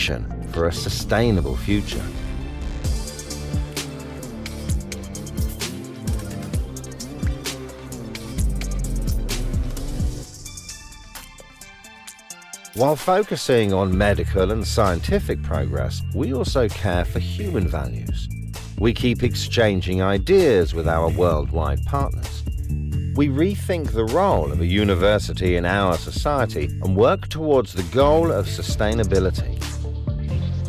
mission for a sustainable future. While focusing on medical and scientific progress, we also care for human values. We keep exchanging ideas with our worldwide partners. We rethink the role of a university in our society and work towards the goal of sustainability.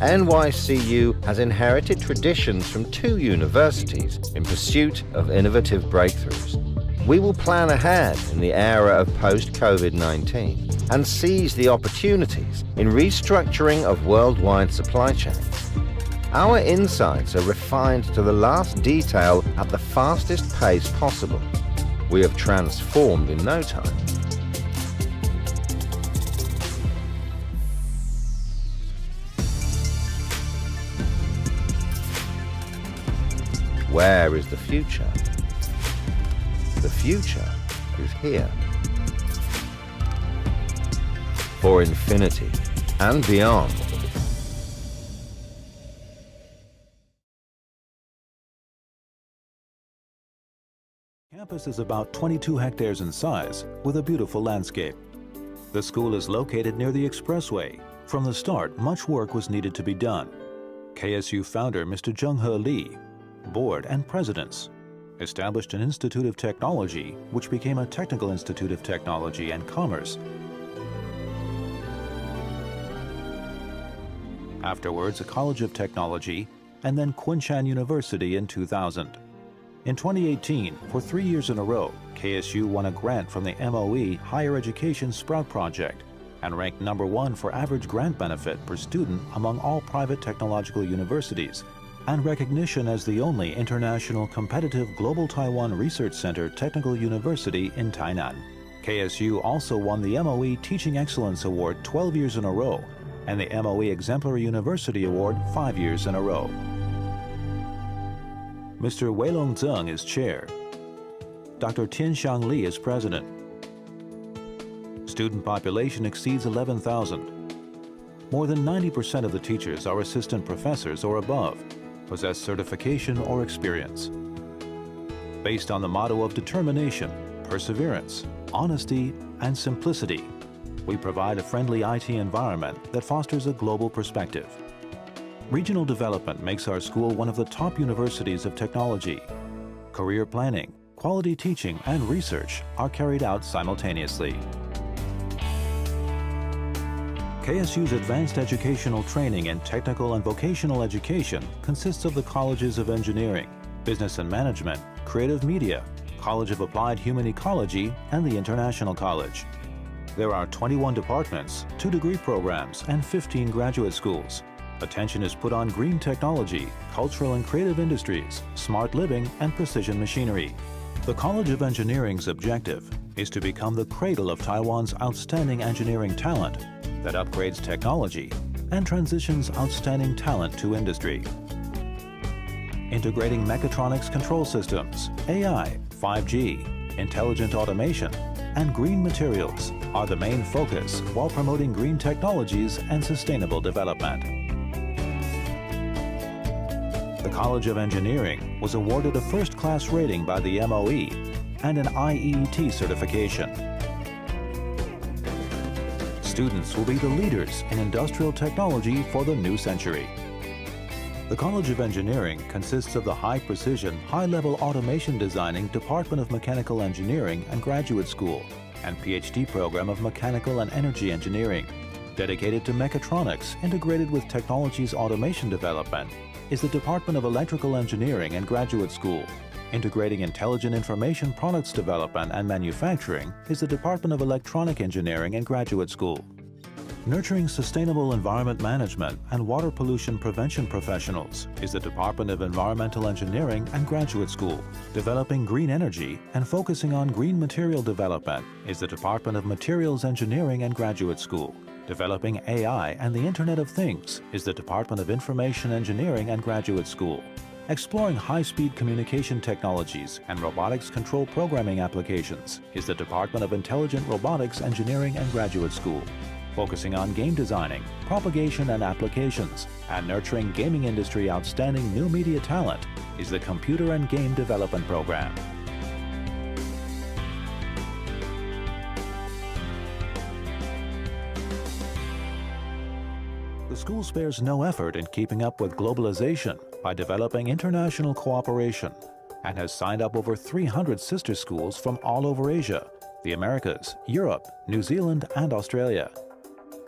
NYCU has inherited traditions from 2 universities in pursuit of innovative breakthroughs. We will plan ahead in the era of post-COVID-19 and seize the opportunities in restructuring of worldwide supply chains. Our insights are refined to the last detail at the fastest pace possible. We have transformed in no time. Where is the future? The future is here. For infinity and beyond. Campus is about 22 hectares in size, with a beautiful landscape. The school is located near the expressway. From the start, much work was needed to be done. KSU founder Mr. Jung-He Lee, board and presidents, established an Institute of Technology, which became a Technical Institute of Technology and Commerce. Afterwards, a College of Technology, and then Kunshan University in 2000. In 2018, for 3 years in a row, KSU won a grant from the MOE Higher Education Sprout Project and ranked #1 for average grant benefit per student among all private technological universities, and recognition as the only international competitive Global Taiwan Research Center Technical University in Tainan. KSU also won the MOE Teaching Excellence Award 12 years in a row and the MOE Exemplary University Award 5 years in a row. Mr. Weilong Zheng is chair. Dr. Tianxiang Li is president. Student population exceeds 11,000. More than 90% of the teachers are assistant professors or above, possess certification or experience. Based on the motto of determination, perseverance, honesty, and simplicity, we provide a friendly IT environment that fosters a global perspective. Regional development makes our school one of the top universities of technology. Career planning, quality teaching, and research are carried out simultaneously. KSU's advanced educational training in technical and vocational education consists of the Colleges of Engineering, Business and Management, Creative Media, College of Applied Human Ecology, and the International College. There are 21 departments, 2 degree programs, and 15 graduate schools. Attention is put on green technology, cultural and creative industries, smart living, and precision machinery. The College of Engineering's objective is to become the cradle of Taiwan's outstanding engineering talent that upgrades technology and transitions outstanding talent to industry. Integrating mechatronics control systems, AI, 5G, intelligent automation, and green materials are the main focus while promoting green technologies and sustainable development. The College of Engineering was awarded a first-class rating by the MOE and an IEET certification. Students will be the leaders in industrial technology for the new century. The College of Engineering consists of the high-precision, high-level automation designing Department of Mechanical Engineering and Graduate School and PhD program of Mechanical and Energy Engineering. Dedicated to mechatronics integrated with technology's automation development is the Department of Electrical Engineering and Graduate School. Integrating intelligent information products development and manufacturing is the Department of Electronic Engineering and Graduate School. Nurturing sustainable environment management and water pollution prevention professionals is the Department of Environmental Engineering and Graduate School. Developing green energy and focusing on green material development is the Department of Materials Engineering and Graduate School. Developing AI and the Internet of Things is the Department of Information Engineering and Graduate School. Exploring high-speed communication technologies and robotics control programming applications is the Department of Intelligent Robotics Engineering and Graduate School. focusing on game designing, propagation and applications, and nurturing gaming industry outstanding new media talent is the Computer and Game Development Program. The school spares no effort in keeping up with globalization by developing international cooperation and has signed up over 300 sister schools from all over Asia, the Americas, Europe, New Zealand, and Australia.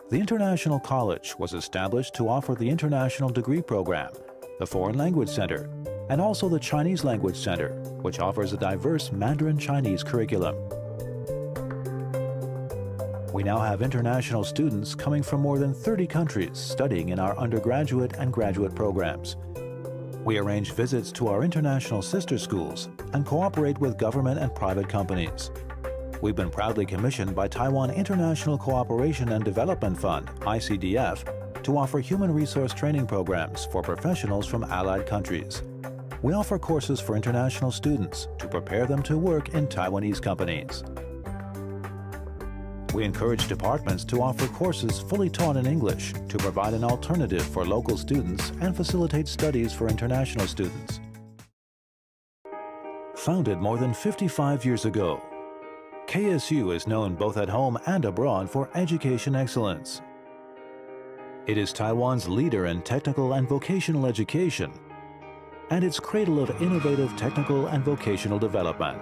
The International College was established to offer the International Degree Program, the Foreign Language Center, and also the Chinese Language Center, which offers a diverse Mandarin Chinese curriculum. We now have international students coming from more than 30 countries studying in our undergraduate and graduate programs. We arrange visits to our international sister schools and cooperate with government and private companies. We've been proudly commissioned by Taiwan International Cooperation and Development Fund, ICDF, to offer human resource training programs for professionals from allied countries. We offer courses for international students to prepare them to work in Taiwanese companies. We encourage departments to offer courses fully taught in English to provide an alternative for local students and facilitate studies for international students. Founded more than 55 years ago, KSU is known both at home and abroad for education excellence. It is Taiwan's leader in technical and vocational education, and its cradle of innovative technical and vocational development.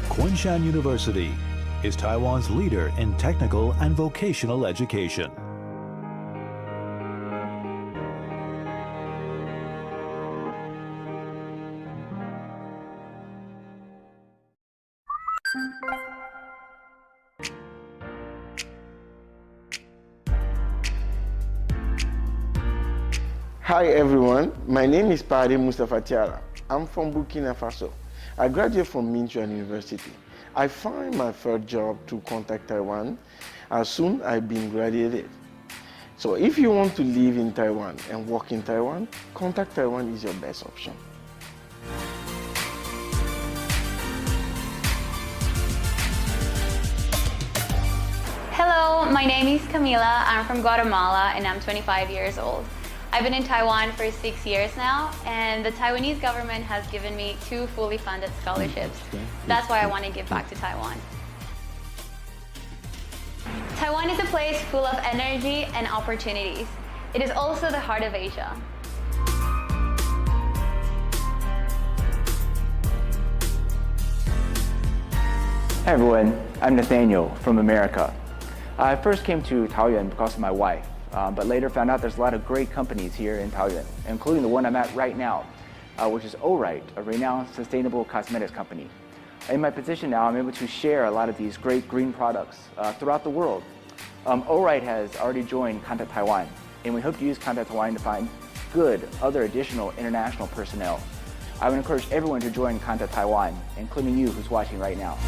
Kunshan University is Taiwan's leader in technical and vocational education. Hi everyone, my name is Padi Mustafa Tiara. I'm from Burkina Faso. I graduated from Minchuan University. I found my first job to Contact Taiwan as soon as I've been graduated. So if you want to live in Taiwan and work in Taiwan, Contact Taiwan is your best option. Hello, my name is Camila. I'm from Guatemala and I'm 25 years old. I've been in Taiwan for 6 years now, and the Taiwanese government has given me 2 fully funded scholarships. That's why I want to give back to Taiwan. Taiwan is a place full of energy and opportunities. It is also the heart of Asia. Hi everyone, I'm Nathaniel from America. I first came to Taoyuan because of my wife. But later found out there's a lot of great companies here in Taoyuan, including the one I'm at right now, which is Orite, a renowned sustainable cosmetics company. In my position now, I'm able to share a lot of these great green products throughout the world. Orite has already joined Contact Taiwan, and we hope to use Contact Taiwan to find good other additional international personnel. I would encourage everyone to join Contact Taiwan, including you who's watching right now.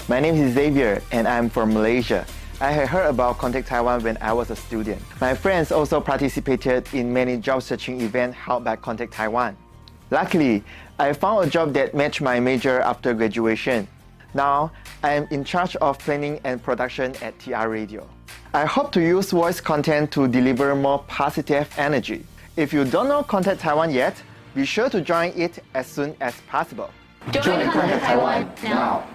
My name is Xavier and I'm from Malaysia. I had heard about Contact Taiwan when I was a student. My friends also participated in many job searching events held by Contact Taiwan. Luckily, I found a job that matched my major after graduation. Now, I am in charge of planning and production at TR Radio. I hope to use voice content to deliver more positive energy. If you don't know Contact Taiwan yet, be sure to join it as soon as possible. Join Contact Taiwan now.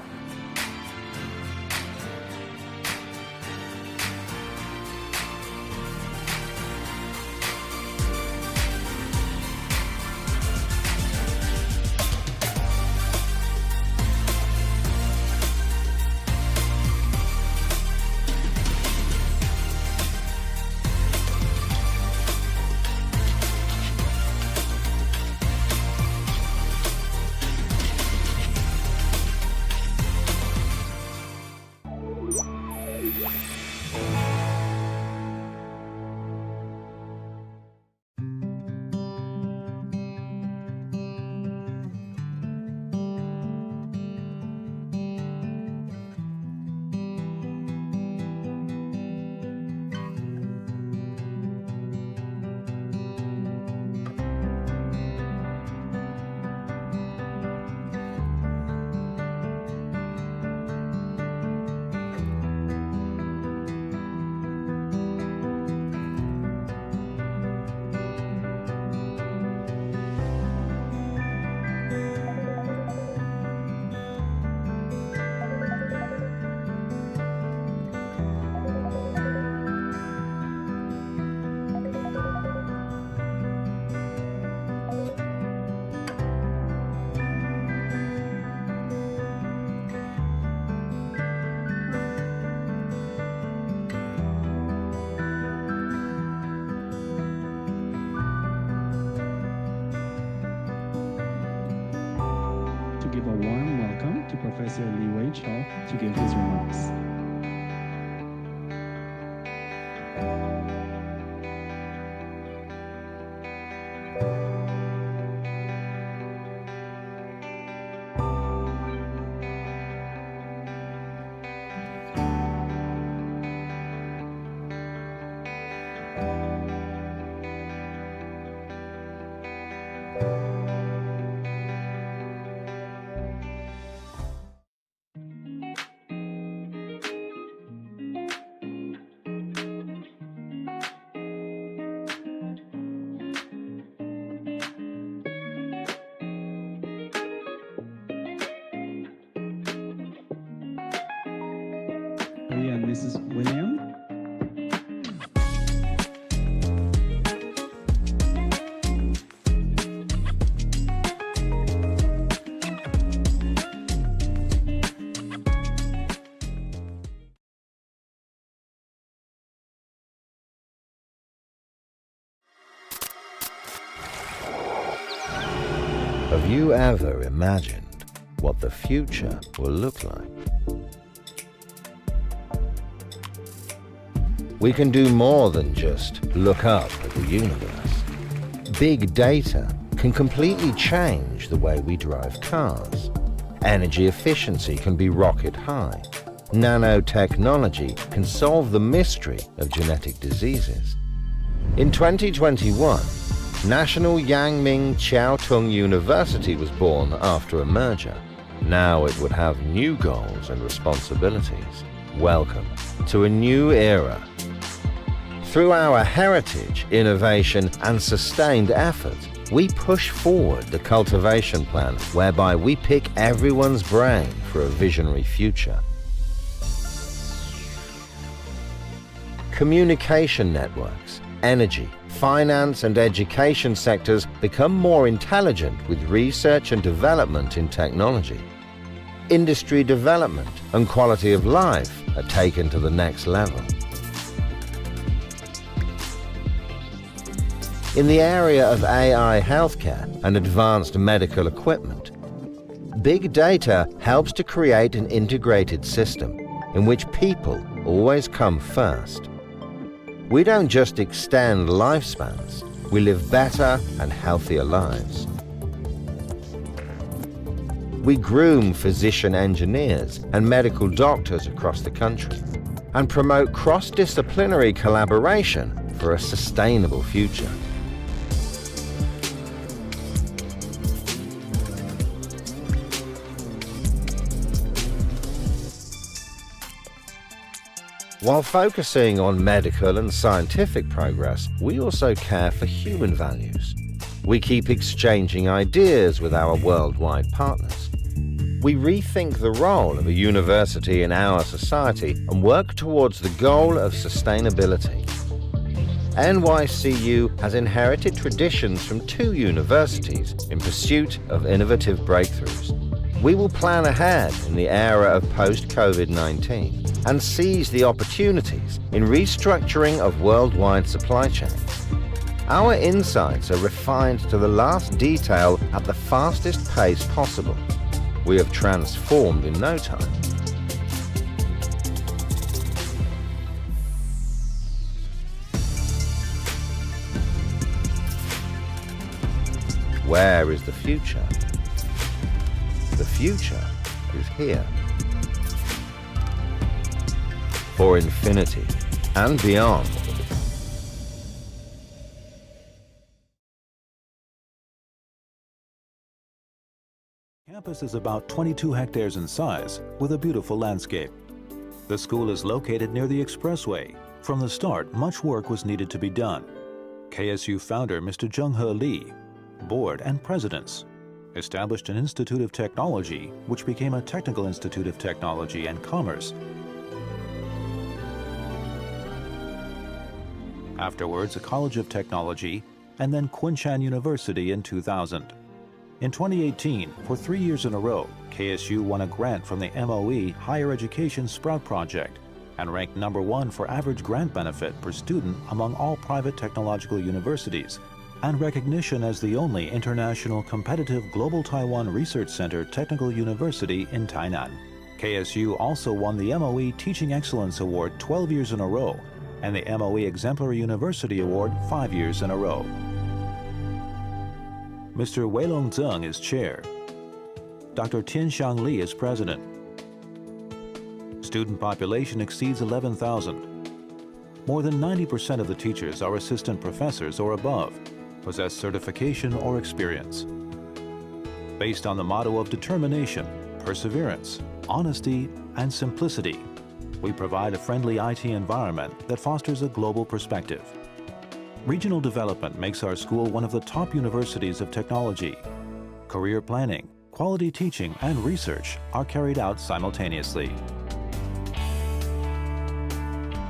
give a warm welcome to Professor Li Wei Chao to give his remarks. And Mrs. William. Have you ever imagined what the future will look like? We can do more than just look up at the universe. Big data can completely change the way we drive cars. Energy efficiency can be rocket high. Nanotechnology can solve the mystery of genetic diseases. In 2021, National Yangming Chiaotong University was born after a merger. Now it would have new goals and responsibilities. Welcome to a new era. Through our heritage, innovation, and sustained effort, we push forward the cultivation plan whereby we pick everyone's brain for a visionary future. Communication networks, energy, finance, and education sectors become more intelligent with research and development in technology. Industry development and quality of life are taken to the next level. In the area of AI healthcare and advanced medical equipment, big data helps to create an integrated system in which people always come first. We don't just extend lifespans, we live better and healthier lives. We groom physician engineers and medical doctors across the country and promote cross-disciplinary collaboration for a sustainable future. While focusing on medical and scientific progress, we also care for human values. We keep exchanging ideas with our worldwide partners. We rethink the role of a university in our society and work towards the goal of sustainability. NYCU has inherited traditions from 2 universities in pursuit of innovative breakthroughs. We will plan ahead in the era of post-COVID-19 and seize the opportunities in restructuring of worldwide supply chains. Our insights are refined to the last detail at the fastest pace possible. We have transformed in no time. Where is the future? The future is here. For infinity and beyond. Campus is about 22 hectares in size with a beautiful landscape. The school is located near the expressway. From the start, much work was needed to be done. KSU founder Mr. Jung-He Lee, board and presidents, established an Institute of Technology, which became a Technical Institute of Technology and Commerce. Afterwards, a College of Technology, and then Kunshan University in 2000. In 2018, for 3 years in a row, KSU won a grant from the MOE Higher Education Sprout Project and ranked #1 for average grant benefit per student among all private technological universities and recognition as the only international competitive Global Taiwan Research Center Technical University in Tainan. KSU also won the MOE Teaching Excellence Award 12 years in a row and the MOE Exemplary University Award 5 years in a row. Mr. Weilong Zeng is chair. Dr. Tianxiang Li is president. Student population exceeds 11,000. More than 90% of the teachers are assistant professors or above, possess certification or experience. Based on the motto of determination, perseverance, honesty, and simplicity, we provide a friendly IT environment that fosters a global perspective. Regional development makes our school one of the top universities of technology. Career planning, quality teaching, and research are carried out simultaneously.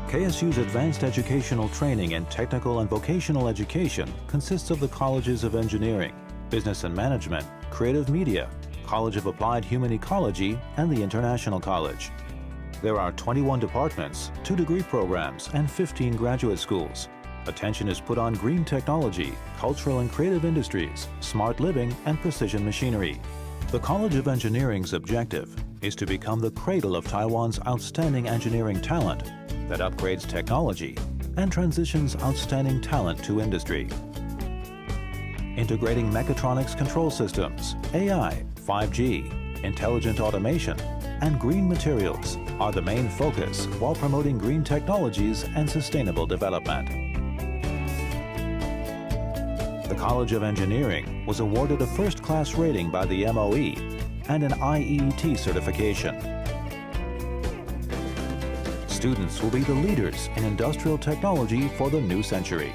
KSU's advanced educational training in technical and vocational education consists of the Colleges of Engineering, Business and Management, Creative Media, College of Applied Human Ecology, and the International College. There are 21 departments, 2 degree programs, and 15 graduate schools. Attention is put on green technology, cultural and creative industries, smart living, and precision machinery. The College of Engineering's objective is to become the cradle of Taiwan's outstanding engineering talent that upgrades technology and transitions outstanding talent to industry. Integrating mechatronics control systems, AI, 5G, intelligent automation, and green materials are the main focus while promoting green technologies and sustainable development. The College of Engineering was awarded a first-class rating by the MOE and an IEET certification. Students will be the leaders in industrial technology for the new century.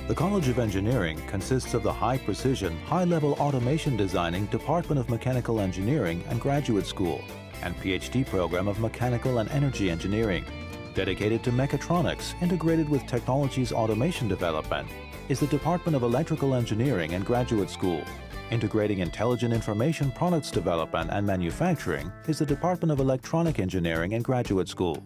The College of Engineering consists of the high-precision, high-level automation designing Department of Mechanical Engineering and Graduate School and PhD program of Mechanical and Energy Engineering. Dedicated to mechatronics integrated with technology's automation development is the Department of Electrical Engineering and Graduate School. Integrating intelligent information products development and manufacturing is the Department of Electronic Engineering and Graduate School.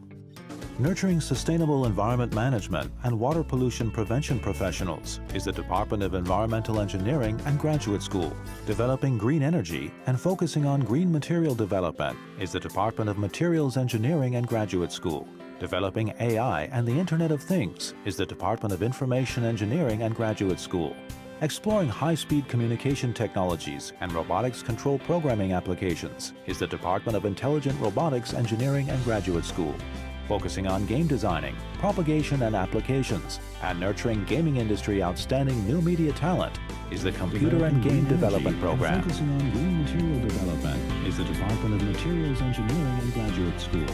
Nurturing sustainable environment management and water pollution prevention professionals is the Department of Environmental Engineering and Graduate School. Developing green energy and focusing on green material development is the Department of Materials Engineering and Graduate School. Developing AI and the Internet of Things is the Department of Information Engineering and Graduate School. Exploring high-speed communication technologies and robotics control programming applications is the Department of Intelligent Robotics Engineering and Graduate School. Focusing on game designing, propagation and applications, and nurturing gaming industry outstanding new media talent is the Computer and Game Development Program. Focusing on green material development is the Department of Materials Engineering and Graduate School.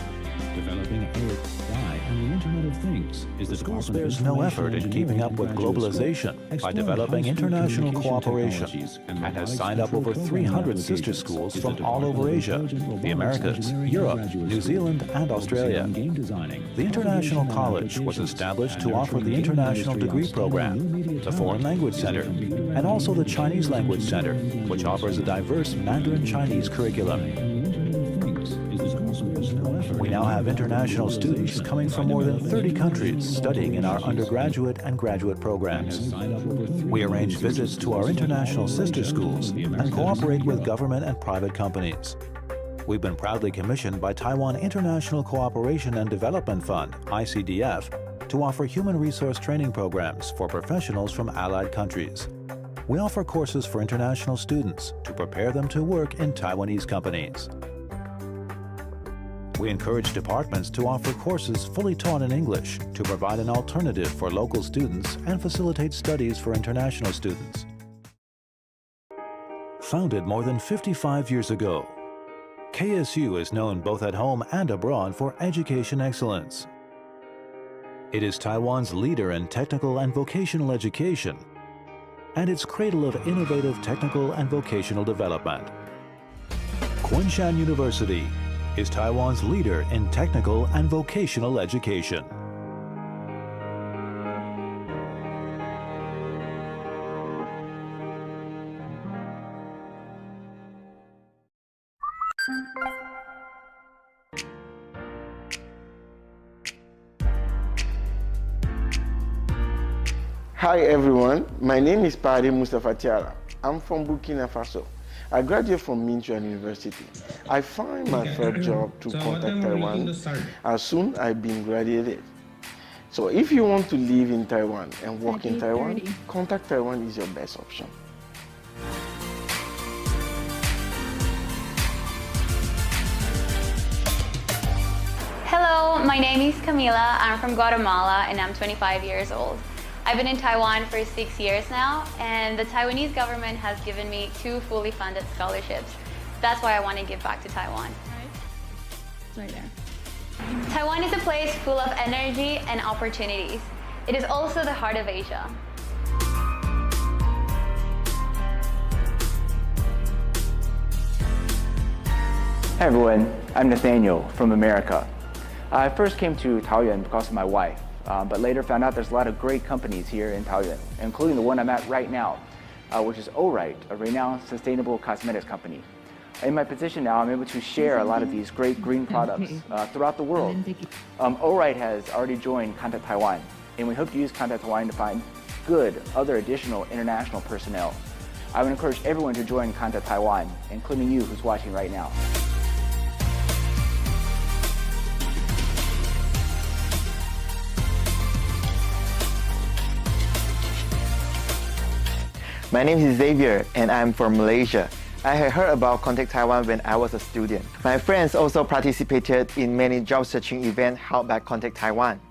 Developing AI and the Internet of Things is the School Department of spares no Information effort in Engineering keeping up and with Graduate School. globalization by Exploring developing high-speed international communication cooperation technologies and has robotics signed up control over programming 300 sister applications schools is the from all Department over of Asia, Intelligent the Robotics Americas, Engineering and Europe, Graduate New School. Zealand, and Focusing Australia. on game designing, The International propagation and College was applications, established and to offer nurturing the gaming International industry Degree outstanding Program, new media the talent Foreign Language is the Center, Computer and also the Information Chinese Language Center, Engineering and which Graduate offers a School. diverse Mandarin Chinese curriculum. We now have international students coming from more than 30 countries studying in our undergraduate and graduate programs. We arrange visits to our international sister schools and cooperate with government and private companies. We've been proudly commissioned by Taiwan International Cooperation and Development Fund, ICDF, to offer human resource training programs for professionals from allied countries. We offer courses for international students to prepare them to work in Taiwanese companies. We encourage departments to offer courses fully taught in English to provide an alternative for local students and facilitate studies for international students. Founded more than 55 years ago, KSU is known both at home and abroad for education excellence. It is Taiwan's leader in technical and vocational education, and its cradle of innovative technical and vocational development. Kunshan University is Taiwan's leader in technical and vocational education. Hi everyone, my name is Mustafa Tiara. I'm from Burkina Faso. I graduated from Minchuan University. I find my first job to contact Taiwan as soon as I've been graduated. So if you want to live in Taiwan and work in Taiwan, contact Taiwan is your best option. Hello, my name is Camila. I'm from Guatemala and I'm 25 years old. I've been in Taiwan for 6 years now, and the Taiwanese government has given me 2 fully funded scholarships. That's why I want to give back to Taiwan. It's right there. Taiwan is a place full of energy and opportunities. It is also the heart of Asia. Hi everyone, I'm Nathaniel from America. I first came to Taoyuan because of my wife, but later found out there's a lot of great companies here in Taoyuan, including the one I'm at right now, which is Oright, a renowned sustainable cosmetics company. In my position now, I'm able to share a lot of these great green products throughout the world. Oright has already joined Contact Taiwan, and we hope to use Contact Taiwan to find good other additional international personnel. I would encourage everyone to join Contact Taiwan, including you who's watching right now. My name is Xavier and I'm from Malaysia. I had heard about Contact Taiwan when I was a student. My friends also participated in many job searching events held by Contact Taiwan.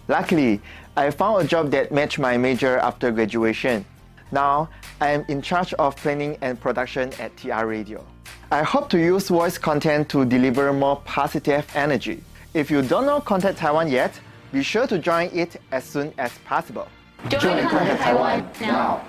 Luckily, I found a job that matched my major after graduation. Now, I am in charge of planning and production at TR Radio. I hope to use voice content to deliver more positive energy. If you don't know Contact Taiwan yet, be sure to join it as soon as possible. Join Contact Taiwan now.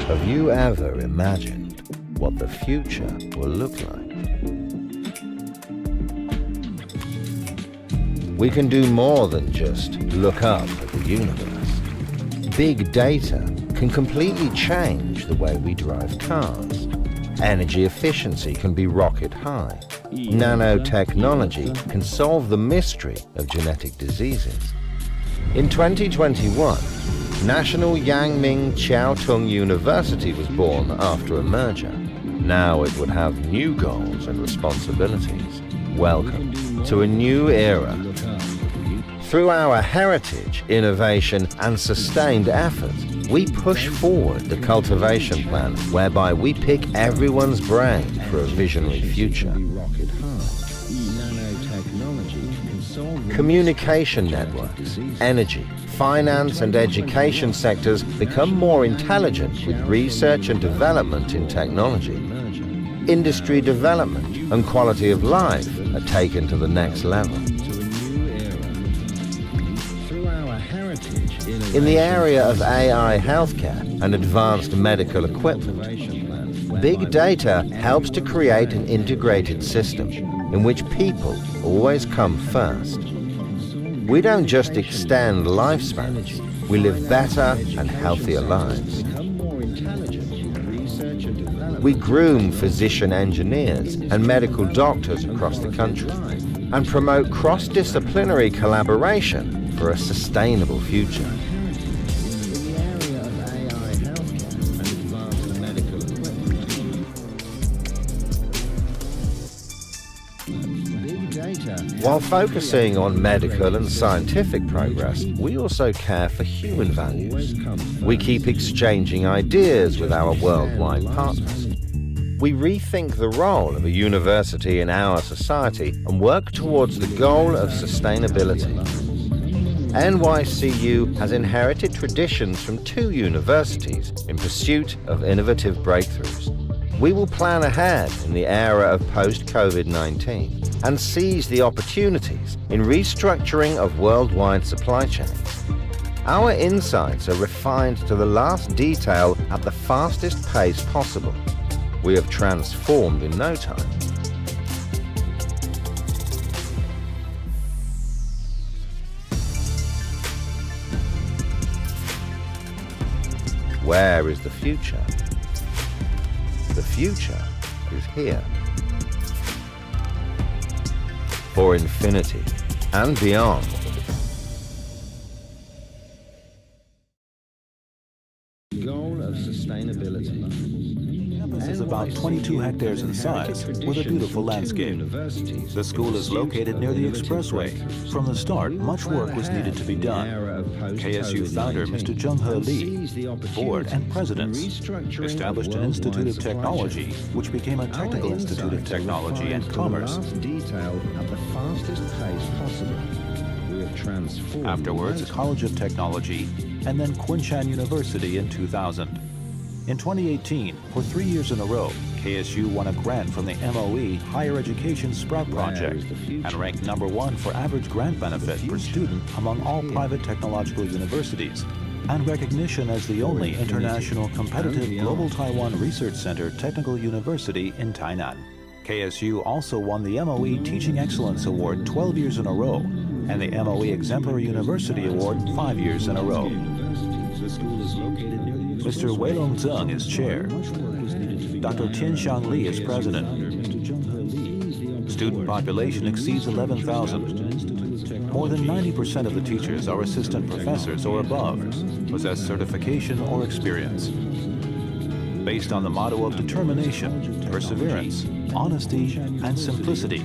Have you ever imagined what the future will look like. We can do more than just look up at the universe. Big data can completely change the way we drive cars. Energy efficiency can be rocket high. Nanotechnology can solve the mystery of genetic diseases. In 2021, National Yangming Chiaotong University was born after a merger. Now it would have new goals and responsibilities. Welcome to a new era. Through our heritage, innovation, and sustained effort, we push forward the cultivation plan whereby we pick everyone's brain for a visionary future. Communication networks, energy, finance and education sectors become more intelligent with research and development in technology. Industry development and quality of life are taken to the next level. In the area of AI healthcare and advanced medical equipment, big data helps to create an integrated system in which people always come first. We don't just extend lifespans, we live better and healthier lives. We groom physician engineers and medical doctors across the country and promote cross-disciplinary collaboration for a sustainable future. While focusing on medical and scientific progress, we also care for human values. We keep exchanging ideas with our worldwide partners. We rethink the role of a university in our society and work towards the goal of sustainability. NYCU has inherited traditions from 2 universities in pursuit of innovative breakthroughs. We will plan ahead in the era of post-COVID-19 and seize the opportunities in restructuring of worldwide supply chains. Our insights are refined to the last detail at the fastest pace possible. We have transformed in no time. Where is the future? The future is here. For infinity and beyond. Goal of sustainability. The campus is about 22 hectares in size with a beautiful landscape. The school is located near the expressway. From the start, much work was needed to be done. KSU founder Mr. Jung-He Lee, board and presidents, established an Institute of Technology, which became a Technical Institute of Technology and Commerce. Afterwards, a College of Technology, and then Kunshan University in 2000. In 2018, for 3 years in a row, KSU won a grant from the MOE Higher Education Sprout Project and ranked #1 for average grant benefit per student among all private technological universities, and recognition as the only international competitive Global Taiwan Research Center Technical University in Tainan. KSU also won the MOE Teaching Excellence Award 12 years in a row and the MOE Exemplary University Award 5 years in a row. Mr. Weilong Zheng is chair. Dr. Tianxiang Li is president. Student population exceeds 11,000. More than 90% of the teachers are assistant professors or above, possess certification or experience. Based on the motto of determination, perseverance, honesty, and simplicity,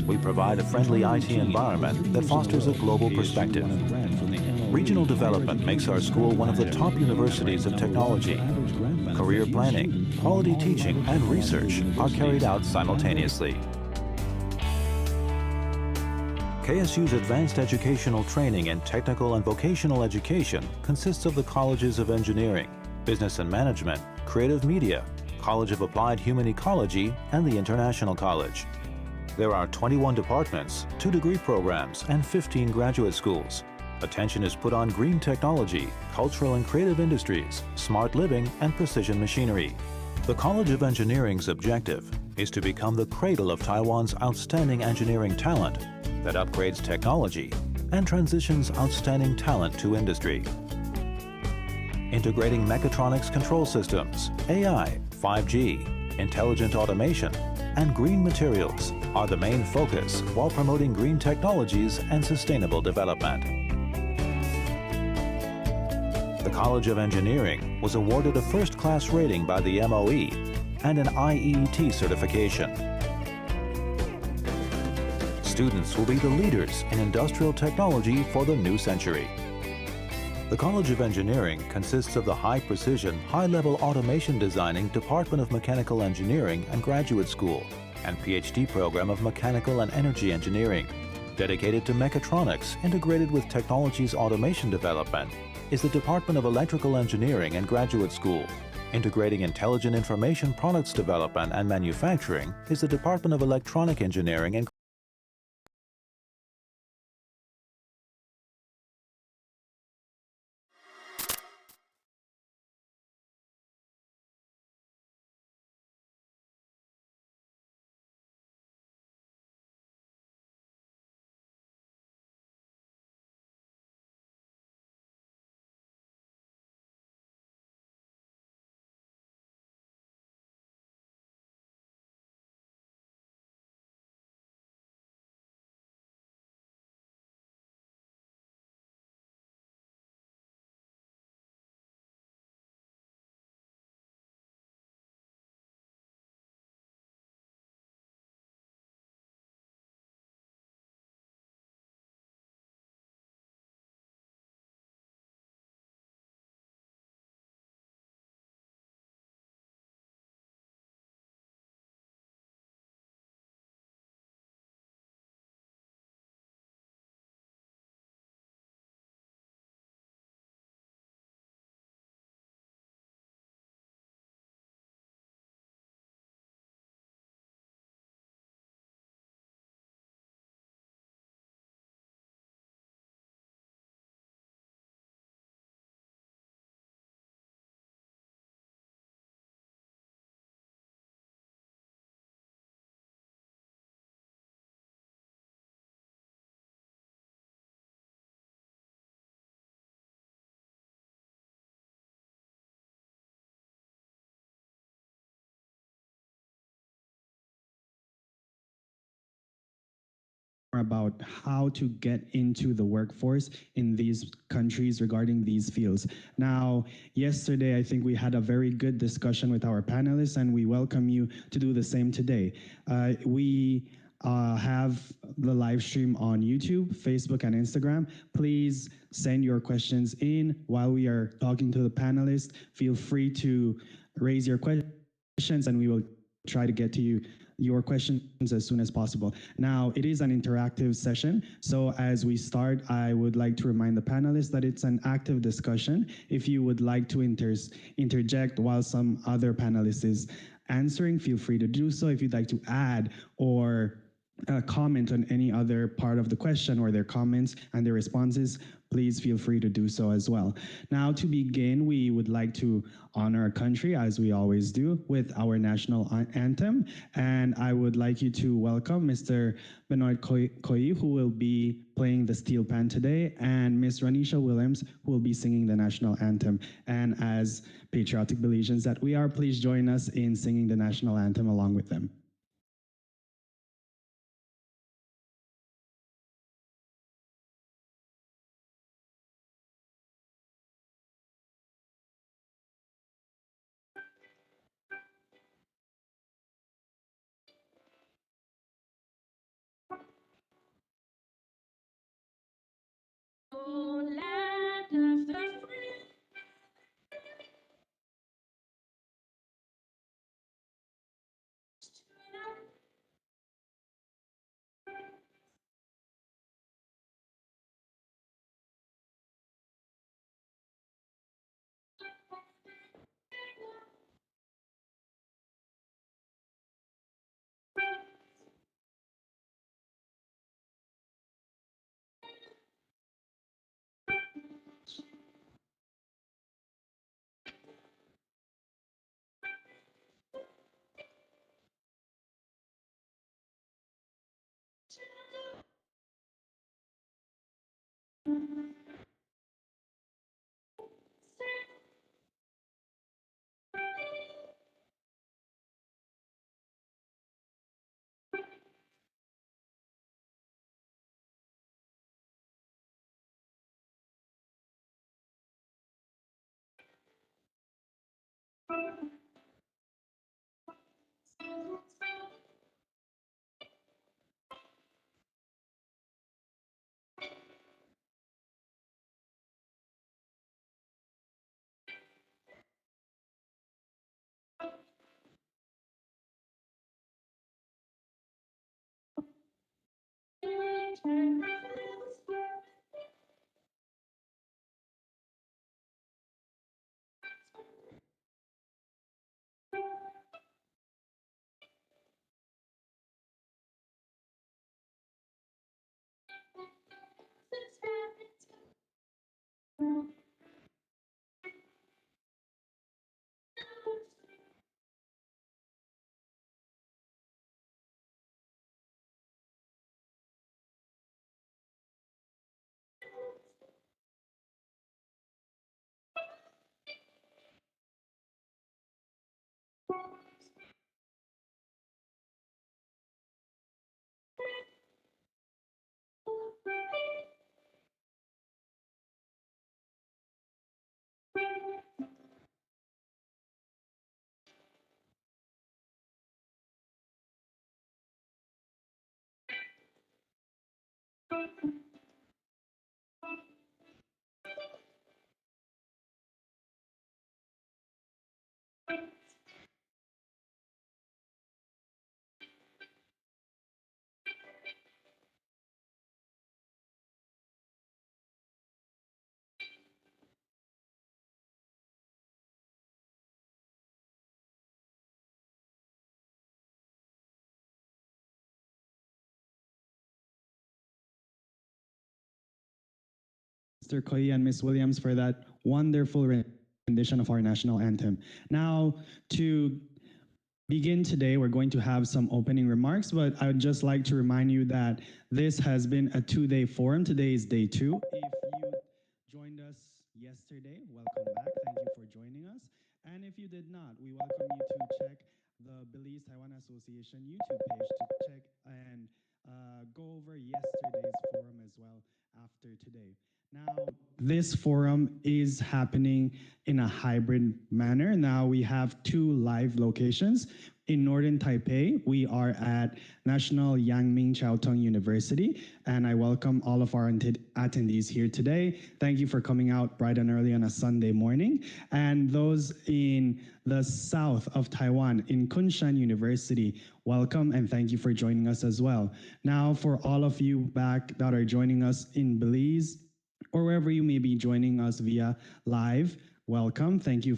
we provide a friendly IT environment that fosters a global perspective. Regional development makes our school one of the top universities of technology. Career planning, quality teaching, and research are carried out simultaneously. KSU's advanced educational training in technical and vocational education consists of the Colleges of Engineering, Business and Management, Creative Media, College of Applied Human Ecology, and the International College. There are 21 departments, 2 degree programs, and 15 graduate schools. Attention is put on green technology, cultural and creative industries, smart living, and precision machinery. The College of Engineering's objective is to become the cradle of Taiwan's outstanding engineering talent that upgrades technology and transitions outstanding talent to industry. Integrating mechatronics control systems, AI, 5G, intelligent automation, and green materials are the main focus while promoting green technologies and sustainable development. The College of Engineering was awarded a first-class rating by the MOE and an IEET certification. Students will be the leaders in industrial technology for the new century. The College of Engineering consists of the high-precision, high-level automation designing Department of Mechanical Engineering and Graduate School and PhD program of Mechanical and Energy Engineering. Dedicated to mechatronics integrated with technologies automation development is the Department of Electrical Engineering and Graduate School. Integrating intelligent information products development and manufacturing is the Department of Electronic Engineering and about how to get into the workforce in these countries regarding these fields. Now, yesterday, I think we had a very good discussion with our panelists, and we welcome you to do the same today. We have the live stream on YouTube, Facebook, and Instagram. Please send your questions in while we are talking to the panelists. Feel free to raise your questions, and we will try to get to your questions as soon as possible. Now, it is an interactive session, so as we start, I would like to remind the panelists that it's an active discussion. If you would like to interject while some other panelist is answering, feel free to do so. If you'd like to add or comment on any other part of the question or their comments and their responses, please feel free to do so as well. Now, to begin, we would like to honor our country, as we always do, with our national anthem. And I would like you to welcome Mr. Benoit Koi, who will be playing the steel pan today, and Miss Ranisha Williams, who will be singing the national anthem. And as patriotic Belizeans that we are, please join us in singing the national anthem along with them. Oh, land of the free. Mr. Koyi and Ms. Williams for that wonderful rendition of our national anthem. Now, to begin today, we're going to have some opening remarks, but I would just like to remind you that this has been a two-day forum. Today is day 2. If you joined us yesterday, welcome back. Thank you for joining us. And if you did not, we welcome you to check the Belize Taiwan Association YouTube page to check and go over yesterday's forum as well after today. Now, this forum is happening in a hybrid manner. Now we have 2 live locations. In Northern Taipei, we are at National Yangming Chiao-Tung University, and I welcome all of our attendees here today. Thank you for coming out bright and early on a Sunday morning. And those in the south of Taiwan, in Kunshan University, welcome and thank you for joining us as well. Now, for all of you back that are joining us in Belize, or wherever you may be joining us via live, welcome. Thank you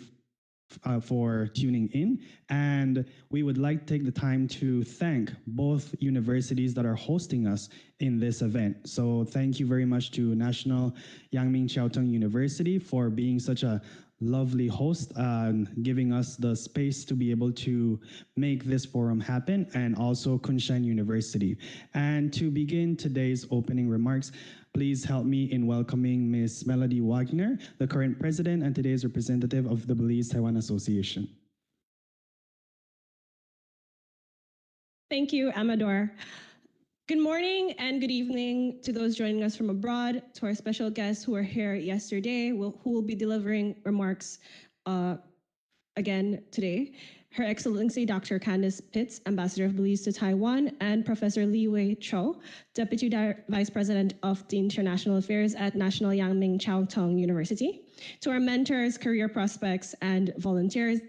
for tuning in. And we would like to take the time to thank both universities that are hosting us in this event. So thank you very much to National Yangming Chiao-Tung University for being such a lovely host, giving us the space to be able to make this forum happen, and also Kunshan University. And to begin today's opening remarks, please help me in welcoming Ms. Melody Wagner, the current president and today's representative of the Belize Taiwan Association. Thank you, Amador. Good morning and good evening to those joining us from abroad, to our special guests who were here yesterday, who will be delivering remarks again today. Her Excellency Dr. Candace Pitts, Ambassador of Belize to Taiwan, and Professor Li Wei Cho, Deputy Vice President of the International Affairs at National Yangming Chiao-Tung University. To our mentors, career prospects, and volunteers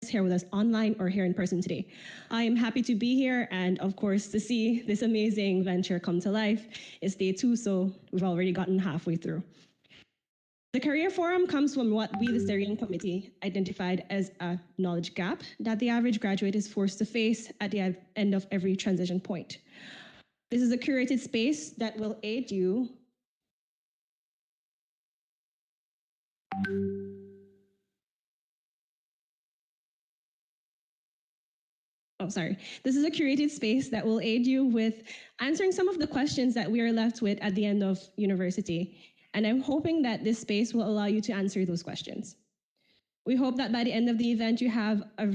here with us online or here in person today. I am happy to be here, and of course to see this amazing venture come to life. It's day 2, so we've already gotten halfway through. The Career Forum comes from what we, the steering committee, identified as a knowledge gap that the average graduate is forced to face at the end of every transition point. This is a curated space that will aid you This is a curated space that will aid you with answering some of the questions that we are left with at the end of university. And I'm hoping that this space will allow you to answer those questions. We hope that by the end of the event, you have a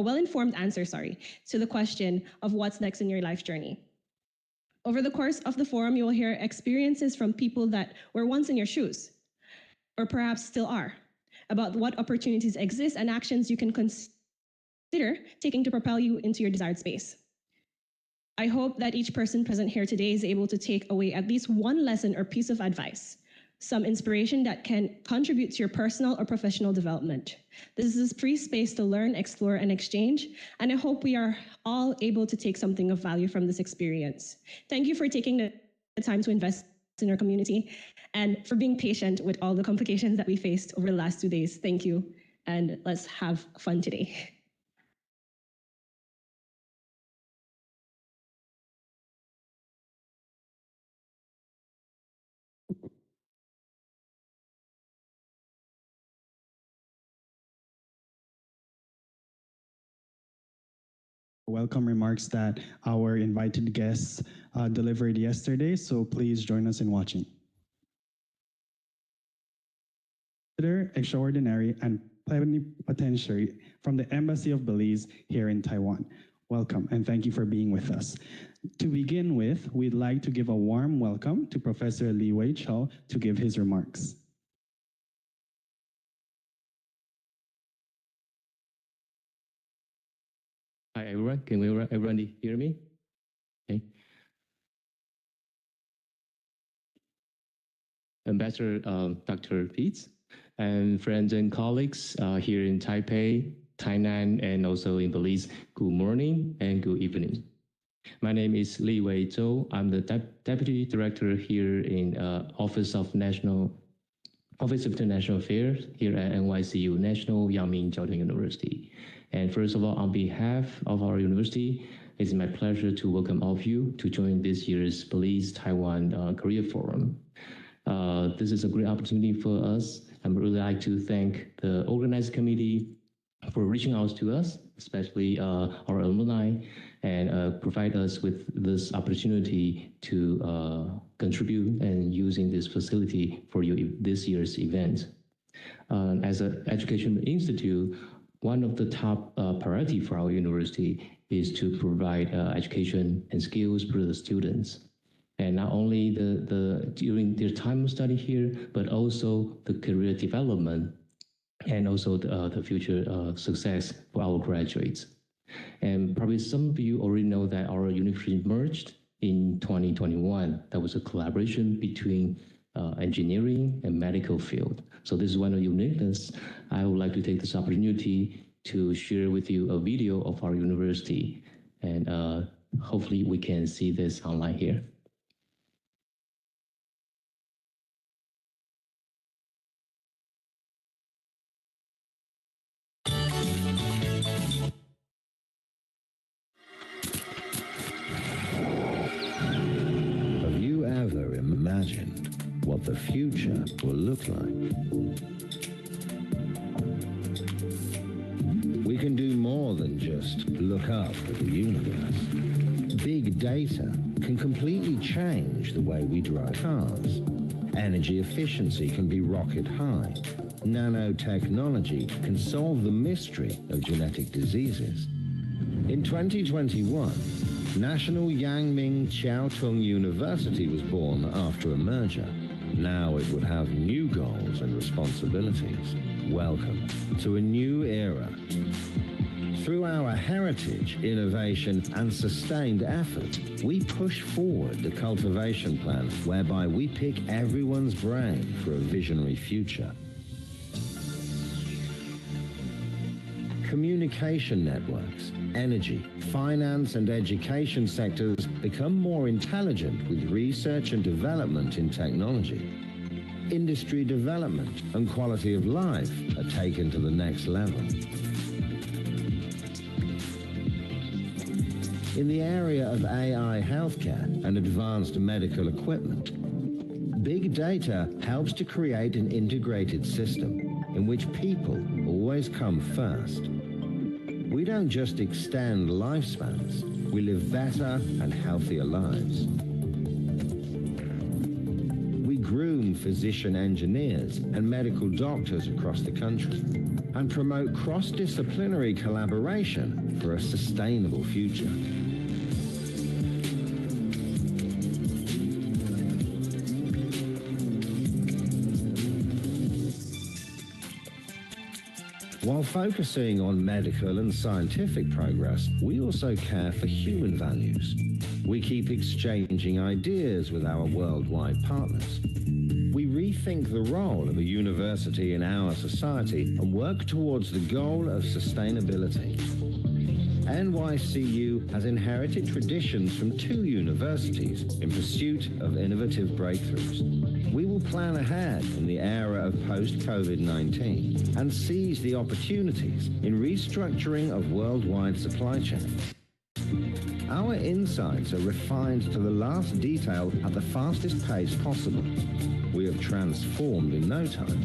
well-informed answer, to the question of what's next in your life journey. Over the course of the forum, you will hear experiences from people that were once in your shoes, or perhaps still are. about what opportunities exist and actions you can consider taking to propel you into your desired space. I hope that each person present here today is able to take away at least one lesson or piece of advice, some inspiration that can contribute to your personal or professional development. This is a free space to learn, explore, and exchange, and I hope we are all able to take something of value from this experience. Thank you for taking the time to invest in our community and for being patient with all the complications that we faced over the last 2 days. Thank you, and let's have fun today. Welcome remarks that our invited guests delivered yesterday, so please join us in watching. Extraordinary and plenipotentiary from the Embassy of Belize here in Taiwan. Welcome and thank you for being with us. To begin with, we'd like to give a warm welcome to Professor Li Wei Cho to give his remarks. Hi everyone, can everyone hear me? Okay. Ambassador Dr. Pitts and friends and colleagues here in Taipei, Tainan, and also in Belize, good morning and good evening. My name is Li Wei Zhou. I'm the Deputy Director here in Office of International Affairs here at NYCU, National Yang-Ming Chiao Tung University. And first of all, on behalf of our university, it's my pleasure to welcome all of you to join this year's Belize Taiwan Career Forum. This is a great opportunity for us. I would really like to thank the organizing committee for reaching out to us, especially our alumni, and provide us with this opportunity to contribute and using this facility for this year's event. As an educational institute, one of the top priority for our university is to provide education and skills for the students. And not only during their time of study here, but also the career development and also the future success for our graduates. And probably some of you already know that our university merged in 2021. That was a collaboration between engineering and medical field. So this is one of the uniqueness. I would like to take this opportunity to share with you a video of our university, and hopefully we can see this online here. Have you ever imagined what the future will look like? We can do more than just look up at the universe. Big data can completely change the way we drive cars. Energy efficiency can be rocket high. Nanotechnology can solve the mystery of genetic diseases. In 2021, National Yang-Ming Chiao Tung University was born after a merger. Now it would have new goals and responsibilities. Welcome to a new era. Through our heritage, innovation, and sustained effort, we push forward the cultivation plan whereby we pick everyone's brain for a visionary future. Communication networks, energy, finance, and education sectors become more intelligent with research and development in technology. Industry development and quality of life are taken to the next level. In the area of AI healthcare and advanced medical equipment, big data helps to create an integrated system in which people always come first. We don't just extend lifespans, we live better and healthier lives. We groom physician engineers and medical doctors across the country and promote cross-disciplinary collaboration for a sustainable future. While focusing on medical and scientific progress, we also care for human values. We keep exchanging ideas with our worldwide partners. We rethink the role of a university in our society and work towards the goal of sustainability. NYCU has inherited traditions from 2 universities in pursuit of innovative breakthroughs. We will plan ahead in the era of post-COVID-19 and seize the opportunities in restructuring of worldwide supply chains. Our insights are refined to the last detail at the fastest pace possible. We have transformed in no time.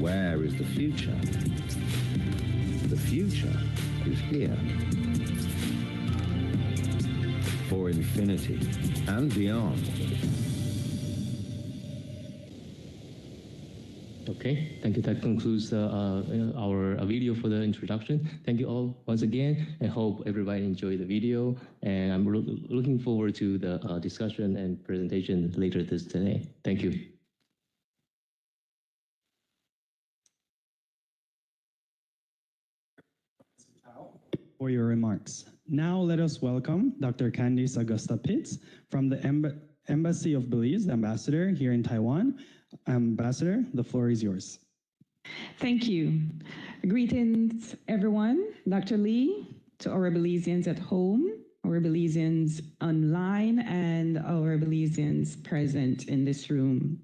Where is the future? The future is here. For infinity and beyond. Okay, thank you. That concludes our video for the introduction. Thank you all once again. I hope everybody enjoyed the video, and I'm looking forward to the discussion and presentation later today. Thank you. For your remarks. Now let us welcome Dr. Candice Augusta Pitts from the Embassy of Belize, the ambassador here in Taiwan. Ambassador, the floor is yours. Thank you. Greetings, everyone. Dr. Lee, to our Belizeans at home, our Belizeans online, and our Belizeans present in this room.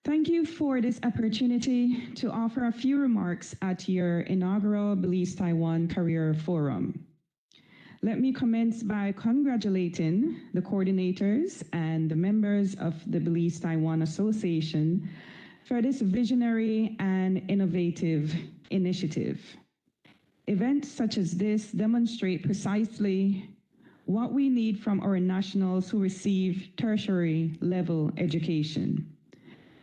Thank you for this opportunity to offer a few remarks at your inaugural Belize-Taiwan Career Forum. Let me commence by congratulating the coordinators and the members of the Belize-Taiwan Association for this visionary and innovative initiative. Events such as this demonstrate precisely what we need from our nationals who receive tertiary level education.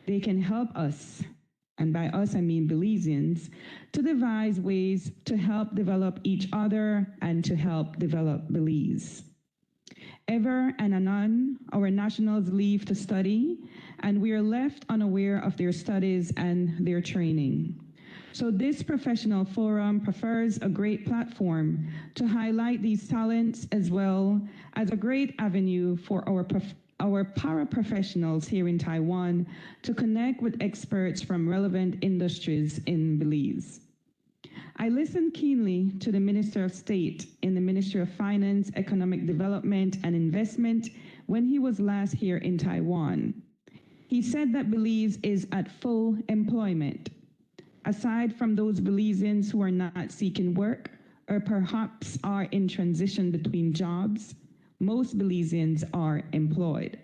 They can help us, and by us I mean Belizeans, to devise ways to help develop each other and to help develop Belize. Ever and anon, our nationals leave to study, and we are left unaware of their studies and their training. So this professional forum prefers a great platform to highlight these talents as well as a great avenue for our paraprofessionals here in Taiwan to connect with experts from relevant industries in Belize. I listened keenly to the Minister of State in the Ministry of Finance, Economic Development and Investment when he was last here in Taiwan. He said that Belize is at full employment. Aside from those Belizeans who are not seeking work or perhaps are in transition between jobs, most Belizeans are employed.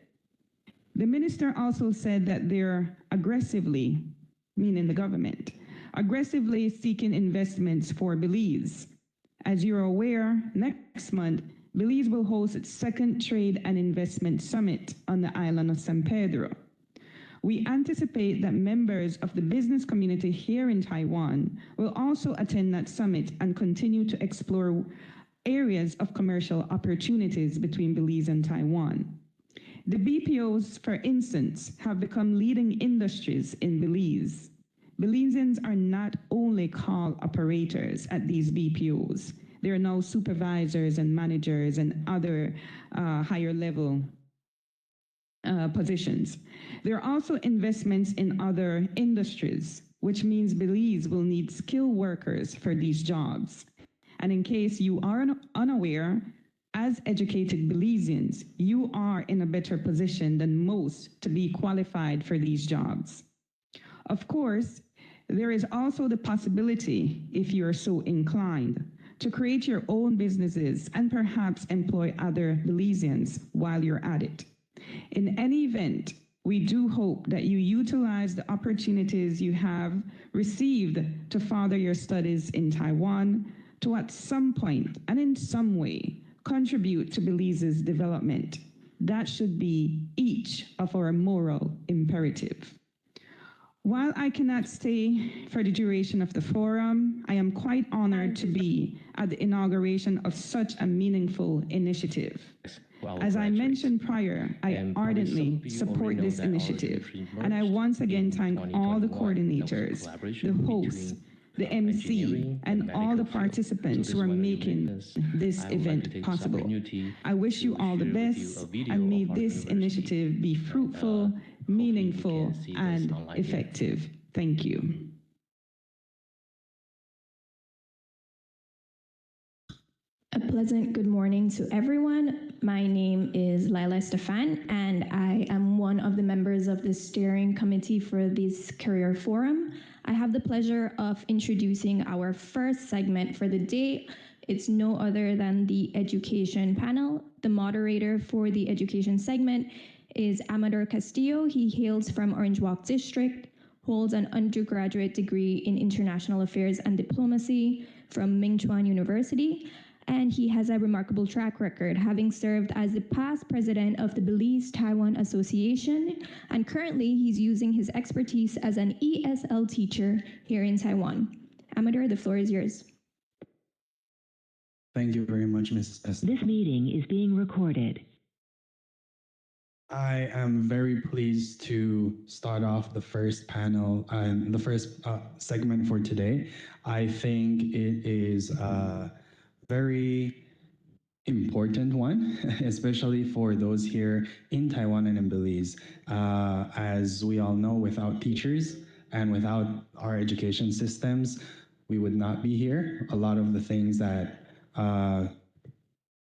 The minister also said that they're aggressively, meaning the government, aggressively seeking investments for Belize. As you're aware, next month, Belize will host its second Trade and Investment Summit on the island of San Pedro. We anticipate that members of the business community here in Taiwan will also attend that summit and continue to explore areas of commercial opportunities between Belize and Taiwan. The BPOs, for instance, have become leading industries in Belize. Belizeans are not only call operators at these BPOs, they are now supervisors and managers and other higher level positions. There are also investments in other industries, which means Belize will need skilled workers for these jobs. And in case you are unaware, as educated Belizeans, you are in a better position than most to be qualified for these jobs. Of course, there is also the possibility, if you are so inclined, to create your own businesses and perhaps employ other Belizeans while you're at it. In any event, we do hope that you utilize the opportunities you have received to further your studies in Taiwan to at some point and in some way contribute to Belize's development. That should be each of our moral imperative. While I cannot stay for the duration of the forum, I am quite honored to be at the inauguration of such a meaningful initiative. As I mentioned prior, I ardently support this initiative, and I once again thank all the coordinators, the hosts, the MC, and all the participants who are making this event possible. I wish you all the best, and may this initiative be fruitful, meaningful, and effective. Thank you. A pleasant good morning to everyone. My name is Laila Stefan, and I am one of the members of the steering committee for this career forum. I have the pleasure of introducing our first segment for the day. It's no other than the education panel. The moderator for the education segment is Amador Castillo. He hails from Orange Walk District, holds an undergraduate degree in international affairs and diplomacy from Ming Chuan University, and he has a remarkable track record, having served as the past president of the Belize Taiwan Association, and currently he's using his expertise as an ESL teacher here in Taiwan. Amador, the floor is yours. Thank you very much, Mrs. Esther. This meeting is being recorded. I am very pleased to start off the first panel and the first segment for today. I think it is a very important one, especially for those here in Taiwan and in Belize. As we all know, without teachers and without our education systems, we would not be here. A lot of the things that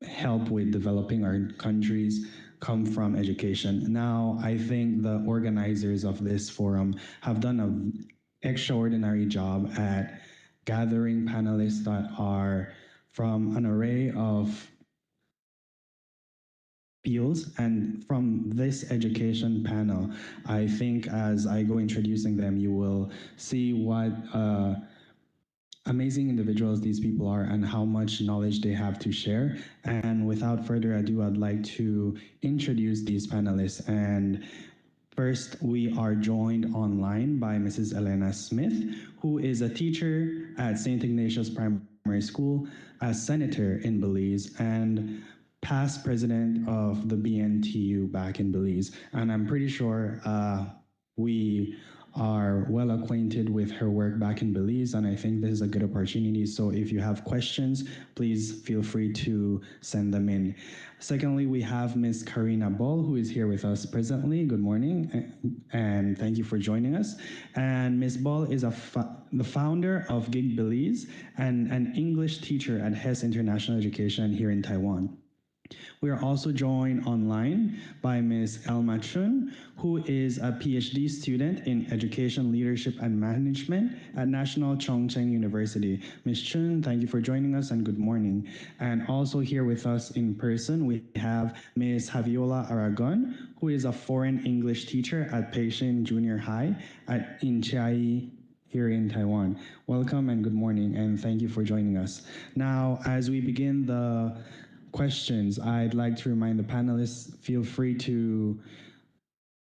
help with developing our countries come from education. Now, I think the organizers of this forum have done an extraordinary job at gathering panelists that are from an array of fields. And from this education panel, I think as I go introducing them, you will see what amazing individuals these people are and how much knowledge they have to share. And without further ado, I'd like to introduce these panelists. And first, we are joined online by Mrs. Elena Smith, who is a teacher at St. Ignatius Primary School, a senator in Belize, and past president of the BNTU back in Belize. And I'm pretty sure we are well acquainted with her work back in Belize, and I think this is a good opportunity. So if you have questions, please feel free to send them in. Secondly, we have Ms. Karina Ball, who is here with us presently. Good morning, and thank you for joining us. And Ms. Ball is the founder of Gig Belize and an English teacher at Hess International Education here in Taiwan. We are also joined online by Ms. Elma Chun, who is a PhD student in Education, Leadership, and Management at National Chongqing University. Ms. Chun, thank you for joining us and good morning. And also here with us in person, we have Ms. Javiola Aragon, who is a foreign English teacher at Peishin Junior High in Chiayi, here in Taiwan. Welcome and good morning, and thank you for joining us. Now, as we begin the questions, I'd like to remind the panelists, feel free to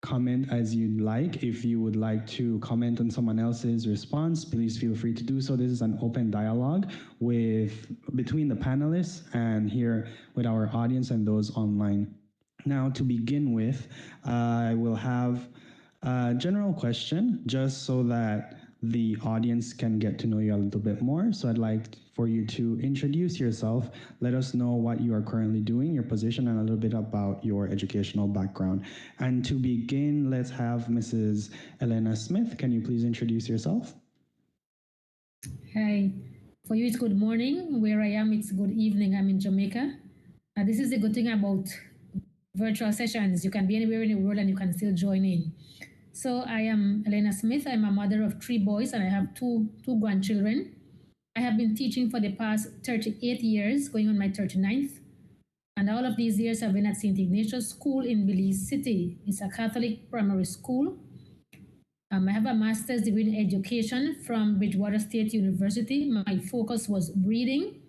comment as you'd like. If you would like to comment on someone else's response, please feel free to do so. This is an open dialogue between the panelists and here with our audience and those online. Now, to begin with, I will have a general question just so that the audience can get to know you a little bit more. So I'd like for you to introduce yourself, let us know what you are currently doing, your position, and a little bit about your educational background. And to begin, let's have Mrs. Elena Smith. Can you please introduce yourself? Hi. For you, it's good morning. Where I am, it's good evening. I'm in Jamaica. This is the good thing about virtual sessions. You can be anywhere in the world and you can still join in. So I am Elena Smith. I'm a mother of 3 boys and I have two grandchildren. I have been teaching for the past 38 years, going on my 39th. And all of these years I've been at St. Ignatius School in Belize City. It's a Catholic primary school. I have a master's degree in education from Bridgewater State University. My focus was reading.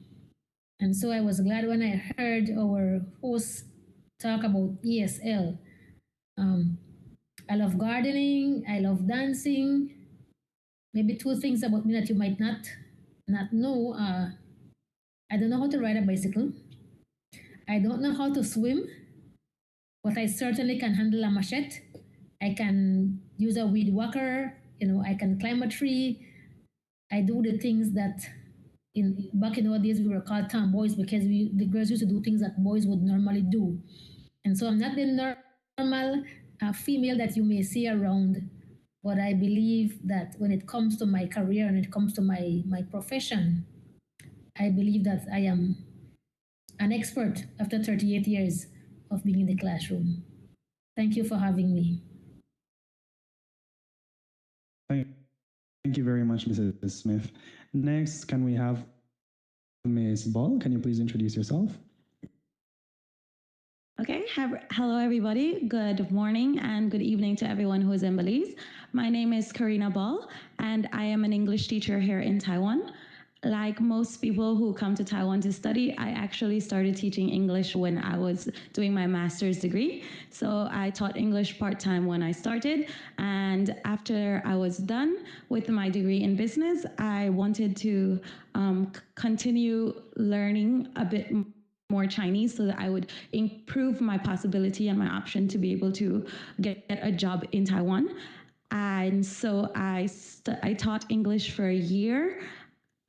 And so I was glad when I heard our host talk about ESL. I love gardening. I love dancing. Maybe two things about me that you might not know. I don't know how to ride a bicycle. I don't know how to swim, but I certainly can handle a machete. I can use a weed whacker. I can climb a tree. I do the things that back in our days we were called tomboys because the girls used to do things that boys would normally do. And so I'm not the normal female that you may see around, but I believe that when it comes to my career and it comes to my profession, I believe that I am an expert after 38 years of being in the classroom. Thank you for having me. Thank you very much, Mrs. Smith. Next, can we have Ms. Ball? Can you please introduce yourself? Okay, hello everybody. Good morning and good evening to everyone who is in Belize. My name is Karina Ball and I am an English teacher here in Taiwan. Like most people who come to Taiwan to study, I actually started teaching English when I was doing my master's degree. So I taught English part-time when I started, and after I was done with my degree in business, I wanted to continue learning a bit more Chinese so that I would improve my possibility and my option to be able to get a job in Taiwan. And so I taught English for a year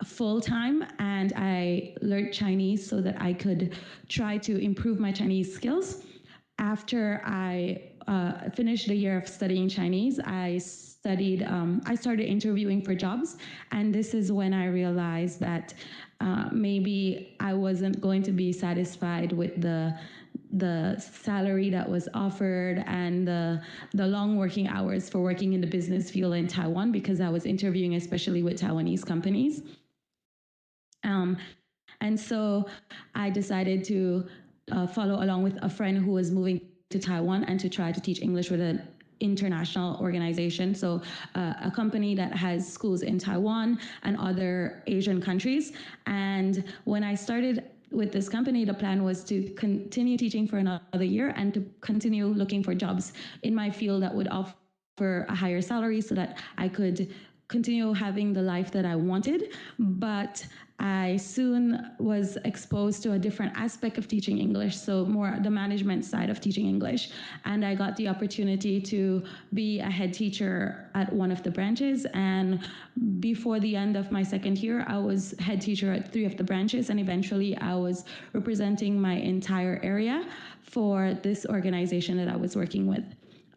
full-time, and I learned Chinese so that I could try to improve my Chinese skills. After I finished the year of studying Chinese, I started interviewing for jobs, and this is when I realized that maybe I wasn't going to be satisfied with the salary that was offered and the long working hours for working in the business field in Taiwan, because I was interviewing especially with Taiwanese companies. And so I decided to follow along with a friend who was moving to Taiwan and to try to teach English with an international organization. So a company that has schools in Taiwan and other Asian countries. And when I started with this company, the plan was to continue teaching for another year and to continue looking for jobs in my field that would offer a higher salary so that I could continue having the life that I wanted. But I soon was exposed to a different aspect of teaching English, so more the management side of teaching English. And I got the opportunity to be a head teacher at one of the branches. And before the end of my second year, I was head teacher at 3 of the branches. And eventually I was representing my entire area for this organization that I was working with.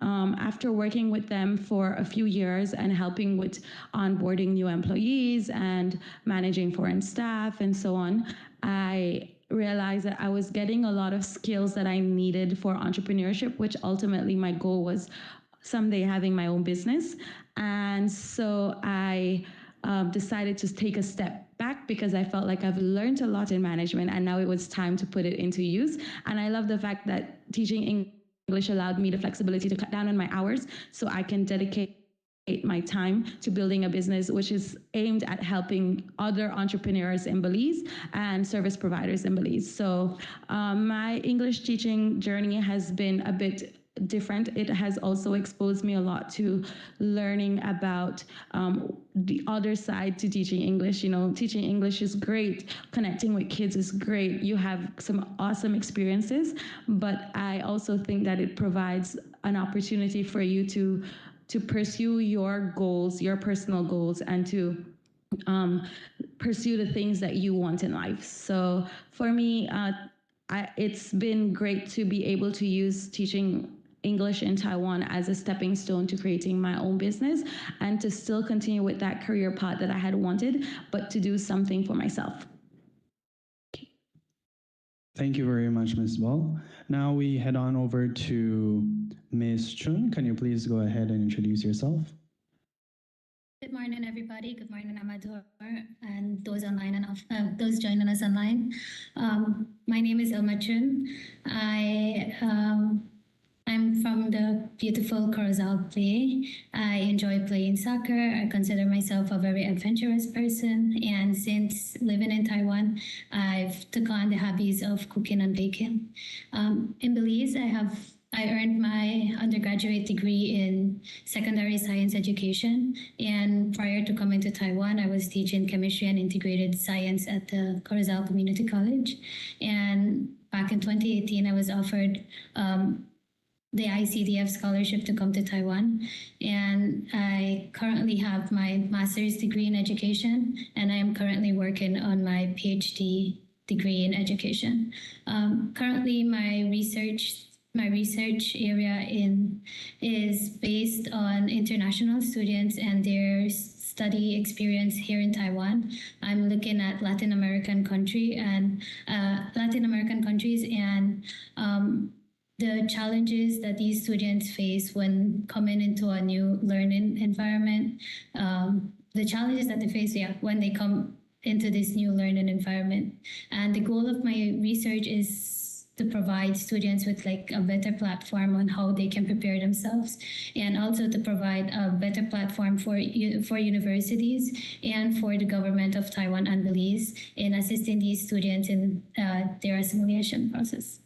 After working with them for a few years and helping with onboarding new employees and managing foreign staff and so on, I realized that I was getting a lot of skills that I needed for entrepreneurship, which ultimately my goal was someday having my own business. And so I decided to take a step back because I felt like I've learned a lot in management and now it was time to put it into use. And I love the fact that teaching English allowed me the flexibility to cut down on my hours so I can dedicate my time to building a business which is aimed at helping other entrepreneurs in Belize and service providers in Belize. So my English teaching journey has been a bit different. It has also exposed me a lot to learning about the other side to teaching English. You know, teaching English is great. Connecting with kids is great. You have some awesome experiences, but I also think that it provides an opportunity for you to pursue your goals, your personal goals, and to pursue the things that you want in life. So for me, it's been great to be able to use teaching English in Taiwan as a stepping stone to creating my own business and to still continue with that career path that I had wanted, but to do something for myself. Thank you very much, Ms. Ball. Now we head on over to Ms. Chun. Can you please go ahead and introduce yourself? Good morning, everybody. Good morning, Amador, and those online and those joining us online. My name is Ilma Chun. I'm from the beautiful Corozal Bay. I enjoy playing soccer. I consider myself a very adventurous person. And since living in Taiwan, I've took on the hobbies of cooking and baking. In Belize, I have I earned my undergraduate degree in secondary science education. And prior to coming to Taiwan, I was teaching chemistry and integrated science at the Corozal Community College. And back in 2018, I was offered the ICDF scholarship to come to Taiwan. And I currently have my master's degree in education, and I am currently working on my PhD degree in education. Currently, my research area is based on international students and their study experience here in Taiwan. I'm looking at Latin American countries and the challenges that these students face when coming into a new learning environment, the challenges that they face when they come into this new learning environment. And the goal of my research is to provide students with like a better platform on how they can prepare themselves, and also to provide a better platform for universities and for the government of Taiwan and Belize in assisting these students in their assimilation process.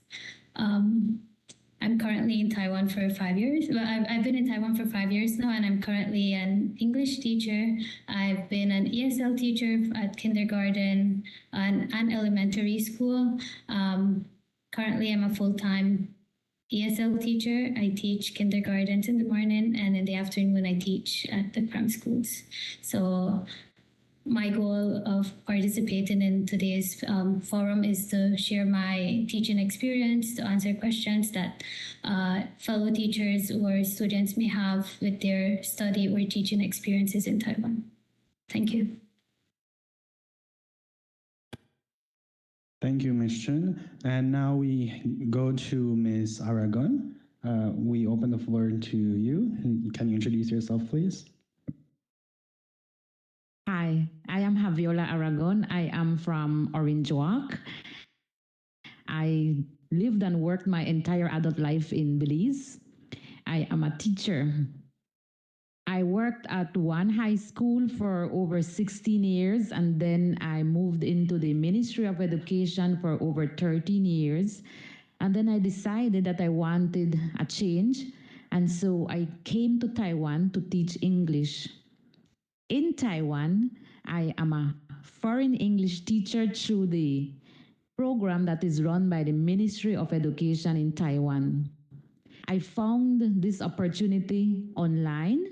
I'm currently in Taiwan for 5 years. Well, I've been in Taiwan for 5 years now, and I'm currently an English teacher. I've been an ESL teacher at kindergarten and elementary school. Currently, I'm a full-time ESL teacher. I teach kindergartens in the morning, and in the afternoon, I teach at the cram schools. So my goal of participating in today's forum is to share my teaching experience, to answer questions that fellow teachers or students may have with their study or teaching experiences in Taiwan. Thank you. Thank you, Ms. Chun. And now we go to Ms. Aragon. We open the floor to you. Can you introduce yourself, please? Hi, I am Javiola Aragon. I am from Orange Walk. I lived and worked my entire adult life in Belize. I am a teacher. I worked at one high school for over 16 years, and then I moved into the Ministry of Education for over 13 years. And then I decided that I wanted a change, and so I came to Taiwan to teach English. In Taiwan, I am a foreign English teacher through the program that is run by the Ministry of Education in Taiwan. I found this opportunity online,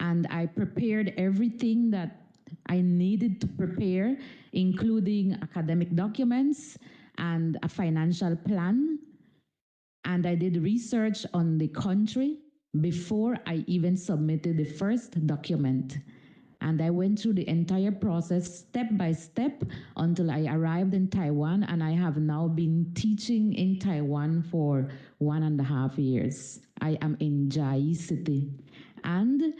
and I prepared everything that I needed to prepare, including academic documents and a financial plan. And I did research on the country before I even submitted the first document. And I went through the entire process step by step until I arrived in Taiwan, and I have now been teaching in Taiwan for 1.5 years. I am in Chiayi City. And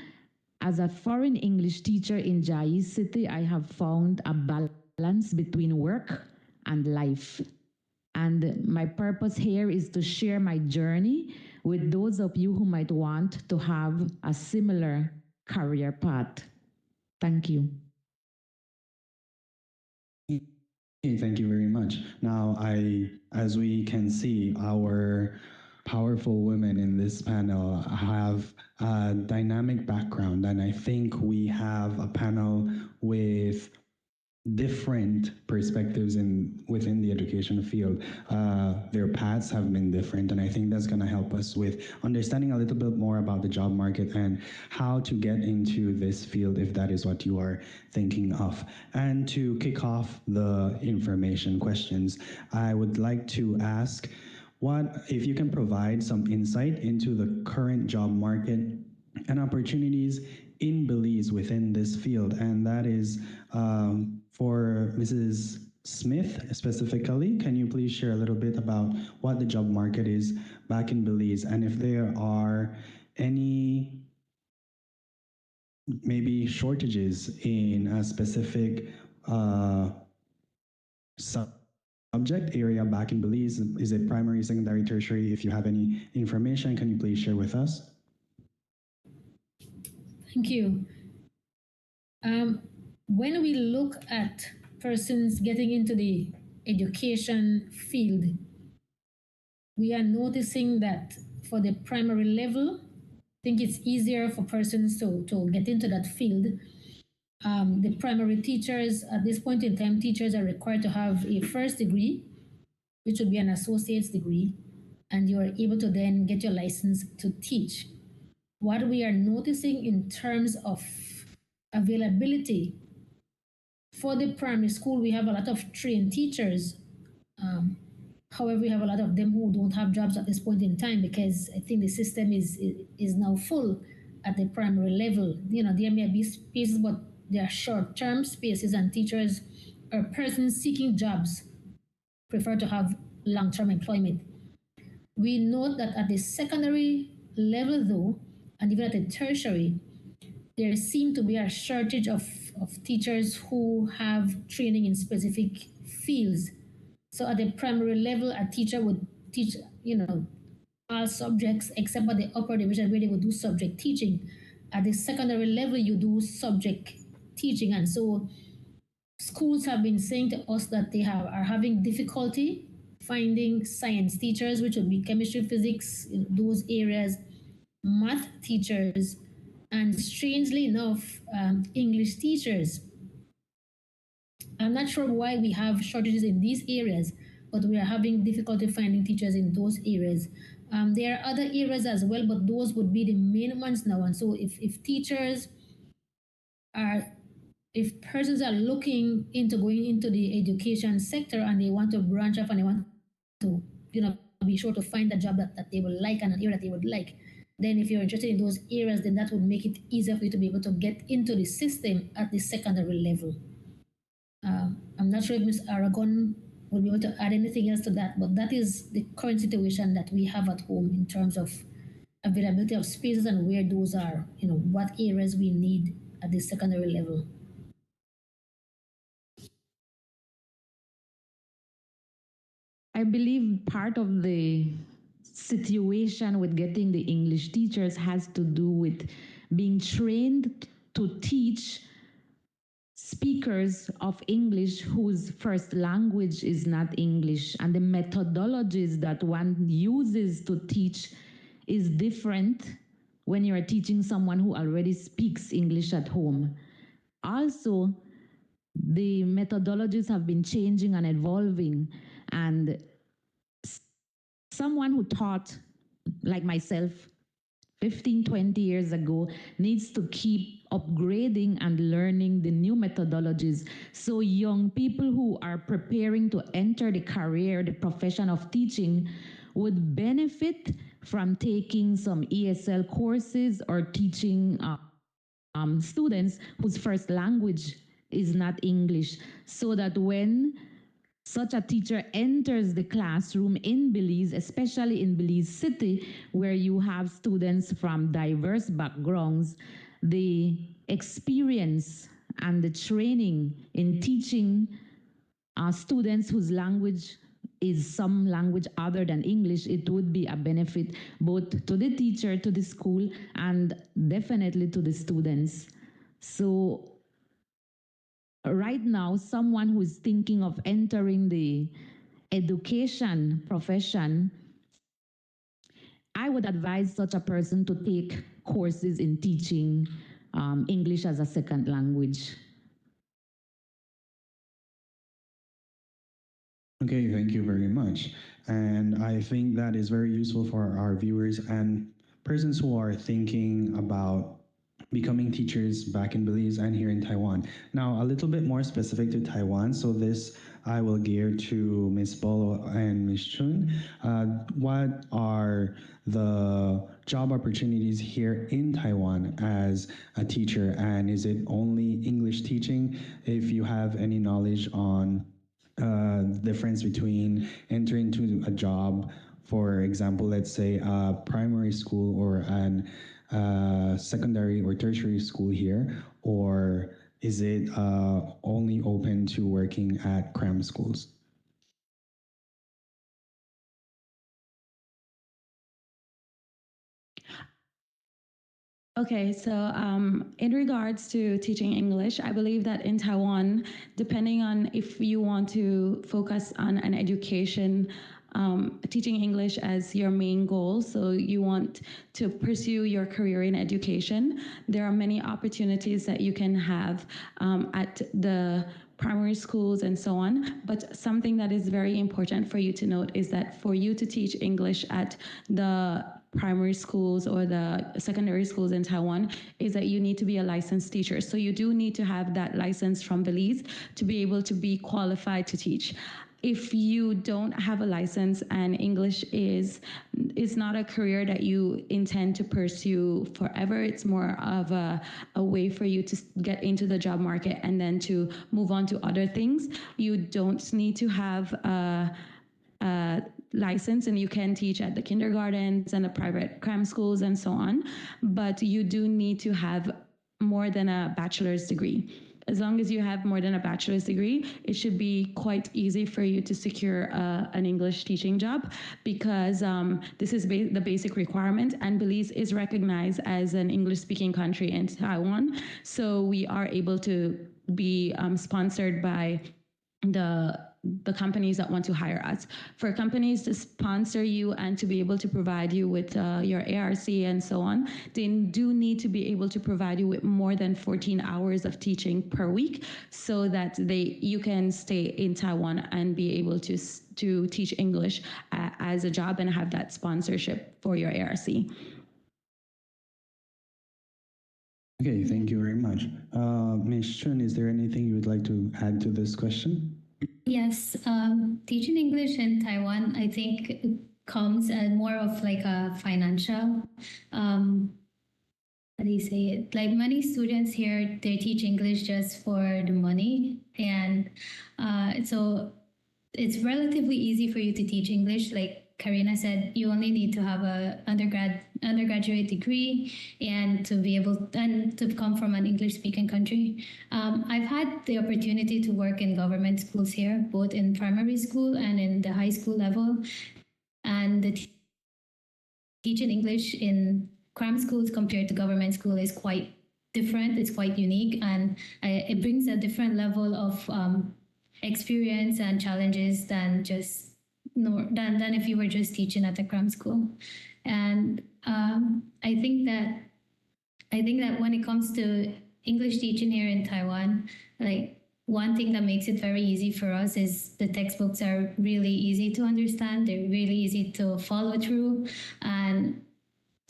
as a foreign English teacher in Chiayi City, I have found a balance between work and life. And my purpose here is to share my journey with those of you who might want to have a similar career path. Thank you. Thank you very much. Now, as we can see, our powerful women in this panel have a dynamic background, and I think we have a panel with different perspectives within the education field. Their paths have been different, and I think that's going to help us with understanding a little bit more about the job market and how to get into this field if that is what you are thinking of. And to kick off the information questions, I would like to ask if you can provide some insight into the current job market and opportunities in Belize within this field, and that is for Mrs. Smith specifically. Can you please share a little bit about what the job market is back in Belize, and if there are any maybe shortages in a specific subject area back in Belize? Is it primary, secondary, tertiary? If you have any information, can you please share with us? Thank you. When we look at persons getting into the education field, we are noticing that for the primary level, I think it's easier for persons to get into that field. The primary teachers, at this point in time, teachers are required to have a first degree, which would be an associate's degree, and you are able to then get your license to teach. What we are noticing in terms of availability for the primary school, we have a lot of trained teachers. However, we have a lot of them who don't have jobs at this point in time because I think the system is now full at the primary level. There may be spaces, but they are short-term spaces, and teachers or persons seeking jobs prefer to have long-term employment. We note that at the secondary level, though, and even at the tertiary, there seems to be a shortage of teachers who have training in specific fields. So at the primary level, a teacher would teach, all subjects except at the upper division where they would do subject teaching. At the secondary level, you do subject teaching. And so schools have been saying to us that they are having difficulty finding science teachers, which would be chemistry, physics, those areas, math teachers, and strangely enough, English teachers. I'm not sure why we have shortages in these areas, but we are having difficulty finding teachers in those areas. There are other areas as well, but those would be the main ones now. And so if teachers are, if persons are looking into going into the education sector and they want to branch off and they want to, be sure to find a job that they would like and an area that they would like, then if you're interested in those areas, then that would make it easier for you to be able to get into the system at the secondary level. I'm not sure if Ms. Aragon will be able to add anything else to that, but that is the current situation that we have at home in terms of availability of spaces and where those are, what areas we need at the secondary level. I believe part of the situation with getting the English teachers has to do with being trained to teach speakers of English whose first language is not English, and the methodologies that one uses to teach is different when you're teaching someone who already speaks English at home. Also, the methodologies have been changing and evolving, and someone who taught, like myself, 15, 20 years ago, needs to keep upgrading and learning the new methodologies. So young people who are preparing to enter the career, the profession of teaching, would benefit from taking some ESL courses or teaching students whose first language is not English, so that when such a teacher enters the classroom in Belize, especially in Belize City, where you have students from diverse backgrounds, the experience and the training in teaching students whose language is some language other than English, it would be a benefit both to the teacher, to the school, and definitely to the students. So right now, someone who is thinking of entering the education profession, I would advise such a person to take courses in teaching English as a second language. Okay, thank you very much. And I think that is very useful for our viewers and persons who are thinking about becoming teachers back in Belize and here in Taiwan. Now, a little bit more specific to Taiwan, so this I will gear to Ms. Bolo and Ms. Chun. What are the job opportunities here in Taiwan as a teacher, and is it only English teaching? If you have any knowledge on the difference between entering into a job, for example, let's say a primary school or an secondary or tertiary school here, or is it only open to working at cram schools? Okay, so in regards to teaching English, I believe that in Taiwan, depending on if you want to focus on an education teaching English as your main goal, so you want to pursue your career in education, there are many opportunities that you can have at the primary schools and so on. But something that is very important for you to note is that for you to teach English at the primary schools or the secondary schools in Taiwan is that you need to be a licensed teacher. So you do need to have that license from Belize to be able to be qualified to teach. If you don't have a license and English is not a career that you intend to pursue forever, it's more of a way for you to get into the job market and then to move on to other things. You don't need to have a license, and you can teach at the kindergartens and the private cram schools and so on, but you do need to have more than a bachelor's degree. As long as you have more than a bachelor's degree, it should be quite easy for you to secure an English teaching job, because this is the basic requirement, and Belize is recognized as an English-speaking country in Taiwan, so we are able to be sponsored by the companies that want to hire us. For companies to sponsor you and to be able to provide you with your ARC and so on, they do need to be able to provide you with more than 14 hours of teaching per week, so that you can stay in Taiwan and be able to teach English as a job and have that sponsorship for your ARC. Okay, thank you very much. Ms. Chun, is there anything you would like to add to this question? Yes, teaching English in Taiwan, I think it comes as more of like a financial, how do you say it? Like many students here, they teach English just for the money. And so it's relatively easy for you to teach English. Like Karina said, you only need to have a undergraduate degree and to be able and to come from an English-speaking country. I've had the opportunity to work in government schools here, both in primary school and in the high school level. And the teaching English in cram schools compared to government school is quite different. It's quite unique, and it brings a different level of experience and challenges than if you were just teaching at the cram school. And I think that when it comes to English teaching here in Taiwan, like one thing that makes it very easy for us is the textbooks are really easy to understand. They're really easy to follow through. And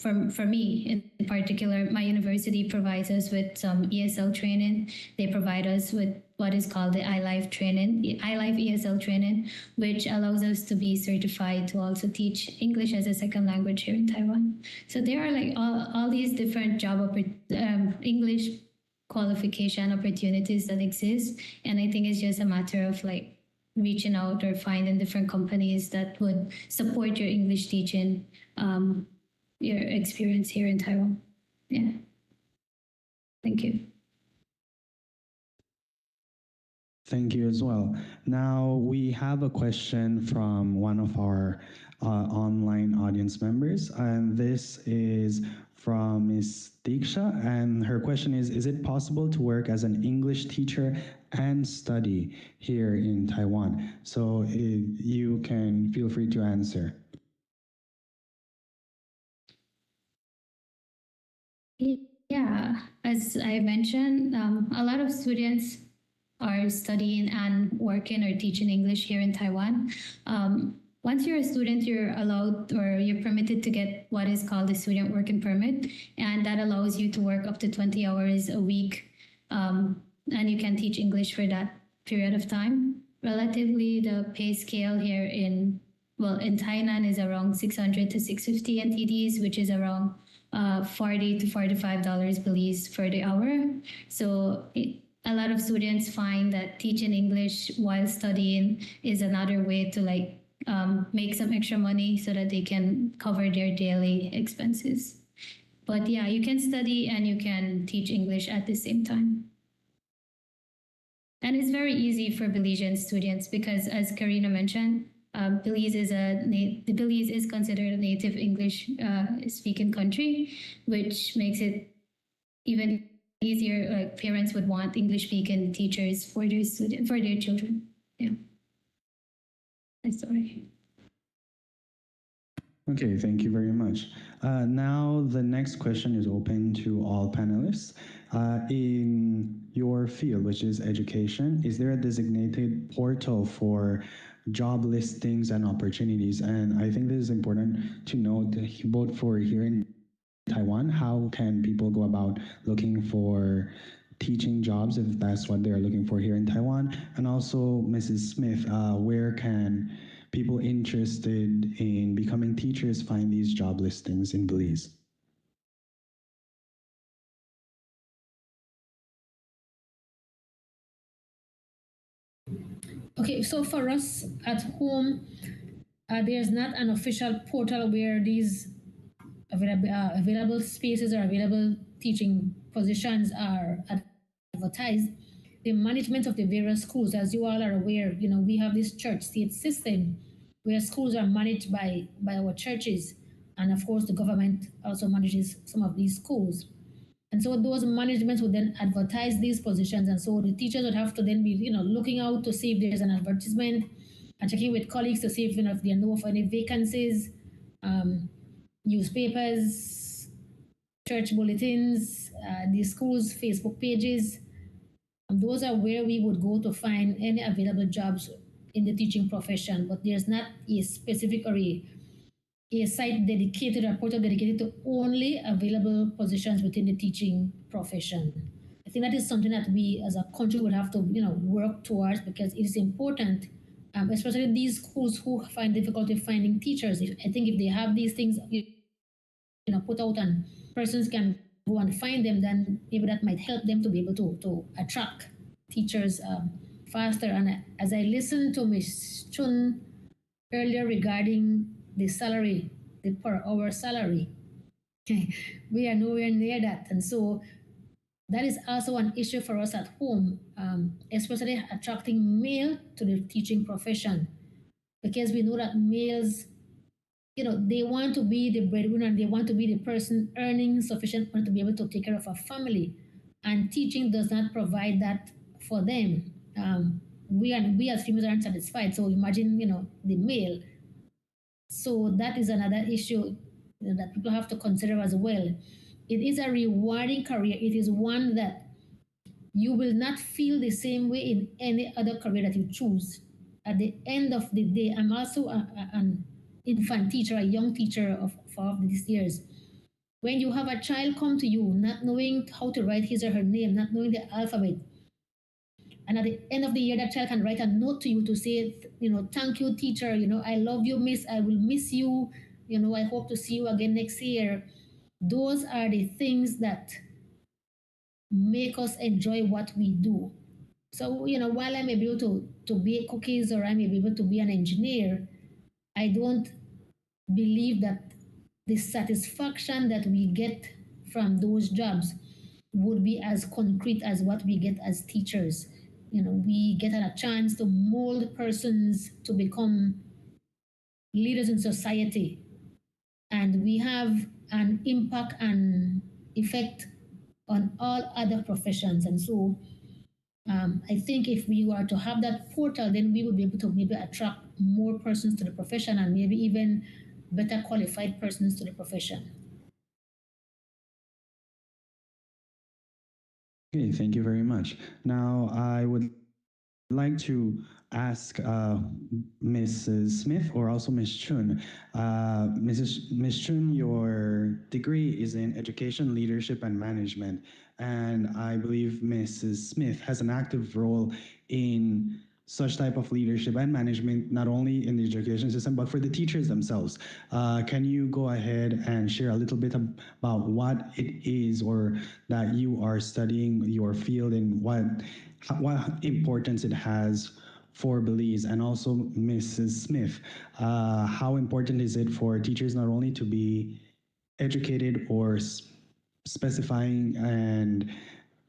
for me in particular, my university provides us with some ESL training. They provide us with what is called the iLife ESL training, which allows us to be certified to also teach English as a second language here in Taiwan. So there are like all these different English qualification opportunities that exist. And I think it's just a matter of like reaching out or finding different companies that would support your English teaching, your experience here in Taiwan. Yeah. Thank you. Thank you as well. Now we have a question from one of our online audience members, and this is from Ms. Diksha, and her question is it possible to work as an English teacher and study here in Taiwan? So you can feel free to answer. Yeah, as I mentioned, a lot of students are studying and working or teaching English here in Taiwan. Once you're a student, you're allowed or you're permitted to get what is called a student working permit, and that allows you to work up to 20 hours a week, and you can teach English for that period of time. Relatively, the pay scale here in Tainan is around 600 to 650 NTDs, which is around $40 to $45 Belize for the hour. So a lot of students find that teaching English while studying is another way to make some extra money so that they can cover their daily expenses. But yeah, you can study and you can teach English at the same time. And it's very easy for Belizean students because, as Karina mentioned, Belize is considered a native English speaking country, which makes it even easier. Like parents would want English speaking teachers for their children. Yeah. Sorry. Okay, thank you very much. Now, the next question is open to all panelists. In your field, which is education, is there a designated portal for job listings and opportunities? And I think this is important to note, both for here in Taiwan, how can people go about looking for teaching jobs if that's what they're looking for here in Taiwan? And also, Mrs. Smith, where can people interested in becoming teachers find these job listings in Belize? Okay, so for us at home, there's not an official portal where these available spaces or available teaching positions are advertised. The management of the various schools, as you all are aware, we have this church-state system where schools are managed by our churches, and of course the government also manages some of these schools. And so those managements would then advertise these positions, and so the teachers would have to then be looking out to see if there's an advertisement and checking with colleagues to see if if they know of any vacancies. Newspapers, church bulletins, the school's Facebook pages. Those are where we would go to find any available jobs in the teaching profession, but there's not a specific or a site dedicated, a portal dedicated to only available positions within the teaching profession. I think that is something that we as a country would have to work towards, because it is important, especially these schools who find difficulty finding teachers. I think if they have these things put out and persons can go and find them, then maybe that might help them to be able to attract teachers faster. And as I listened to Ms. Chun earlier regarding the salary, the per hour salary, we are nowhere near that. And so that is also an issue for us at home, especially attracting male to the teaching profession, because we know that males, they want to be the breadwinner and they want to be the person earning sufficient money to be able to take care of a family. And teaching does not provide that for them. We as females aren't satisfied. So imagine, the male. So that is another issue that people have to consider as well. It is a rewarding career. It is one that you will not feel the same way in any other career that you choose. At the end of the day, I'm also an infant teacher, a young teacher of these years. When you have a child come to you not knowing how to write his or her name, not knowing the alphabet, and at the end of the year, that child can write a note to you to say, thank you, teacher, I love you, miss, I will miss you, I hope to see you again next year. Those are the things that make us enjoy what we do. So, while I may be able to bake cookies or I may be able to be an engineer, I don't believe that the satisfaction that we get from those jobs would be as concrete as what we get as teachers. We get a chance to mold persons to become leaders in society, and we have an impact and effect on all other professions. And so I think if we were to have that portal, then we would be able to maybe attract more persons to the profession and maybe even better qualified persons to the profession. Okay, thank you very much. Now, I would like to ask Mrs. Smith or also Ms. Chun. Ms. Chun, your degree is in education, leadership, and management. And I believe Mrs. Smith has an active role in such type of leadership and management, not only in the education system, but for the teachers themselves. Can you go ahead and share a little bit about what it is or that you are studying, your field, and what importance it has for Belize? And also Mrs. Smith, how important is it for teachers not only to be educated or specifying and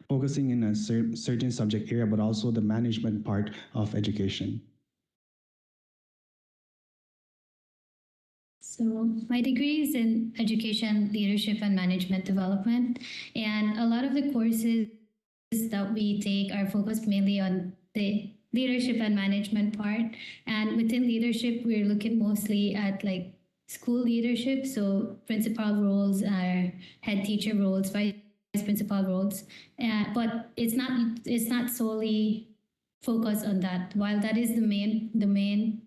focusing in a certain subject area, but also the management part of education? So my degree is in education, leadership, and management development. And a lot of the courses that we take are focused mainly on the leadership and management part. And within leadership, we're looking mostly at like school leadership. So principal roles are head teacher roles, vice principal roles, but it's not solely focused on that. While that is the main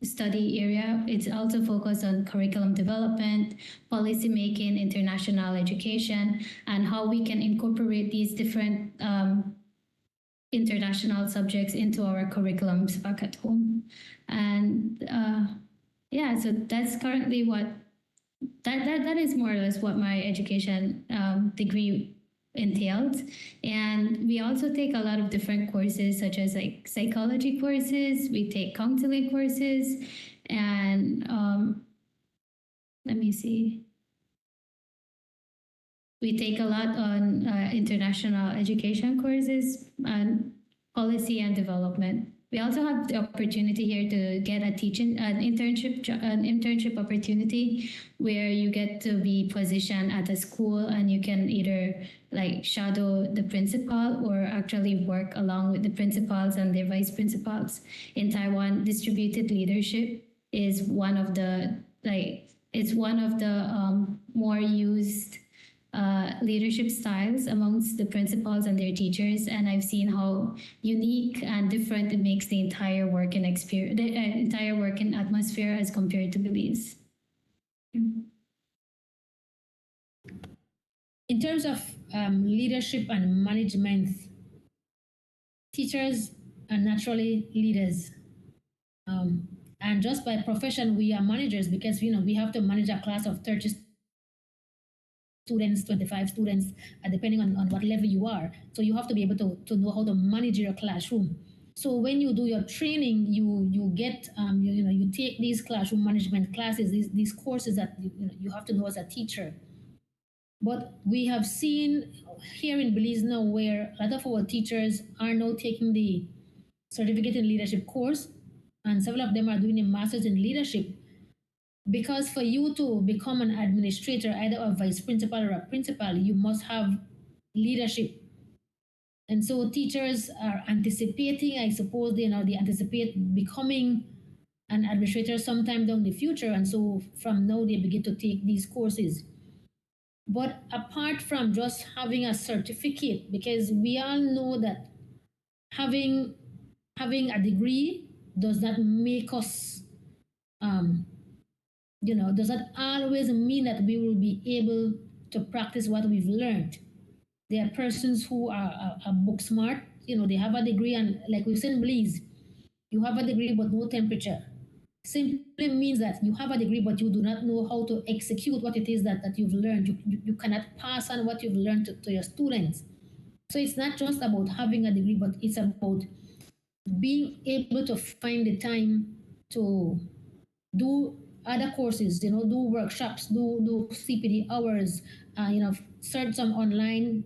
study area, it's also focused on curriculum development, policy making, international education, and how we can incorporate these different international subjects into our curriculums back at home. And yeah, so that's currently what that is more or less what my education degree entailed. And we also take a lot of different courses, such as like psychology courses, we take counseling courses, and let me see, we take a lot on international education courses and policy and development. We also have the opportunity here to get an internship opportunity where you get to be positioned at a school and you can either like shadow the principal or actually work along with the principals and their vice principals. In Taiwan, distributed leadership is one of the more used leadership styles amongst the principals and their teachers, and I've seen how unique and different it makes the entire working experience, the entire working atmosphere as compared to Belize. In terms of leadership and management, teachers are naturally leaders. And just by profession, we are managers because we have to manage a class of 30 students, 25 students, depending on what level you are. So you have to be able to know how to manage your classroom. So when you do your training, you get you take these classroom management classes, these courses that you have to know as a teacher. But we have seen here in Belize now where a lot of our teachers are now taking the certificate in leadership course, and several of them are doing a master's in leadership. Because for you to become an administrator, either a vice principal or a principal, you must have leadership. And so teachers are anticipating, I suppose, they anticipate becoming an administrator sometime down the future. And so from now they begin to take these courses. But apart from just having a certificate, because we all know that having a degree does not make us does not always mean that we will be able to practice what we've learned. There are persons who are book smart, they have a degree, and like we said in Belize, you have a degree but no temperature. Simply means that you have a degree but you do not know how to execute what it is that you've learned. You cannot pass on what you've learned to your students. So it's not just about having a degree, but it's about being able to find the time to do other courses, do workshops, do CPD hours, search some online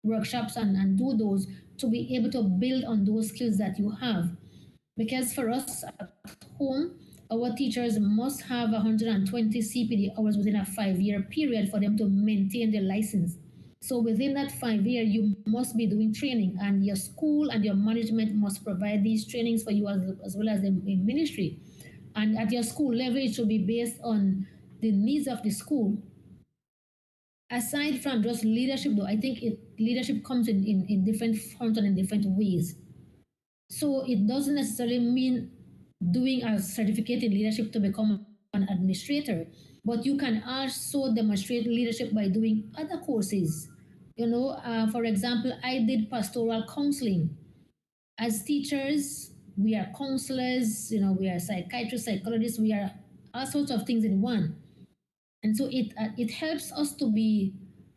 workshops and do those to be able to build on those skills that you have. Because for us at home, our teachers must have 120 CPD hours within a 5-year period for them to maintain their license. So within that 5 year, you must be doing training, and your school and your management must provide these trainings for you as well as the ministry. And at your school level, it should be based on the needs of the school. Aside from just leadership, though, I think leadership comes in different forms and in different ways. So it doesn't necessarily mean doing a certificate in leadership to become an administrator, but you can also demonstrate leadership by doing other courses. For example, I did pastoral counseling. As teachers, we are counselors, we are psychiatrists, psychologists, we are all sorts of things in one. And so it helps us to be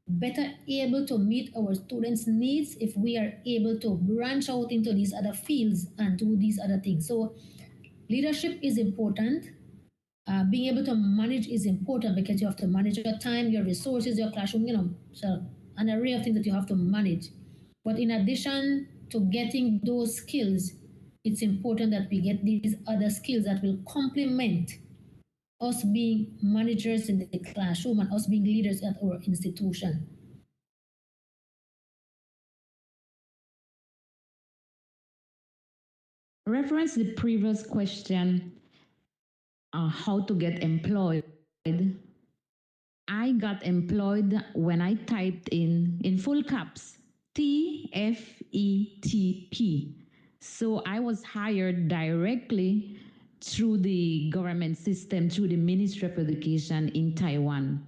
better able to meet our students' needs if we are able to branch out into these other fields and do these other things. So leadership is important. Being able to manage is important because you have to manage your time, your resources, your classroom, so an array of things that you have to manage. But in addition to getting those skills, it's important that we get these other skills that will complement us being managers in the classroom and us being leaders at our institution. Reference the previous question, how to get employed, I got employed when I typed in full caps TFETP. So I was hired directly through the government system, through the Ministry of Education in Taiwan.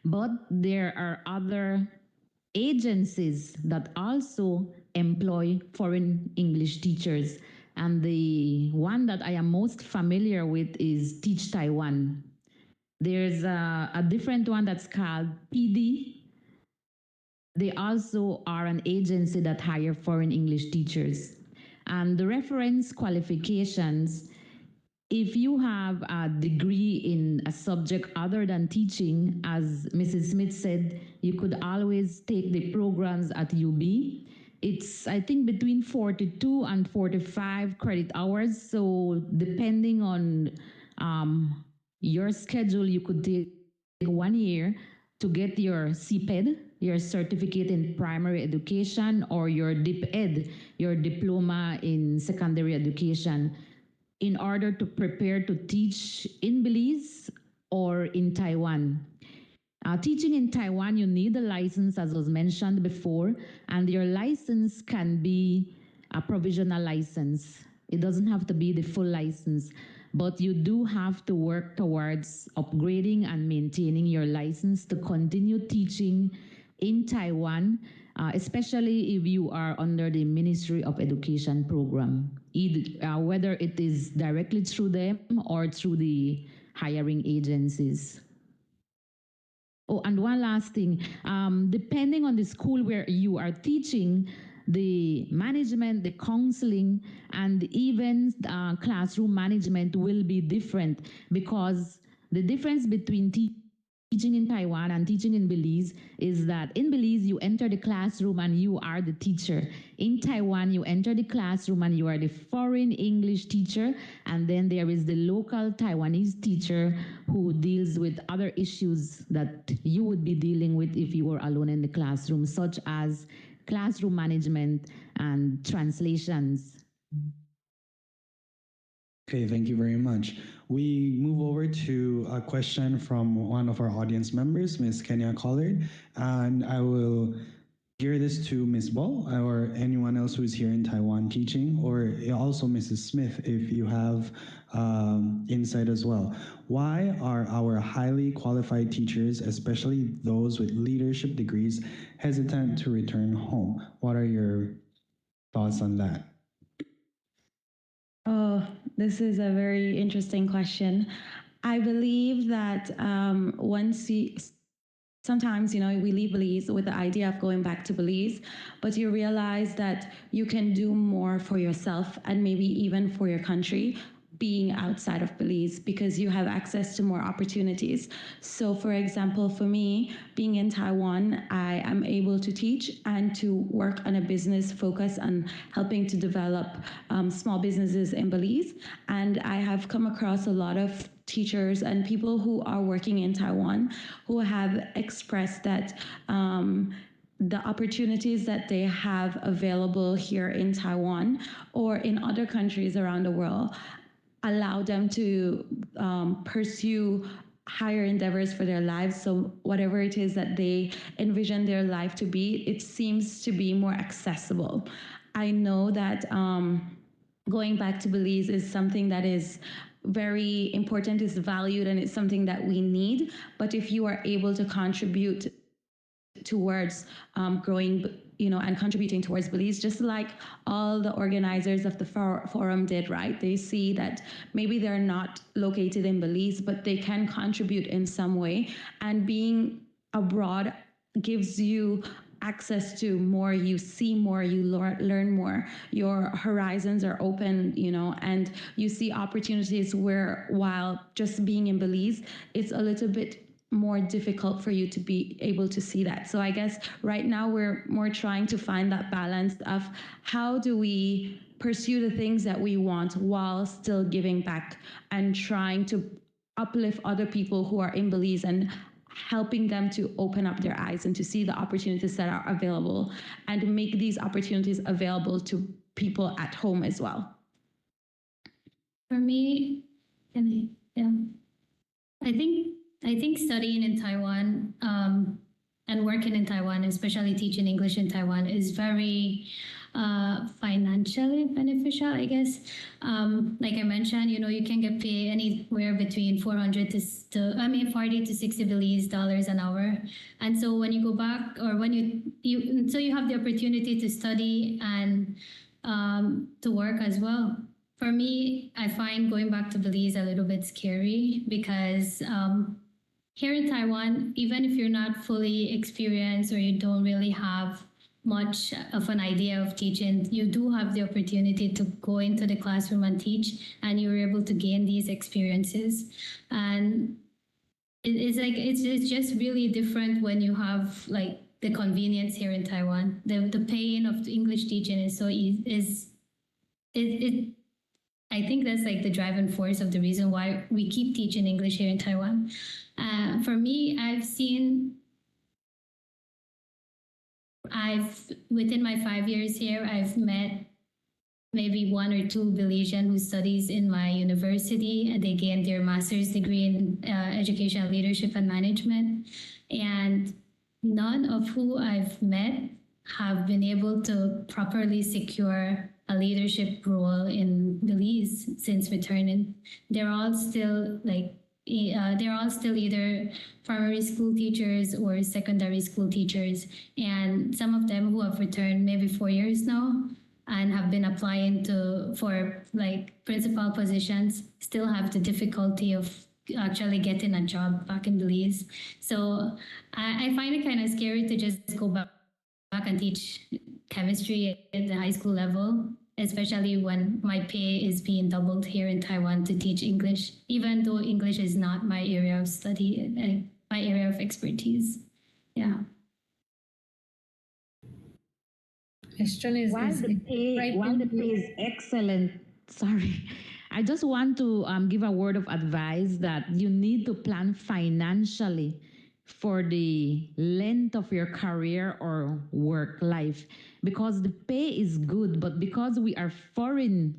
But there are other agencies that also employ foreign English teachers. And the one that I am most familiar with is Teach Taiwan. There's a different one that's called PD. They also are an agency that hire foreign English teachers. And the reference qualifications, if you have a degree in a subject other than teaching, as Mrs. Smith said, you could always take the programs at UB. It's, I think, between 42 and 45 credit hours. So depending on your schedule, you could take 1 year to get your CPED, your certificate in primary education, or your DipEd, your diploma in secondary education, in order to prepare to teach in Belize or in Taiwan. Teaching in Taiwan, you need a license, as was mentioned before, and your license can be a provisional license. It doesn't have to be the full license, but you do have to work towards upgrading and maintaining your license to continue teaching in Taiwan, especially if you are under the Ministry of Education program, whether it is directly through them or through the hiring agencies. Oh, and one last thing, depending on the school where you are teaching, the management, the counseling, and even classroom management will be different, because the difference between teaching in Taiwan and teaching in Belize is that in Belize, you enter the classroom and you are the teacher. In Taiwan, you enter the classroom and you are the foreign English teacher, and then there is the local Taiwanese teacher who deals with other issues that you would be dealing with if you were alone in the classroom, such as classroom management and translations. Okay, thank you very much. We move over to a question from one of our audience members, Ms. Kenya Collard, and I will gear this to Ms. Ball or anyone else who's here in Taiwan teaching, or also Mrs. Smith if you have insight as well. Why are our highly qualified teachers, especially those with leadership degrees, hesitant to return home? What are your thoughts on that? Oh, this is a very interesting question. I believe that sometimes, we leave Belize with the idea of going back to Belize, but you realize that you can do more for yourself and maybe even for your country being outside of Belize, because you have access to more opportunities. So for example, for me, being in Taiwan, I am able to teach and to work on a business focus on helping to develop small businesses in Belize. And I have come across a lot of teachers and people who are working in Taiwan who have expressed that the opportunities that they have available here in Taiwan or in other countries around the world allow them to pursue higher endeavors for their lives. So whatever it is that they envision their life to be, it seems to be more accessible. I know that going back to Belize is something that is very important, is valued, and it's something that we need. But if you are able to contribute towards growing, and contributing towards Belize, just like all the organizers of the forum did, right? They see that maybe they're not located in Belize, but they can contribute in some way. And being abroad gives you access to more, you see more, you learn more, your horizons are open, and you see opportunities where, while just being in Belize, it's a little bit more difficult for you to be able to see that. So I guess right now we're more trying to find that balance of how do we pursue the things that we want while still giving back and trying to uplift other people who are in Belize and helping them to open up their eyes and to see the opportunities that are available and make these opportunities available to people at home as well. For me, Yeah. I think studying in Taiwan and working in Taiwan, especially teaching English in Taiwan, is very financially beneficial, I guess. Like I mentioned, you can get paid anywhere between 400 to 40 to 60 Belize dollars an hour. And so when you go back, or when you have the opportunity to study and to work as well. For me, I find going back to Belize a little bit scary because here in Taiwan, even if you're not fully experienced or you don't really have much of an idea of teaching, you do have the opportunity to go into the classroom and teach, and you're able to gain these experiences. And it's just really different when you have like the convenience here in Taiwan. The paying of the English teaching is so easy. I think that's like the driving force of the reason why we keep teaching English here in Taiwan. For me, within my 5 years here, I've met maybe 1 or 2 Belizean who studies in my university, and they gained their master's degree in educational leadership and management. And none of who I've met have been able to properly secure a leadership role in Belize since returning. They're all still either primary school teachers or secondary school teachers. And some of them who have returned maybe 4 years now and have been applying for like principal positions still have the difficulty of actually getting a job back in Belize. So I find it kind of scary to just go back and teach chemistry at the high school level, especially when my pay is being doubled here in Taiwan to teach English, even though English is not my area of study, my area of expertise. Yeah. While the pay is excellent, sorry, I just want to give a word of advice that you need to plan financially for the length of your career or work life, because the pay is good, but because we are foreign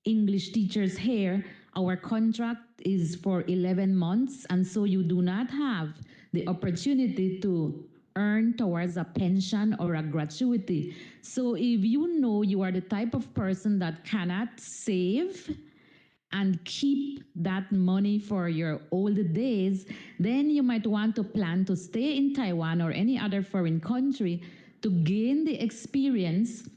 English teachers here, our contract is for 11 months, and so you do not have the opportunity to earn towards a pension or a gratuity. So if you know you are the type of person that cannot save and keep that money for your old days, then you might want to plan to stay in Taiwan or any other foreign country to gain the experience,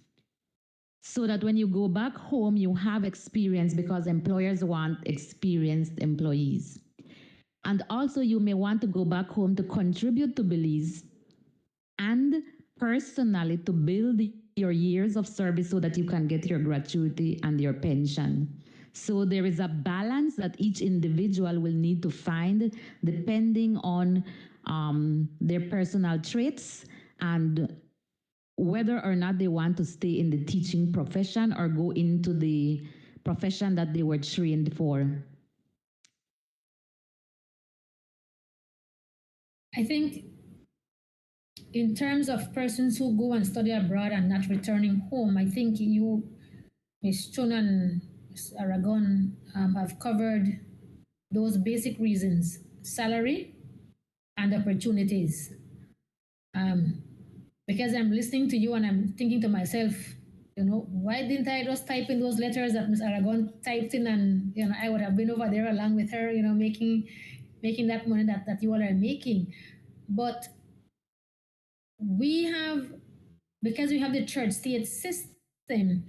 so that when you go back home, you have experience, because employers want experienced employees. And also you may want to go back home to contribute to Belize and personally to build your years of service so that you can get your gratuity and your pension. So there is a balance that each individual will need to find depending on their personal traits and whether or not they want to stay in the teaching profession or go into the profession that they were trained for. I think in terms of persons who go and study abroad and not returning home, I think you, Ms. Chun and Ms. Aragon, have covered those basic reasons: salary and opportunities. Because I'm listening to you and I'm thinking to myself, why didn't I just type in those letters that Ms. Aragon typed in, and I would have been over there along with her, making that money that you all are making. But because we have the church state system,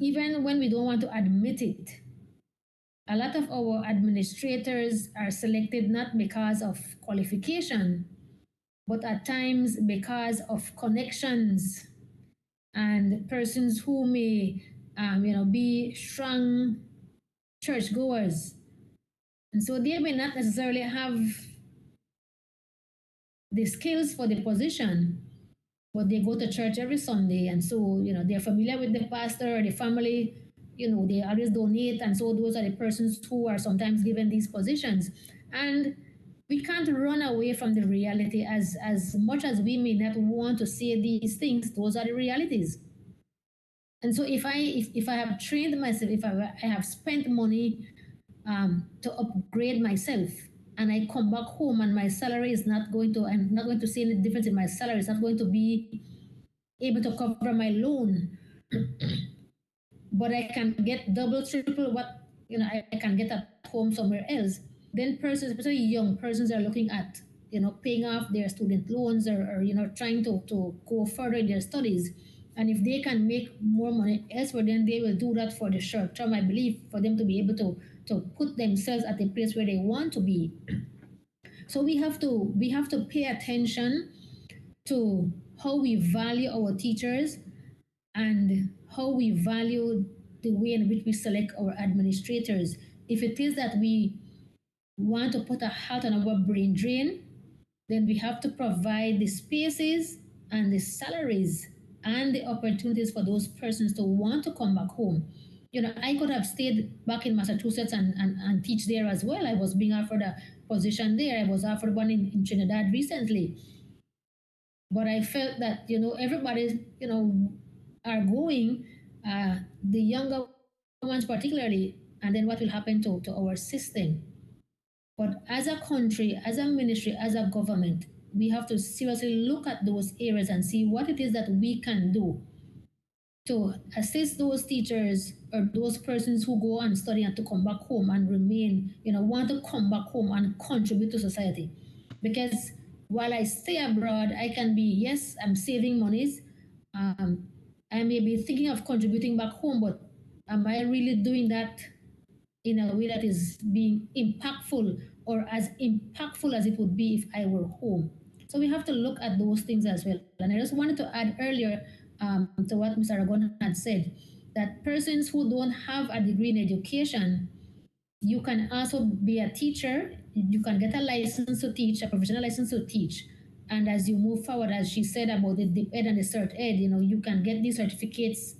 even when we don't want to admit it, a lot of our administrators are selected not because of qualification, but at times because of connections and persons who may be strong churchgoers. And so they may not necessarily have the skills for the position, but they go to church every Sunday, and so they're familiar with the pastor or the family. They always donate, and so those are the persons who are sometimes given these positions. And we can't run away from the reality. As much as we may not want to say these things, those are the realities. And so if I have trained myself, if I have spent money to upgrade myself, and I come back home and my salary is not going to, I'm not going to see any difference in my salary. It's not going to be able to cover my loan, but I can get double, triple what I can get at home somewhere else. Then persons, especially young persons, are looking at paying off their student loans, or trying to go further in their studies. And if they can make more money elsewhere, then they will do that for the short term, I believe, for them to be able to put themselves at the place where they want to be. So we have to pay attention to how we value our teachers and how we value the way in which we select our administrators. If it is that we want to put a hat on our brain drain, then we have to provide the spaces and the salaries and the opportunities for those persons to want to come back home. I could have stayed back in Massachusetts and teach there as well. I was being offered a position there. I was offered one in Trinidad recently. But I felt that, everybody, are going, the younger ones particularly, and then what will happen to our system. But as a country, as a ministry, as a government, we have to seriously look at those areas and see what it is that we can do to assist those teachers or those persons who go and study and to come back home and remain, want to come back home and contribute to society. Because while I stay abroad, I can be, yes, I'm saving monies. I may be thinking of contributing back home, but am I really doing that in a way that is being impactful, or as impactful as it would be if I were home? So we have to look at those things as well. And I just wanted to add earlier to what Mr. Aragon had said, that persons who don't have a degree in education, you can also be a teacher. You can get a license to teach, a professional license to teach. And as you move forward, as she said about the dip ed and the cert ed, you can get these certificates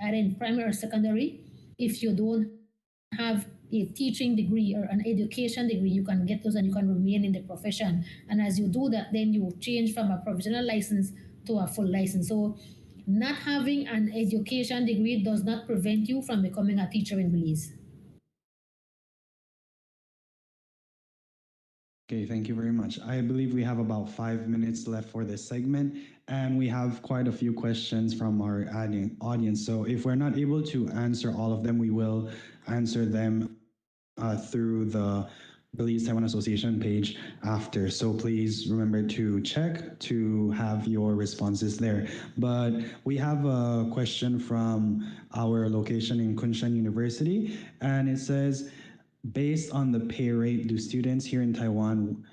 either in primary or secondary. If you don't have a teaching degree or an education degree, you can get those and you can remain in the profession. And as you do that, then you change from a provisional license to a full license. So not having an education degree does not prevent you from becoming a teacher in Belize. Okay, thank you very much. I believe we have about 5 minutes left for this segment, and we have quite a few questions from our audience. So if we're not able to answer all of them, we will answer them through the Belize Taiwan Association page after. So please remember to check to have your responses there. But we have a question from our location in Kunshan University, and it says, based on the pay rate, do students here in Taiwan,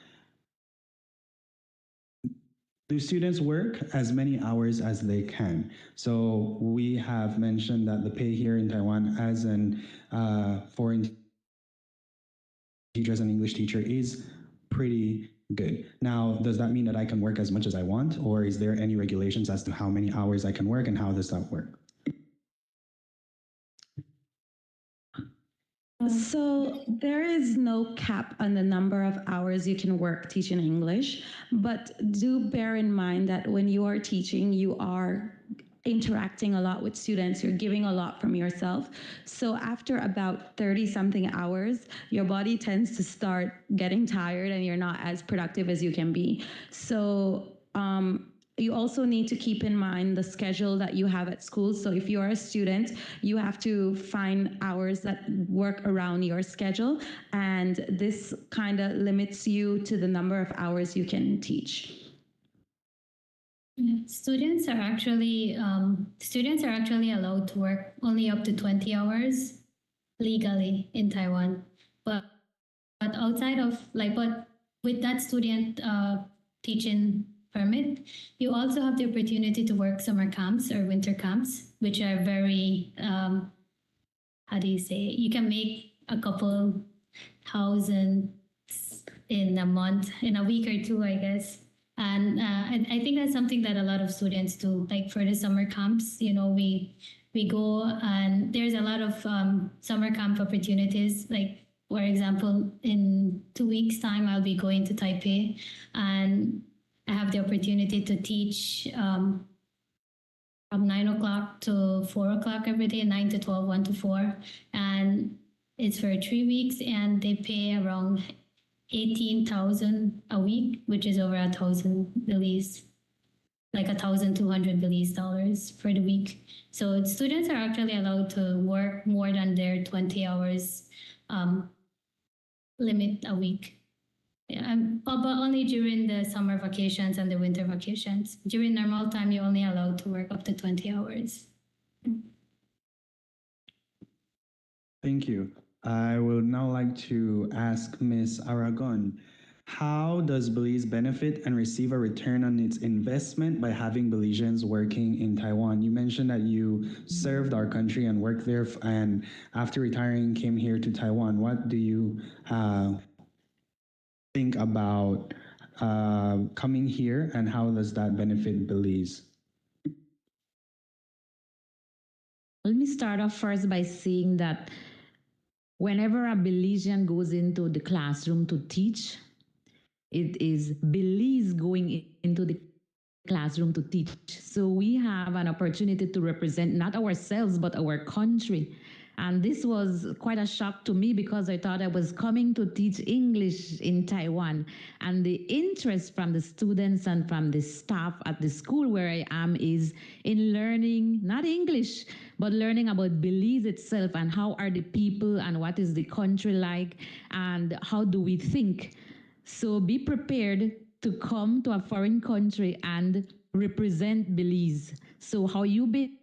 do students work as many hours as they can? So we have mentioned that the pay here in Taiwan as an foreign teacher, as an English teacher, is pretty good. Now, does that mean that I can work as much as I want, or is there any regulations as to how many hours I can work, and how does that work? So there is no cap on the number of hours you can work teaching English, but do bear in mind that when you are teaching, you are interacting a lot with students, you're giving a lot from yourself. So after about 30-something hours, your body tends to start getting tired and you're not as productive as you can be. So you also need to keep in mind the schedule that you have at school. So if you're a student, you have to find hours that work around your schedule, and this kind of limits you to the number of hours you can teach. Students are actually allowed to work only up to 20 hours legally in Taiwan, but outside of but with that student teaching permit, you also have the opportunity to work summer camps or winter camps, which are very how do you say it? You can make a couple thousand in a month, in a week or two, I guess. And I think that's something that a lot of students do. Like for the summer camps, we go, and there's a lot of summer camp opportunities. Like, for example, in 2 weeks' time, I'll be going to Taipei, and I have the opportunity to teach from 9 o'clock to 4 o'clock every day, 9 to 12, 1 to 4. And It's for 3 weeks, and they pay around 18,000 a week, which is over 1,000 Belize, like 1,200 Belize dollars for the week. So students are actually allowed to work more than their 20 hours limit a week. Yeah, but only during the summer vacations and the winter vacations. During normal time, you're only allowed to work up to 20 hours. Thank you. I would now like to ask Ms. Aragon, how does Belize benefit and receive a return on its investment by having Belizeans working in Taiwan? You mentioned that you served our country and worked there, and after retiring came here to Taiwan. What do you think about coming here, and how does that benefit Belize? Let me start off first by saying that whenever a Belizean goes into the classroom to teach, it is Belize going into the classroom to teach. So we have an opportunity to represent not ourselves, but our country. And this was quite a shock to me because I thought I was coming to teach English in Taiwan. And the interest from the students and from the staff at the school where I am is in learning, not English, but learning about Belize itself and how are the people and what is the country like and how do we think. So be prepared to come to a foreign country and represent Belize. So how you be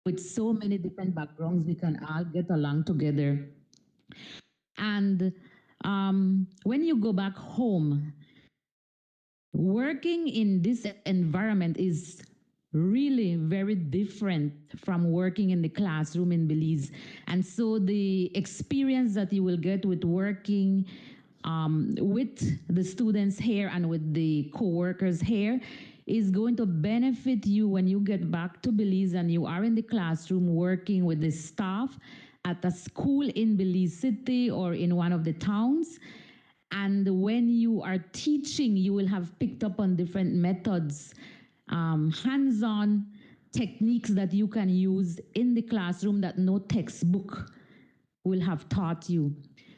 with so many different backgrounds, we can all get along together. And when you go back home, working in this environment is really very different from working in the classroom in Belize. And so the experience that you will get with working with the students here and with the co-workers here is going to benefit you when you get back to Belize and you are in the classroom working with the staff at a school in Belize City or in one of the towns. And when you are teaching, you will have picked up on different methods, hands-on techniques that you can use in the classroom that no textbook will have taught you.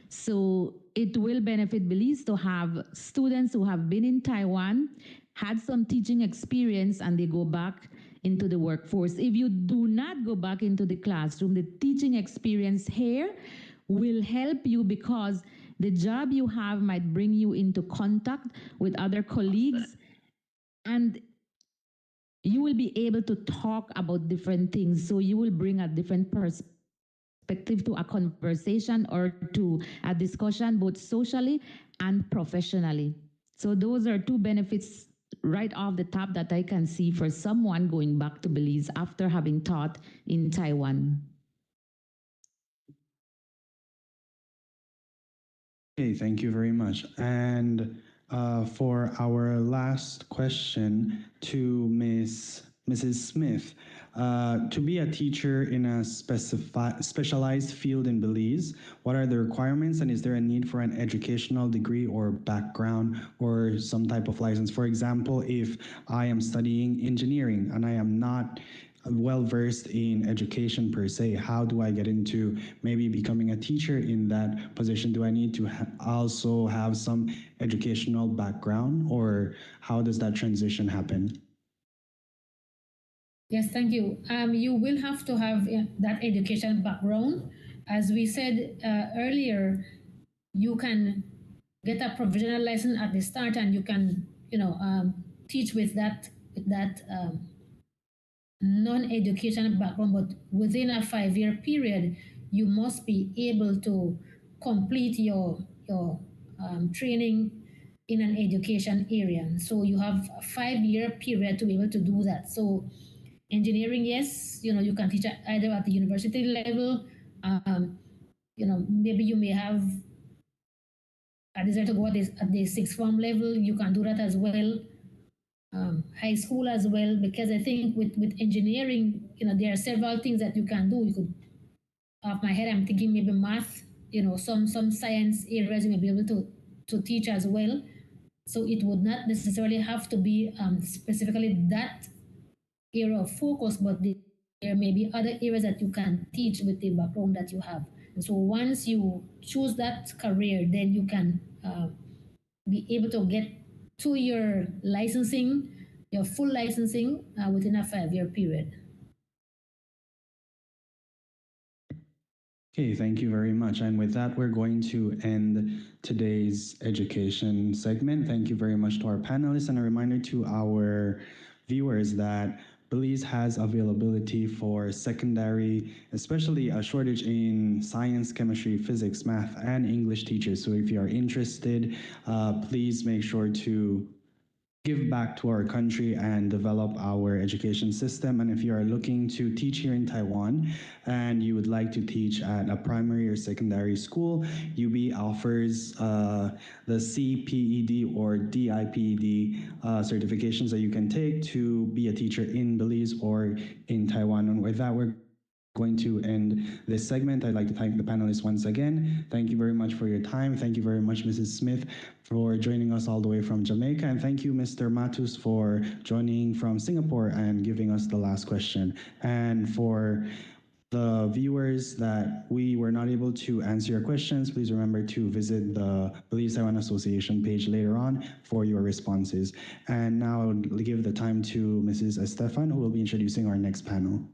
So it will benefit Belize to have students who have been in Taiwan, had some teaching experience, and they go back into the workforce. If you do not go back into the classroom, the teaching experience here will help you because the job you have might bring you into contact with other colleagues, and you will be able to talk about different things. So you will bring a different perspective to a conversation or to a discussion, both socially and professionally. So those are two benefits right off the top that I can see for someone going back to Belize after having taught in Taiwan. Okay, thank you very much. And for our last question to Mrs. Smith, to be a teacher in a specialized field in Belize, what are the requirements, and is there a need for an educational degree or background or some type of license? For example, if I am studying engineering and I am not well versed in education per se, how do I get into maybe becoming a teacher in that position? Do I need to also have some educational background, or how does that transition happen? Yes, thank you. You will have to have that education background. As we said earlier, you can get a provisional license at the start, and you can, teach with that non-educational background. But within a 5-year period, you must be able to complete your training in an education area. So you have a 5-year period to be able to do that. So engineering, yes, you can teach either at the university level. Maybe you may have a desire to go at the sixth form level, you can do that as well. High school as well, because I think with engineering, there are several things that you can do. You could, off my head, I'm thinking maybe math, some science areas you may be able to teach as well. So it would not necessarily have to be specifically that area of focus, but there may be other areas that you can teach with the background that you have. And so once you choose that career, then you can be able to get to your licensing, your full licensing within a 5-year period. Okay, thank you very much. And with that, we're going to end today's education segment. Thank you very much to our panelists, and a reminder to our viewers that Belize has availability for secondary, especially a shortage in science, chemistry, physics, math, and English teachers. So if you are interested, please make sure to give back to our country and develop our education system. And if you are looking to teach here in Taiwan and you would like to teach at a primary or secondary school, UB offers the CPED or DIPED certifications that you can take to be a teacher in Belize or in Taiwan. And with that, we're going to end this segment. I'd like to thank the panelists once again. Thank you very much for your time. Thank you very much, Mrs. Smith, for joining us all the way from Jamaica. And thank you, Mr. Matus, for joining from Singapore and giving us the last question. And for the viewers that we were not able to answer your questions, please remember to visit the Belize Taiwan Association page later on for your responses. And now I'll give the time to Mrs. Estefan, who will be introducing our next panel.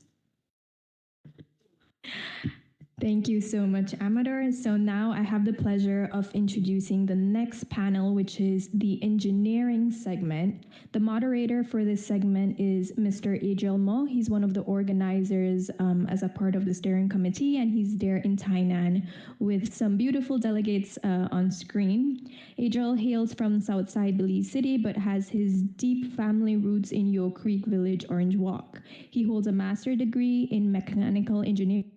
Thank you so much, Amador. So now I have the pleasure of introducing the next panel, which is the engineering segment. The moderator for this segment is Mr. Adriel Mo. He's one of the organizers as a part of the steering committee, and he's there in Tainan with some beautiful delegates on screen. Adriel hails from Southside Belize City, but has his deep family roots in Yo Creek Village, Orange Walk. He holds a master's degree in mechanical engineering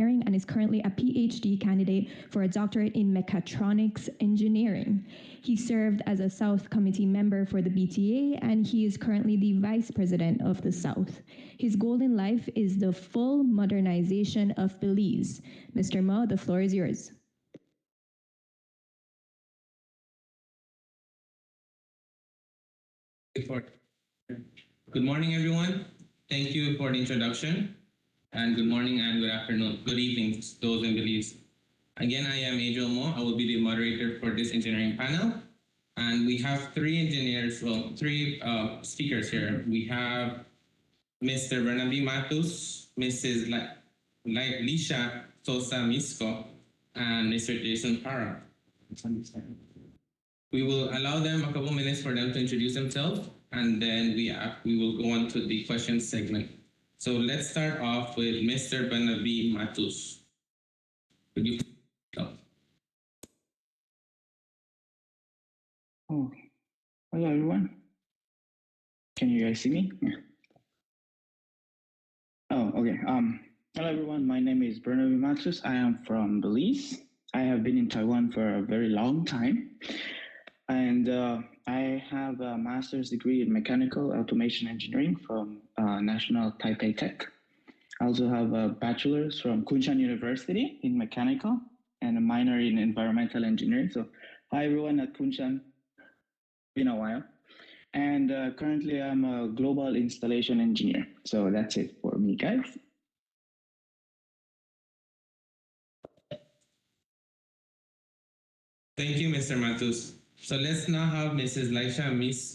and is currently a PhD candidate for a doctorate in mechatronics engineering. He served as a South Committee member for the BTA, and he is currently the Vice President of the South. His goal in life is the full modernization of Belize. Mr. Mo, the floor is yours. Good morning, everyone. Thank you for the introduction. And good morning and good afternoon, good evening to those in Belize. Again, I am Adriel Mo. I will be the moderator for this engineering panel. And we have three speakers here. We have Mr. Bernabe Matus, Mrs. Lisha Sosa Misco, and Mr. Jason Para. We will allow them a couple minutes for them to introduce themselves, and then we will go on to the questions segment. So let's start off with Mr. Bernabe Matus. Could you hello, everyone. Can you guys see me? Yeah. Oh, okay. Hello, everyone. My name is Bernabe Matus. I am from Belize. I have been in Taiwan for a very long time. And I have a master's degree in mechanical automation engineering from National Taipei Tech. I also have a bachelor's from Kunshan University in mechanical and a minor in environmental engineering. So hi, everyone at Kunshan. Been a while. And currently I'm a global installation engineer. So that's it for me, guys. Thank you, Mr. Matus. So let's now have Mrs. Lisha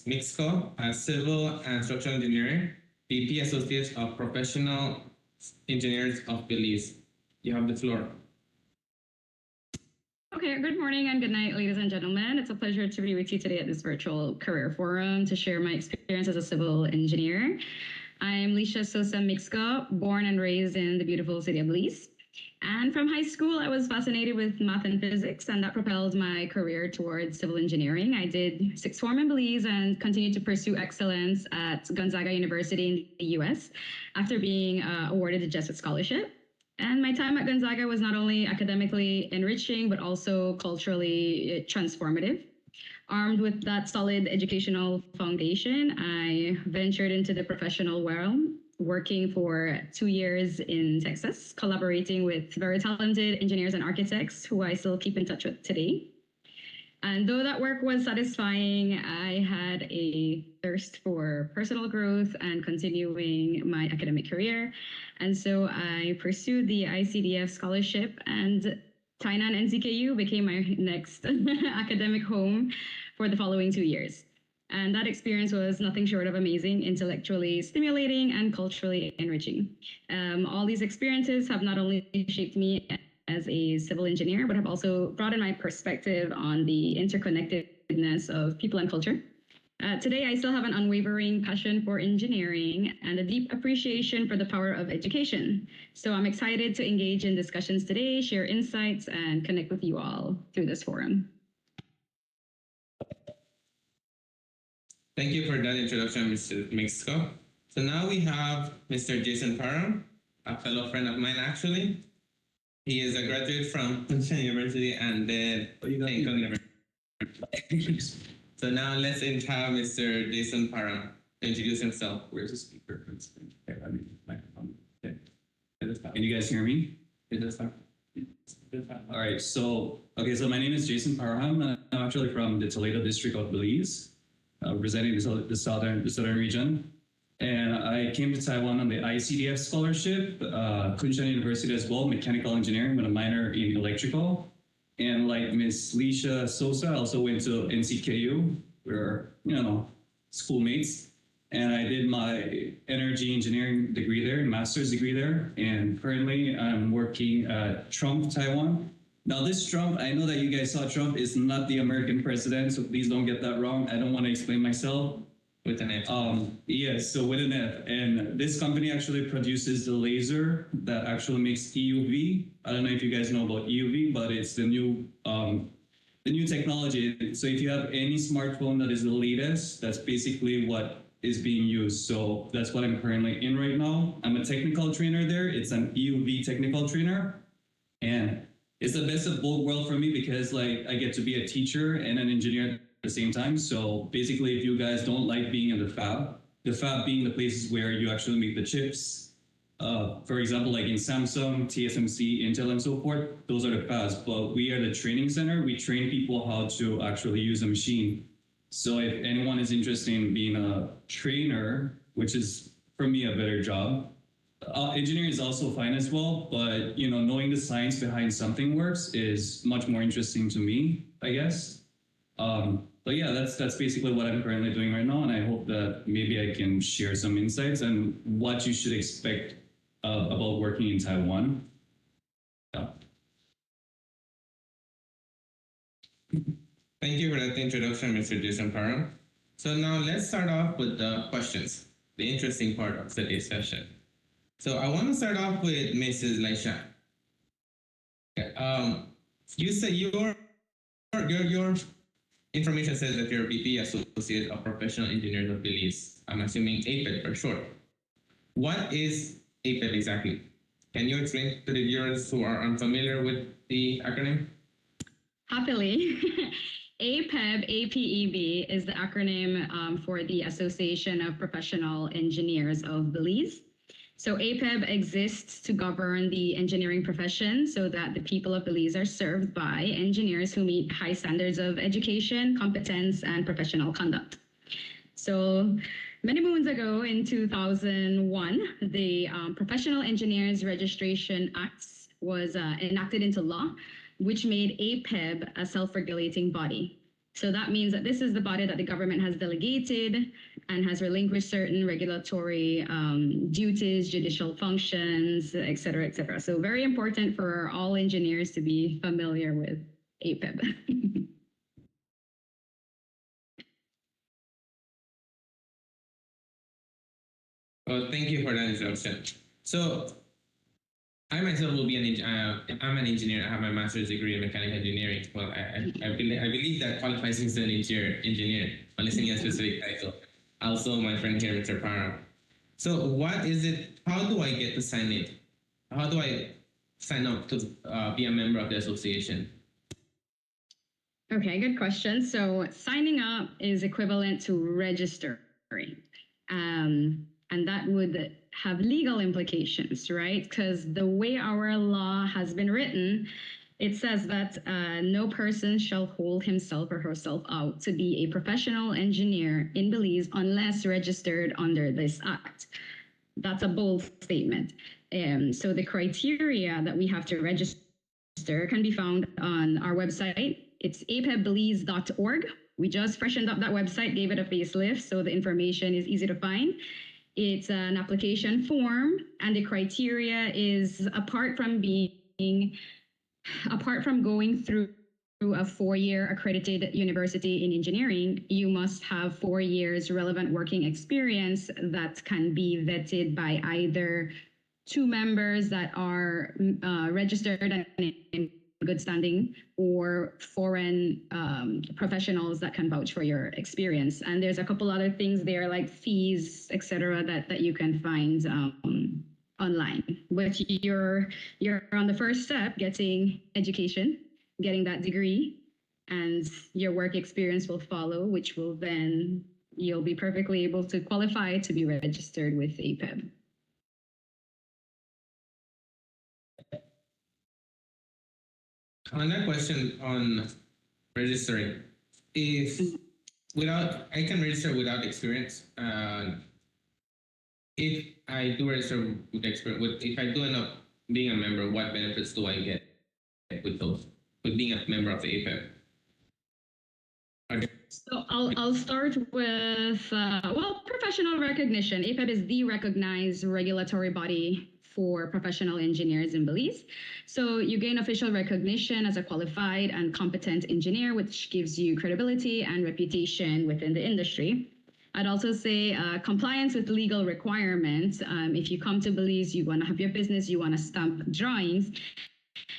Mixco, a civil and structural engineer, VP Associate of Professional Engineers of Belize. You have the floor. Okay, good morning and good night, ladies and gentlemen. It's a pleasure to be with you today at this virtual career forum to share my experience as a civil engineer. I'm Lisha Sosa Mixco, born and raised in the beautiful city of Belize. And from high school, I was fascinated with math and physics, and that propelled my career towards civil engineering. I did sixth form in Belize and continued to pursue excellence at Gonzaga University in the US after being awarded a Jesuit scholarship. And my time at Gonzaga was not only academically enriching, but also culturally transformative. Armed with that solid educational foundation, I ventured into the professional world, working for 2 years in Texas, collaborating with very talented engineers and architects who I still keep in touch with today. And though that work was satisfying, I had a thirst for personal growth and continuing my academic career. And so I pursued the ICDF scholarship, and Tainan NCKU became my next academic home for the following 2 years. And that experience was nothing short of amazing, intellectually stimulating and culturally enriching. All these experiences have not only shaped me as a civil engineer, but have also broadened my perspective on the interconnectedness of people and culture. Today, I still have an unwavering passion for engineering and a deep appreciation for the power of education. So I'm excited to engage in discussions today, share insights, and connect with you all through this forum. Thank you for that introduction, Mr. Mixco. So now we have Mr. Jason Parham, a fellow friend of mine, actually. He is a graduate from Kunshan University and then Lincoln University. So now let's have Mr. Jason Parham to introduce himself. Where's the speaker? Microphone. Okay. Can you guys hear me? All right. So my name is Jason Parham. And I'm actually from the Toledo district of Belize, representing the southern region. And I came to Taiwan on the ICDF scholarship, Kunshan University as well, mechanical engineering with a minor in electrical. And like Miss Leisha Sosa, I also went to NCKU. We're, schoolmates. And I did my energy engineering degree there, master's degree there. And currently I'm working at Trump, Taiwan. Now this Trump, I know that you guys saw Trump, is not the American president, so please don't get that wrong. I don't want to explain myself. With an F. Yes, so with an F. And this company actually produces the laser that actually makes EUV. I don't know if you guys know about EUV, but it's the new technology. So if you have any smartphone that is the latest, that's basically what is being used. So that's what I'm currently in right now. I'm a technical trainer there. It's an EUV technical trainer. And it's the best of both worlds for me because I get to be a teacher and an engineer the same time. So basically, if you guys don't like being in the fab being the places where you actually make the chips, for example, like in Samsung, TSMC, Intel, and so forth, those are the fabs. But we are the training center. We train people how to actually use a machine. So if anyone is interested in being a trainer, which is for me a better job, engineering is also fine as well. But knowing the science behind something works is much more interesting to me, I guess. But yeah, that's basically what I'm currently doing right now, and I hope that maybe I can share some insights on what you should expect about working in Taiwan. Yeah. Thank you for that introduction, Mr. Jason Parham. So now let's start off with the questions, the interesting part of today's session. So I want to start off with Mrs. Leisha. You said your information says that you're a VP Associate of Professional Engineers of Belize. I'm assuming APEB for short. What is APEB exactly? Can you explain to the viewers who are unfamiliar with the acronym? Happily. APEB, APEB, is the acronym for the Association of Professional Engineers of Belize. So APEB exists to govern the engineering profession so that the people of Belize are served by engineers who meet high standards of education, competence, and professional conduct. So many moons ago in 2001, the Professional Engineers Registration Act was enacted into law, which made APEB a self-regulating body. So that means that this is the body that the government has delegated and has relinquished certain regulatory duties, judicial functions, et cetera, et cetera. So very important for all engineers to be familiar with APEB. Well, thank you for that introduction. So I myself will be I'm an engineer. I have my master's degree in mechanical engineering. Well, I believe that qualifies me as an engineer, unless any specific title. Also, my friend here, Mr. Parham. So what is it? How do I get to sign in? How do I sign up to be a member of the association? Okay, good question. So signing up is equivalent to registering. And that would have legal implications, right? Because the way our law has been written, it says that no person shall hold himself or herself out to be a professional engineer in Belize unless registered under this act. That's a bold statement. So the criteria that we have to register can be found on our website. It's apebbelize.org. We just freshened up that website, gave it a facelift, so the information is easy to find. It's an application form, and the criteria is apart from going through a 4-year accredited university in engineering, you must have 4 years relevant working experience that can be vetted by either 2 members that are registered and in good standing, or foreign professionals that can vouch for your experience. And there's a couple other things there like fees, etc., that you can find online. But you're on the first step, getting education, getting that degree, and your work experience will follow, which will then you'll be perfectly able to qualify to be registered with APEB. On that question on registering, if I can register without experience. If I do register with experience, if I do end up being a member, what benefits do I get with being a member of the APEB? So I'll start with professional recognition. APEB is the recognized regulatory body for professional engineers in Belize. So you gain official recognition as a qualified and competent engineer, which gives you credibility and reputation within the industry. I'd also say compliance with legal requirements. If you come to Belize, you want to have your business, you want to stamp drawings,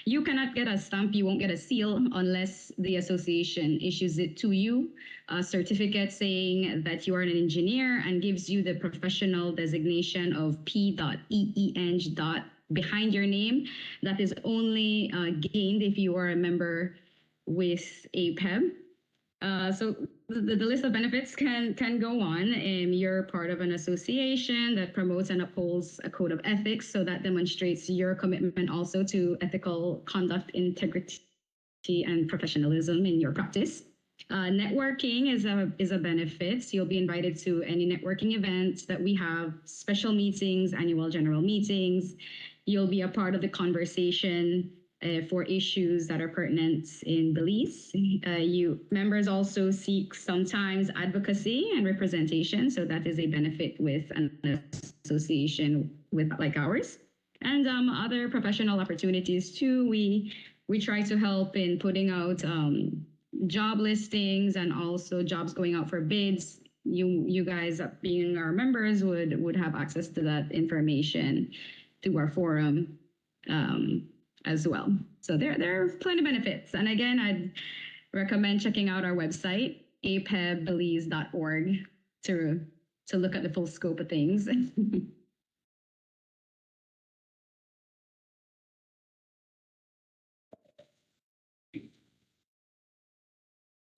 you cannot get a stamp, you won't get a seal unless the association issues it to you, a certificate saying that you are an engineer and gives you the professional designation of P.EEng. Behind your name. That is only gained if you are a member with APEB. So the list of benefits can go on. You're part of an association that promotes and upholds a code of ethics, so that demonstrates your commitment also to ethical conduct, integrity, and professionalism in your practice. Networking is a benefit. So you'll be invited to any networking events that we have, special meetings, annual general meetings. You'll be a part of the conversation for issues that are pertinent in Belize. Members also seek sometimes advocacy and representation, so that is a benefit with an association like ours. And other professional opportunities too. We try to help in putting out job listings and also jobs going out for bids. You guys, being our members, would have access to that information through our forum as well. So there are plenty of benefits. And again, I'd recommend checking out our website, apebbelize.org, to look at the full scope of things.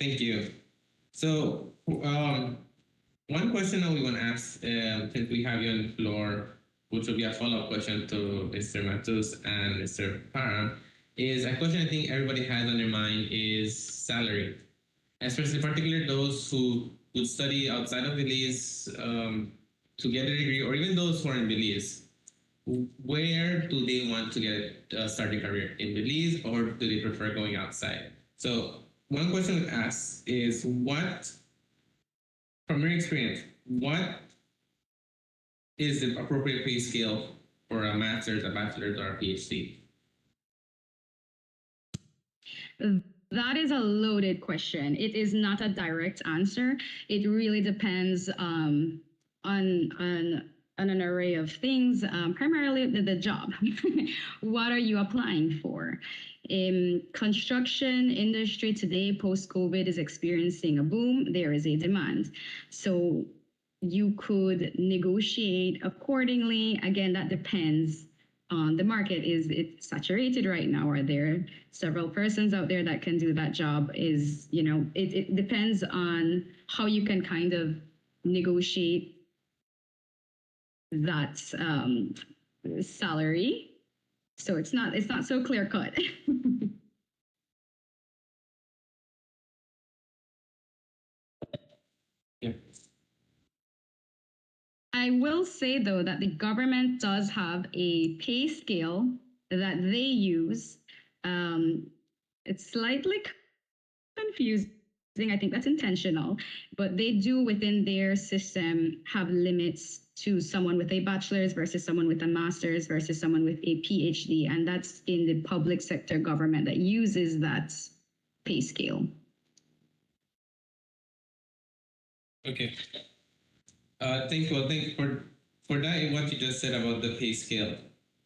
Thank you. So one question that we want to ask, since we have you on the floor, which will be a follow-up question to Mr. Matus and Mr. Parham, is a question I think everybody has on their mind is salary, especially particularly those who would study outside of Belize to get a degree, or even those who are in Belize. Where do they want to get a starting career? In Belize, or do they prefer going outside? So one question we ask is, from your experience, what is the appropriate pay scale for a master's, a bachelor's, or a PhD? That is a loaded question. It is not a direct answer. It really depends on an array of things, primarily the job. What are you applying for? Construction industry today, post-COVID, is experiencing a boom. There is a demand. So you could negotiate accordingly. Again, that depends on the market. Is it saturated right now? Are there several persons out there that can do that job? It depends on how you can kind of negotiate that salary. So it's not so clear cut. Yeah. I will say though that the government does have a pay scale that they use. It's slightly confusing. I think that's intentional, but they do within their system have limits to someone with a bachelor's versus someone with a master's versus someone with a PhD, and that's in the public sector government that uses that pay scale. Okay. Thank you. Well, thank you for that and what you just said about the pay scale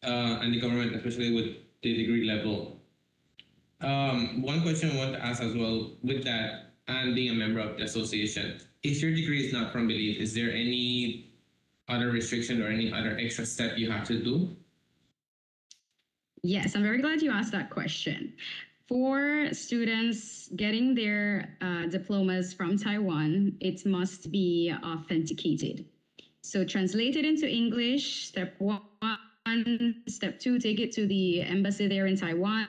and the government, especially with the degree level. One question I want to ask as well with that, and being a member of the association, if your degree is not from Belize, is there any other restriction or any other extra step you have to do? Yes, I'm very glad you asked that question. For students getting their diplomas from Taiwan, it must be authenticated. So translated into English, step 1. Step 2, take it to the embassy there in Taiwan.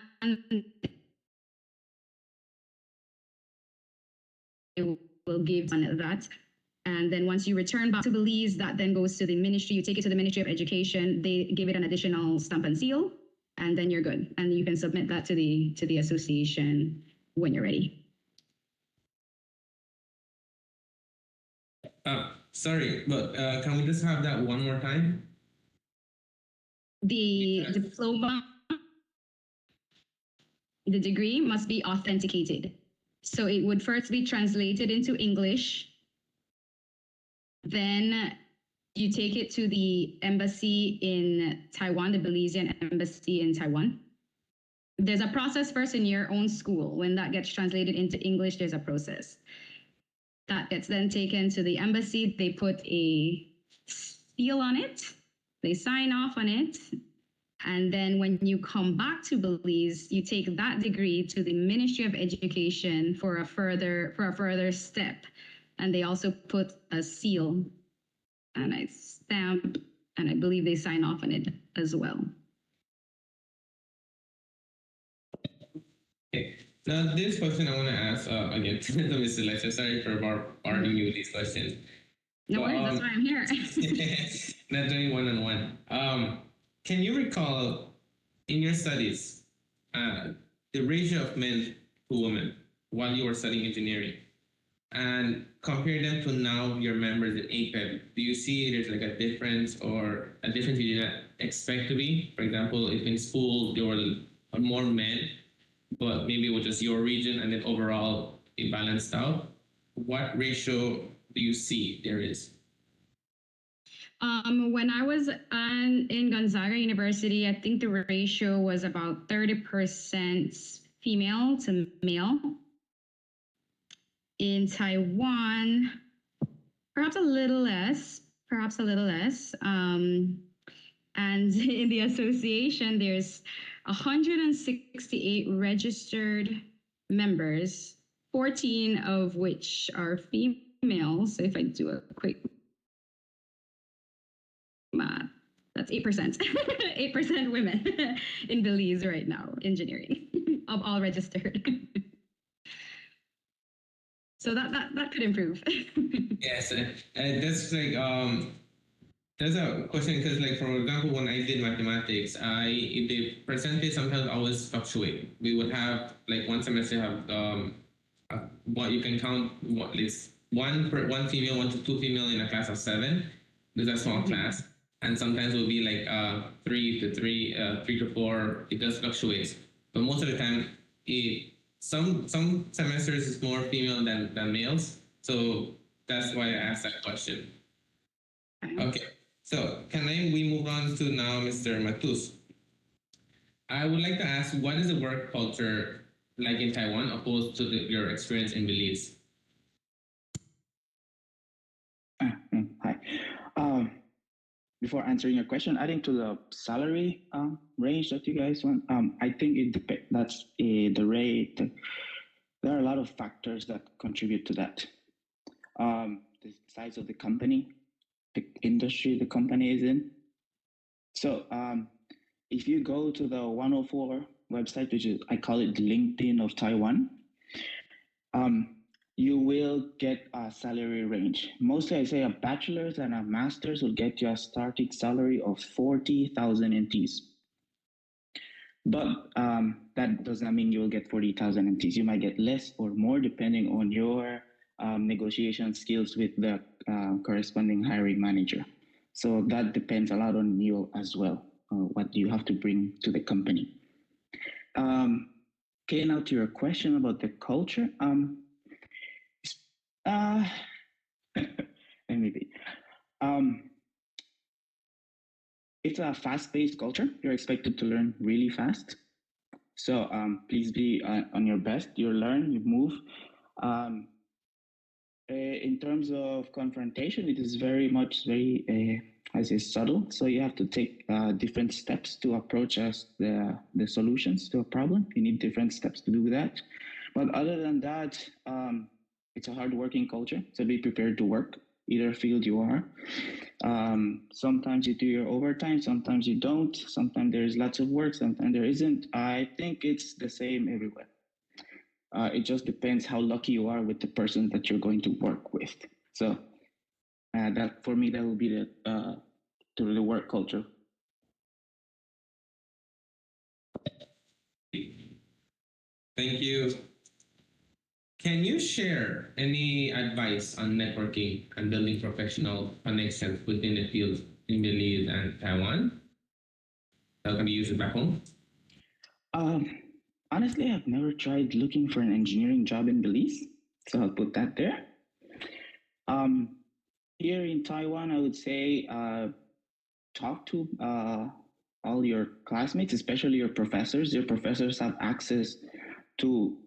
It will give on that. And then once you return back to Belize, that then goes to the ministry. You take it to the Ministry of Education. They give it an additional stamp and seal, and then you're good. And you can submit that to the association when you're ready. Sorry, but can we just have that one more time? The diploma, the degree must be authenticated. So it would first be translated into English. Then you take it to the embassy in Taiwan, the Belizean embassy in Taiwan. There's a process first in your own school. When that gets translated into English, there's a process. That gets then taken to the embassy. They put a seal on it. They sign off on it. And then when you come back to Belize, you take that degree to the Ministry of Education for a further step. And they also put a seal and a stamp, and I believe they sign off on it as well. Okay. Now, this question I want to ask again to Mr. Lecter. Sorry for bombarding you with these questions. No worries, that's why I'm here. Not doing one-on-one. Can you recall in your studies the ratio of men to women while you were studying engineering, and compare them to now your members in APEB? Do you see there's like a difference or a difference you did not expect to be? For example, if in school there were more men, but maybe it was just your region and then overall it balanced out, what ratio do you see there is? When I was in Gonzaga University, I think the ratio was about 30% female to male. In Taiwan, perhaps a little less. And in the association, there's 168 registered members, 14 of which are female. So if I do a quick math, that's 8%. 8% women in Belize right now, engineering, of all registered. So that could improve. Yes, that's like that's a question because, like, for example, when I did mathematics, the percentage sometimes always fluctuate. We would have like one semester have what you can count at least one female, 1 to 2 female in a class of 7. There's a small class, and sometimes it will be like 3 to 4. It does fluctuate, but most of the time some semesters is more female than males, so that's why I asked that question. Okay, so we move on to now Mr. Matus. I would like to ask, what is the work culture like in Taiwan opposed to your experience in Belize? Hi. before answering your question, adding to the salary range that you guys want, I think it depends. That's the rate. There are a lot of factors that contribute to that. The size of the company, the industry the company is in. So if you go to the 104 website, which is, I call it the LinkedIn of Taiwan, you will get a salary range. Mostly I say a bachelor's and a master's will get you a starting salary of 40,000 NTs. But that does not mean you will get 40,000 NTs. You might get less or more depending on your negotiation skills with the corresponding hiring manager. So that depends a lot on you as well, what you have to bring to the company. Okay, now to your question about the culture. Maybe. It's a fast-paced culture. You're expected to learn really fast. So please be on your best. You learn, you move. In terms of confrontation, it is very subtle. So you have to take different steps to approach the solutions to a problem. You need different steps to do that. But other than that, it's a hard-working culture. So be prepared to work, either field you are. Sometimes you do your overtime, sometimes you don't. Sometimes there's lots of work, sometimes there isn't. I think it's the same everywhere. It just depends how lucky you are with the person that you're going to work with. So that for me, that will be the work culture. Thank you. Can you share any advice on networking and building professional connections within the field in Belize and Taiwan that can be used back home? Honestly, I've never tried looking for an engineering job in Belize, so I'll put that there. Here in Taiwan, I would say talk to all your classmates, especially your professors. Your professors have access to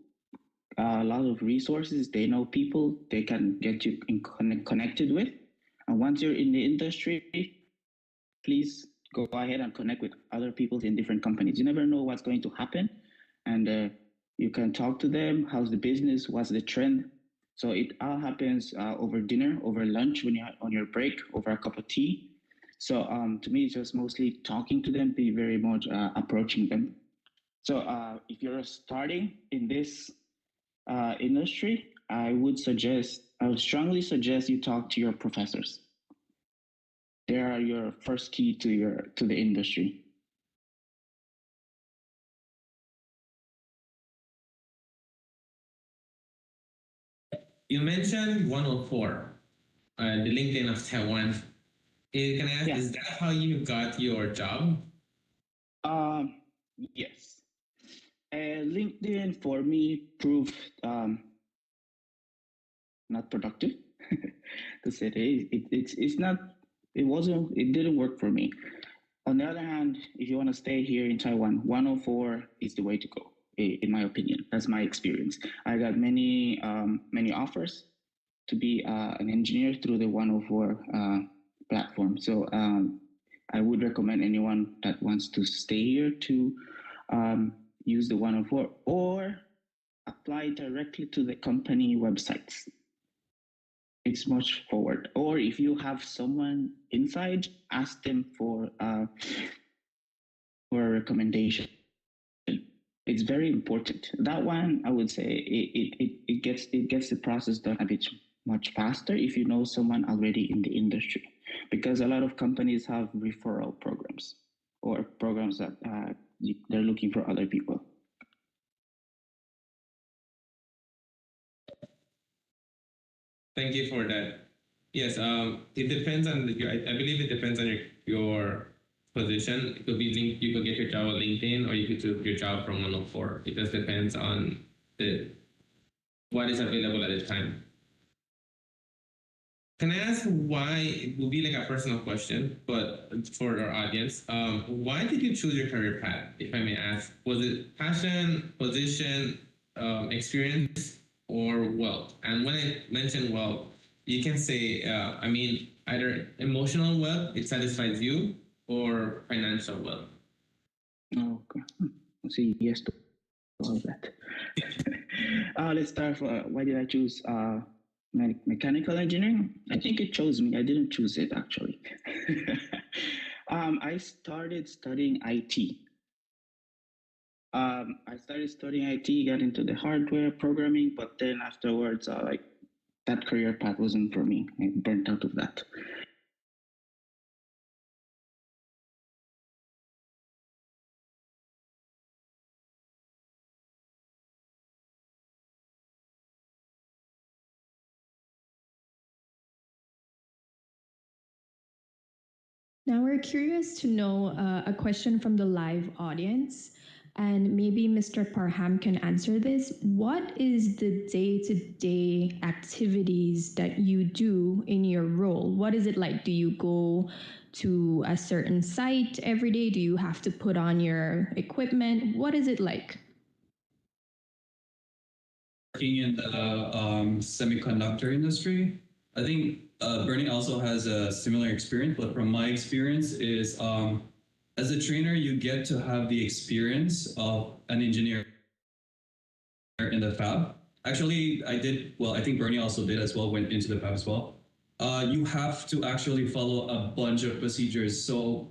a lot of resources. They know people they can get you connected with. And once you're in the industry, please go ahead and connect with other people in different companies. You never know what's going to happen. And you can talk to them. How's the business? What's the trend? So it all happens over dinner, over lunch, when you're on your break, over a cup of tea. So to me, it's just mostly talking to them, be very much approaching them. So if you're starting in this industry, I would strongly suggest you talk to your professors. They are your first key to the industry. You mentioned 104, the LinkedIn of Taiwan. Can I ask, is that how you got your job? Yes. LinkedIn for me proved not productive. To say it didn't work for me. On the other hand, if you want to stay here in Taiwan, 104 is the way to go, in my opinion. That's my experience. I got many offers to be an engineer through the 104 platform. So I would recommend anyone that wants to stay here to use the 104 or apply directly to the company websites. It's much forward. Or if you have someone inside, ask them for a recommendation. It's very important. That one, I would say, it gets the process done a bit much faster if you know someone already in the industry, because a lot of companies have referral programs or programs that they're looking for other people. Thank you for that. Yes, it depends on I believe it depends on your position. It could be you could get your job on LinkedIn, or you could do your job from 104. It just depends on what is available at the time. Can I ask why? It will be like a personal question, but for our audience, why did you choose your career path? If I may ask, was it passion, position, experience, or wealth? And when I mention wealth, you can say, Either emotional wealth, it satisfies you, or financial wealth. Oh, okay. I'll say yes to all of that. Let's start. Why did I choose mechanical engineering? I think it chose me. I didn't choose it actually. I started studying IT. I started studying IT, got into the hardware programming, but then afterwards, like that career path wasn't for me. I burnt out of that. Now we're curious to know a question from the live audience, and maybe Mr. Parham can answer this. What is the day-to-day activities that you do in your role? What is it like? Do you go to a certain site every day? Do you have to put on your equipment? What is it like? Working in the semiconductor industry, I think Bernie also has a similar experience, but from my experience is as a trainer, you get to have the experience of an engineer in the fab. Actually, I did, well, I think Bernie also did as well, went into the fab as well. You have to actually follow a bunch of procedures. So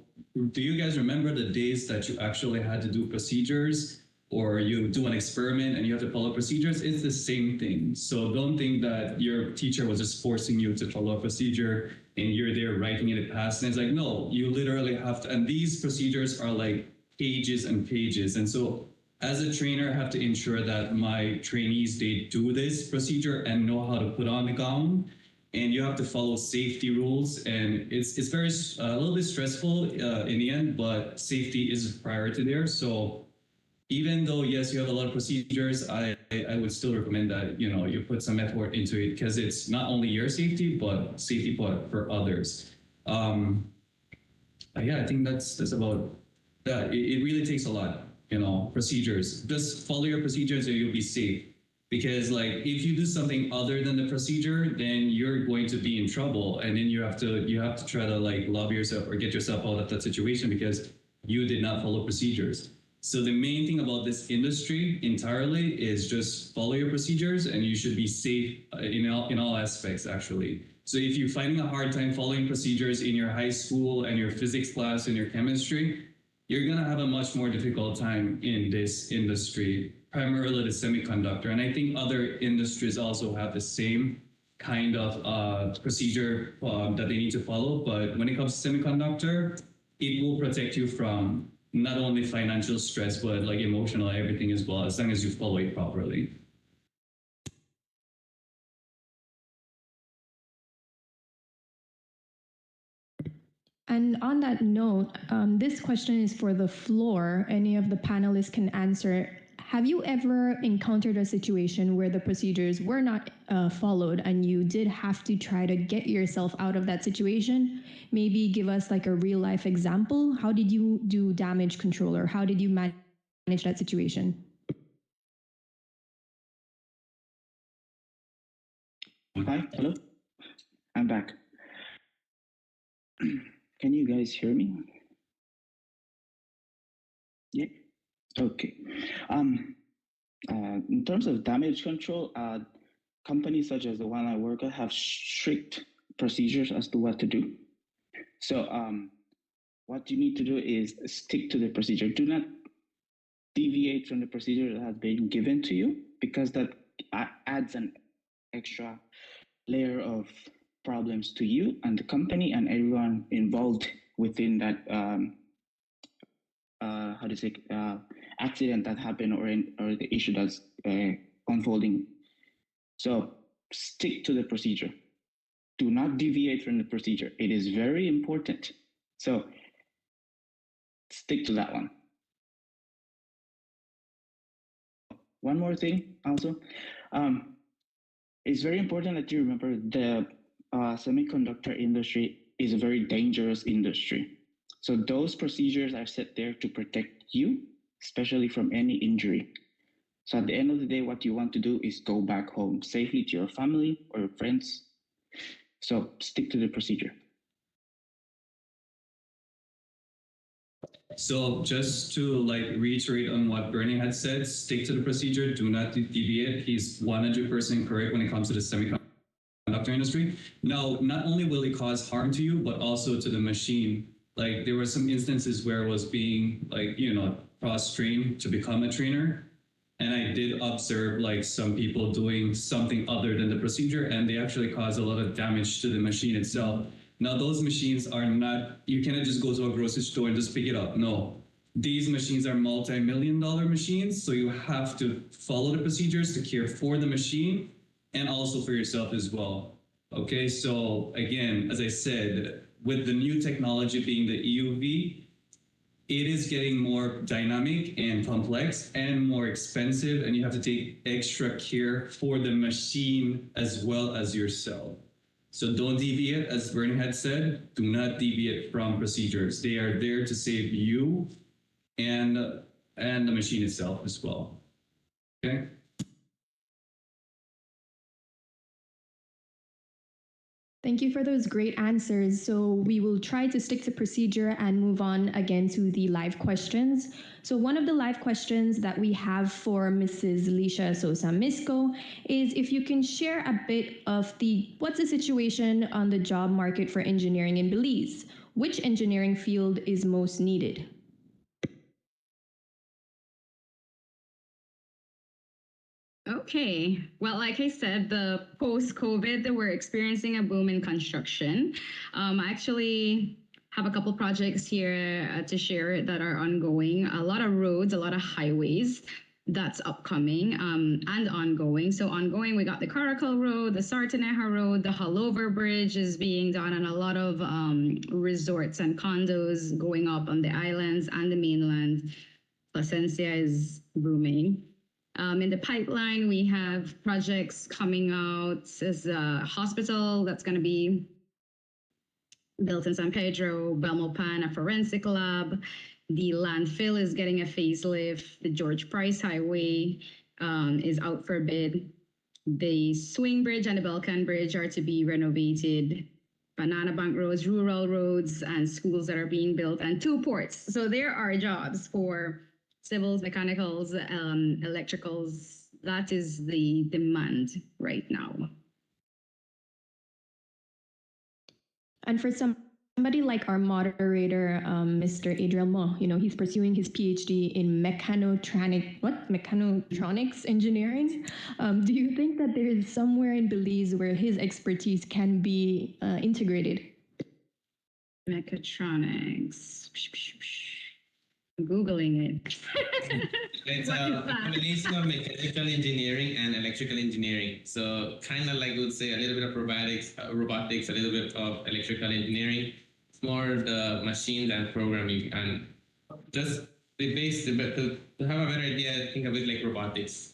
do you guys remember the days that you actually had to do procedures, or you do an experiment and you have to follow procedures? It's the same thing. So don't think that your teacher was just forcing you to follow a procedure and you're there writing it past. And it's like, no, you literally have to, and these procedures are like pages and pages. And so as a trainer, I have to ensure that my trainees, they do this procedure and know how to put on the gown. And you have to follow safety rules. And it's very, a little bit stressful in the end, but safety is a priority there. So even though, yes, you have a lot of procedures, I would still recommend that, you know, you put some effort into it, because it's not only your safety, but safety for others. Yeah, I think that's about that. It really takes a lot, you know, procedures. Just follow your procedures and you'll be safe. Because like, if you do something other than the procedure, then you're going to be in trouble. And then you have to try to like lobby yourself or get yourself out of that situation because you did not follow procedures. So the main thing about this industry entirely is just follow your procedures, and you should be safe in all aspects, actually. So if you're finding a hard time following procedures in your high school and your physics class and your chemistry, you're going to have a much more difficult time in this industry, primarily the semiconductor. And I think other industries also have the same kind of procedure that they need to follow. But when it comes to semiconductor, it will protect you from not only financial stress, but like emotional, everything as well, as long as you follow it properly. And on that note, this question is for the floor. Any of the panelists can answer. Have you ever encountered a situation where the procedures were not followed and you did have to try to get yourself out of that situation? Maybe give us like a real life example. How did you do damage control, or how did you manage that situation? Hi, hello. I'm back. Can you guys hear me? Yeah. Okay. In terms of damage control, companies such as the one I work at have strict procedures as to what to do. So what you need to do is stick to the procedure. Do not deviate from the procedure that has been given to you, because that adds an extra layer of problems to you and the company and everyone involved within that accident that happened, or the issue that's unfolding. So stick to the procedure. Do not deviate from the procedure. It is very important. So stick to that one. One more thing also, it's very important that you remember the semiconductor industry is a very dangerous industry. So those procedures are set there to protect you, especially from any injury. So at the end of the day, what you want to do is go back home safely to your family or your friends. So stick to the procedure. So just to reiterate on what Bernie had said, stick to the procedure, do not deviate. He's 100% correct when it comes to the semiconductor industry. Now, not only will it cause harm to you, but also to the machine. There were some instances where it was being cross-trained to become a trainer. And I did observe some people doing something other than the procedure, and they actually caused a lot of damage to the machine itself. Now, those machines are not, you cannot just go to a grocery store and just pick it up. No, these machines are multi-million-dollar machines. So you have to follow the procedures to care for the machine and also for yourself as well. Okay, so again, as I said, with the new technology being the EUV, it is getting more dynamic and complex and more expensive, and you have to take extra care for the machine as well as yourself. So don't deviate, as Bernie had said, do not deviate from procedures. They are there to save you and the machine itself as well. Okay? Thank you for those great answers. So we will try to stick to procedure and move on again to the live questions. So one of the live questions that we have for Mrs. Lisha Sosa Misco is if you can share a bit of what's the situation on the job market for engineering in Belize? Which engineering field is most needed? Okay. Well, like I said, the post-COVID, we're experiencing a boom in construction. I actually have a couple projects here to share that are ongoing. A lot of roads, a lot of highways that's upcoming and ongoing. So ongoing, we got the Caracal Road, the Sartaneja Road, the Hullover Bridge is being done, and a lot of resorts and condos going up on the islands and the mainland. Placencia is booming. In the pipeline, we have projects coming out. There's a hospital that's going to be built in San Pedro, Belmopan, a forensic lab. The landfill is getting a facelift. The George Price Highway is out for bid. The Swing Bridge and the Belcan Bridge are to be renovated. Banana Bank roads, rural roads, and schools that are being built, and 2 ports. So there are jobs for civils, mechanicals, electricals. That is the demand right now. And for somebody like our moderator, Mr. Adriel Mo, he's pursuing his PhD in mechatronics engineering. Do you think that there is somewhere in Belize where his expertise can be integrated? Mechatronics. Googling it. It's a combination of mechanical engineering and electrical engineering. So kind of would say a little bit of robotics, a little bit of electrical engineering. It's more the machines and programming, and just the base. But to have a better idea, think of it like robotics.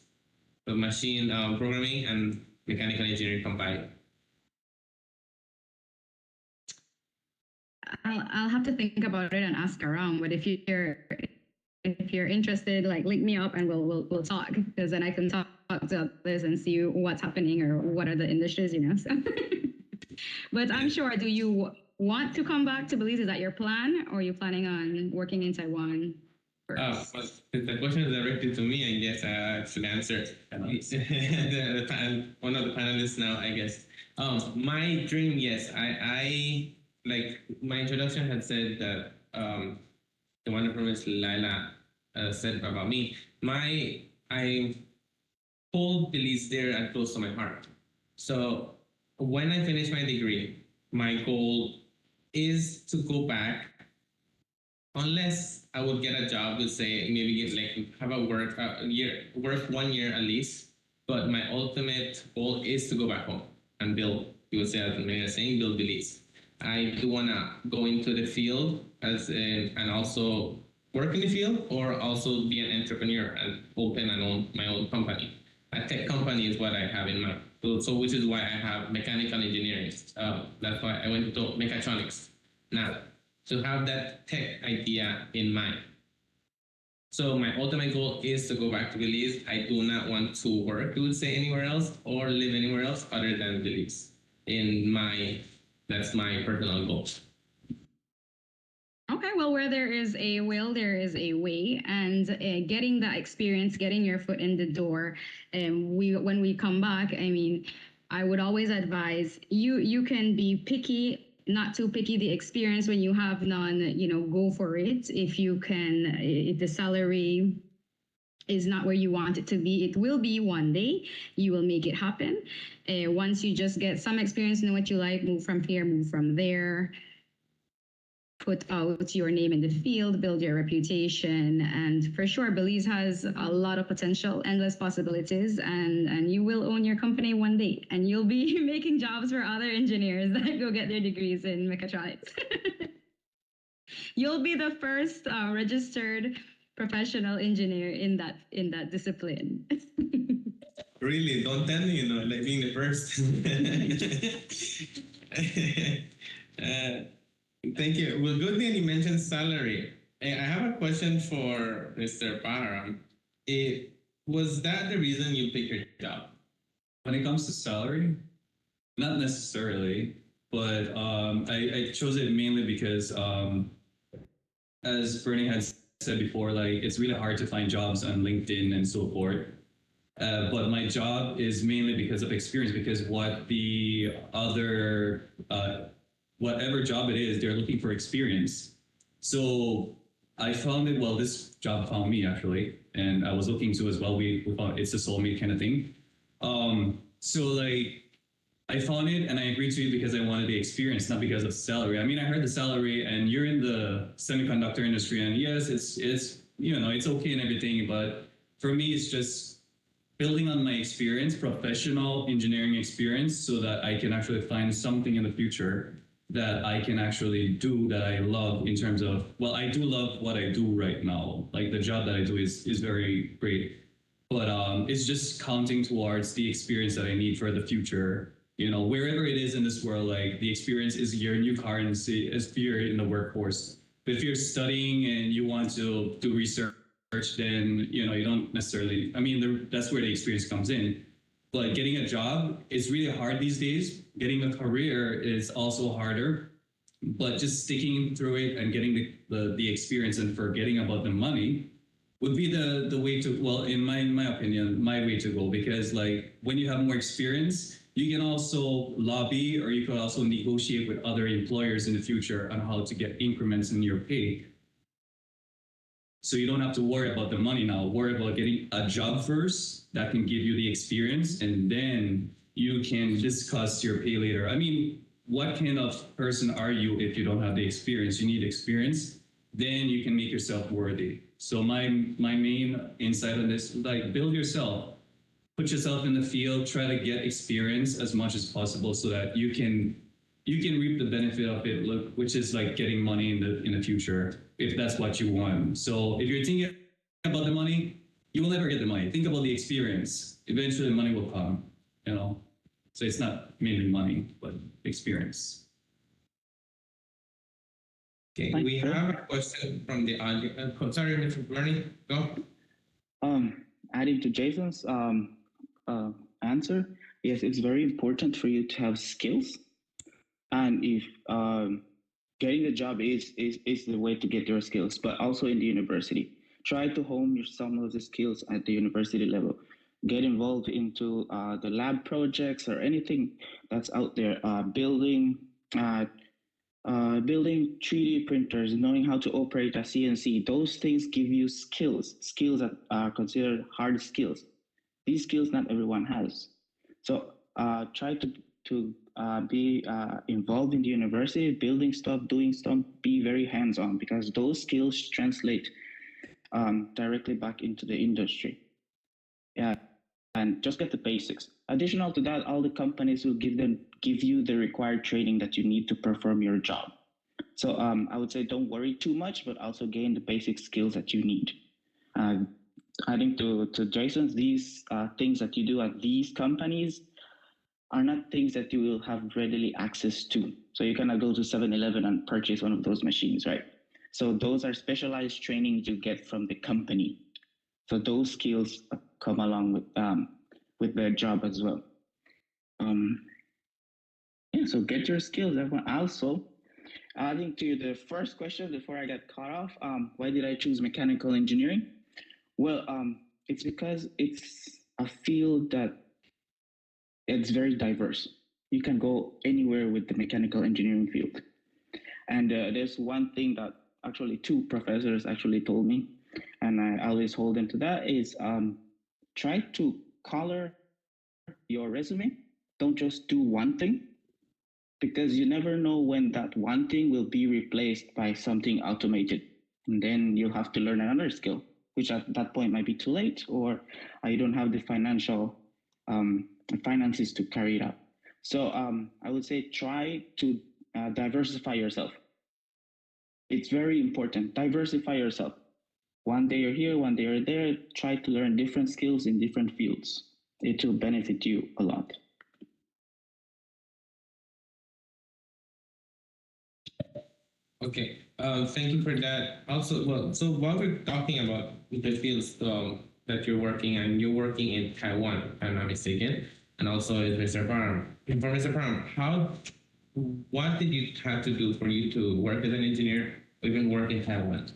So machine programming and mechanical engineering combined. I'll have to think about it and ask around. But if you're interested, link me up and we'll talk, because then I can talk to others and see what's happening or what are the industries, So. But I'm sure. Do you want to come back to Belize? Is that your plan, or are you planning on working in Taiwan first? Well, the question is directed to me, I guess. I should answer. One of the panelists now, I guess. My dream, yes. I my introduction had said that the wonderful Miss Laila said about me. I hold Belize dear and close to my heart. So when I finish my degree, my goal is to go back, unless I would get a job, let's say maybe have a work 1 year at least. But my ultimate goal is to go back home and build. You would say, as many are saying, build Belize. I do want to go into the field and also work in the field, or also be an entrepreneur and open my own company. A tech company is what I have in mind. So which is why I have mechanical engineering. That's why I went to mechatronics. Now, to have that tech idea in mind. So my ultimate goal is to go back to Belize. I do not want to work, you would say, anywhere else or live anywhere else other than Belize. That's my personal goal. Okay. Well, where there is a will, there is a way, and getting that experience, getting your foot in the door, and when we come back, I mean, I would always advise you can be picky, not too picky. The experience, when you have none, go for it. If you can, if the salary is not where you want it to be, it will be one day. You will make it happen. Once you just get some experience, know what you like, move from here, move from there, put out your name in the field, build your reputation. And for sure, Belize has a lot of potential, endless possibilities, and you will own your company one day, and you'll be making jobs for other engineers that go get their degrees in mechatronics. You'll be the first registered professional engineer in that discipline. Really, don't tell me, like being the first. Thank you. Well, good thing you mentioned salary. I have a question for Mr. Parham. Was that the reason you picked your job? When it comes to salary, not necessarily, but I chose it mainly because, as Bernie had said before, like it's really hard to find jobs on LinkedIn and so forth. But my job is mainly because of experience, because whatever job it is, they're looking for experience. So I found it, well, this job found me actually, and I was looking to as well. We found it's a soulmate kind of thing. So like I found it and I agreed to it because I wanted the experience, not because of salary. I mean, I heard the salary and you're in the semiconductor industry, and yes, it's it's okay and everything, but for me, it's just building on my experience, professional engineering experience, so that I can actually find something in the future that I can actually do that I love in terms of, well, I do love what I do right now. Like the job that I do is very great, but it's just counting towards the experience that I need for the future. Wherever it is in this world, like the experience is your new currency if you're in the workforce. But if you're studying and you want to do research, then you don't necessarily, that's where the experience comes in. But getting a job is really hard these days. Getting a career is also harder, but just sticking through it and getting the experience and forgetting about the money would be the way to, well, in my opinion, my way to go. Because like when you have more experience, you can also lobby, or you can also negotiate with other employers in the future on how to get increments in your pay. So you don't have to worry about the money now. Worry about getting a job first that can give you the experience, and then you can discuss your pay later. I mean, what kind of person are you if you don't have the experience? You need experience, then you can make yourself worthy. So my main insight on this, like, build yourself. Put yourself in the field, try to get experience as much as possible so that you can reap the benefit of it, which is like getting money in the future, if that's what you want. So if you're thinking about the money, you will never get the money. Think about the experience. Eventually the money will come, So it's not mainly money, but experience. Okay, we have a question from the audience. Sorry, Mr. Bernie, go. Adding to Jason's answer, yes, it's very important for you to have skills. And if getting a job is the way to get your skills, but also in the university, try to hone some of the skills at the university level. Get involved into the lab projects or anything that's out there. Building 3D printers, knowing how to operate a CNC. Those things give you skills that are considered hard skills. These skills not everyone has. So try to be involved in the university, building stuff, doing stuff, be very hands-on, because those skills translate directly back into the industry. Yeah, and just get the basics. Additional to that, all the companies will give you the required training that you need to perform your job. So I would say don't worry too much, but also gain the basic skills that you need. Adding to Jason's, these things that you do at these companies are not things that you will have readily access to. So you cannot go to 7-Eleven and purchase one of those machines, right? So those are specialized trainings you get from the company. So those skills come along with their job as well. So get your skills. Also, Adding to the first question before I got cut off, why did I choose mechanical engineering? Well, it's because it's a field that it's very diverse. You can go anywhere with the mechanical engineering field. And there's one thing that actually two professors actually told me, and I always hold them to that, is try to color your resume. Don't just do one thing, because you never know when that one thing will be replaced by something automated. And then you'll have to learn another skill, which at that point might be too late, or you don't have the finances to carry it out. So I would say try to diversify yourself. It's very important. Diversify yourself. One day you're here, one day you're there. Try to learn different skills in different fields. It will benefit you a lot. Okay, thank you for that. Also, well, so while we're talking about the fields that you're working in, you're working in Taiwan, if I'm not mistaken, and also with Mr. Parham. For Mr. Parham, what did you have to do for you to work as an engineer, or even work in Taiwan?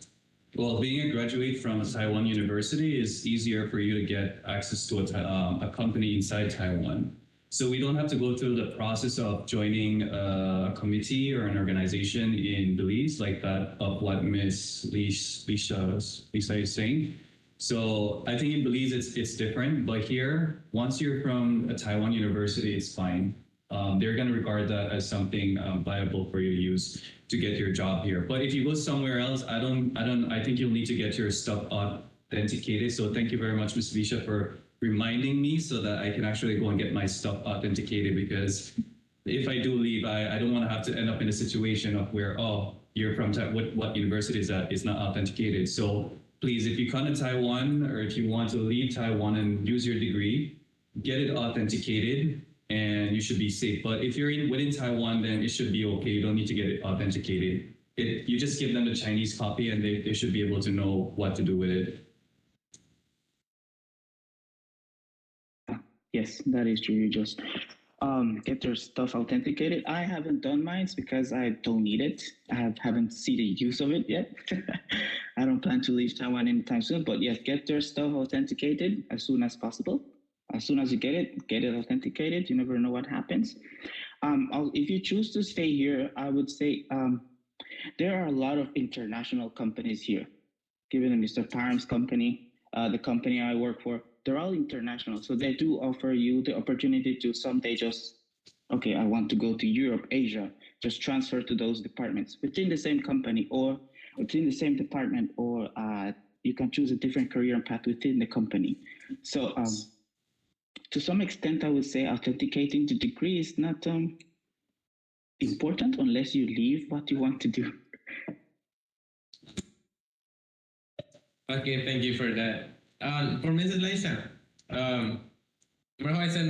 Well, being a graduate from Taiwan University is easier for you to get access to a company inside Taiwan. So we don't have to go through the process of joining a committee or an organization in Belize, like that of what Ms. Lisa is saying. So I think in Belize it's different, but here, once you're from a Taiwan university, it's fine. They're going to regard that as something viable for you to use to get your job here. But if you go somewhere else, I think you'll need to get your stuff authenticated. So thank you very much, Ms. Lisha, for reminding me so that I can actually go and get my stuff authenticated, because if I do leave, I don't want to have to end up in a situation of where, oh, you're from what university is that? It's not authenticated. So please, if you come to Taiwan, or if you want to leave Taiwan and use your degree, get it authenticated and you should be safe. But if you're within Taiwan, then it should be okay. You don't need to get it authenticated. You just give them the Chinese copy and they should be able to know what to do with it. Yes, that is true. You just get your stuff authenticated. I haven't done mine because I don't need it. I haven't seen the use of it yet. I don't plan to leave Taiwan anytime soon, but yes, get your stuff authenticated as soon as possible. As soon as you get it authenticated. You never know what happens. If you choose to stay here, I would say there are a lot of international companies here. Given Mr. Parham's company, the company I work for, they're all international. So they do offer you the opportunity to someday just, okay, I want to go to Europe, Asia, just transfer to those departments within the same company or within the same department, or you can choose a different career path within the company. So to some extent, I would say authenticating the degree is not important unless you leave what you want to do. Okay, thank you for that. For Mrs. Lisa, remember how I said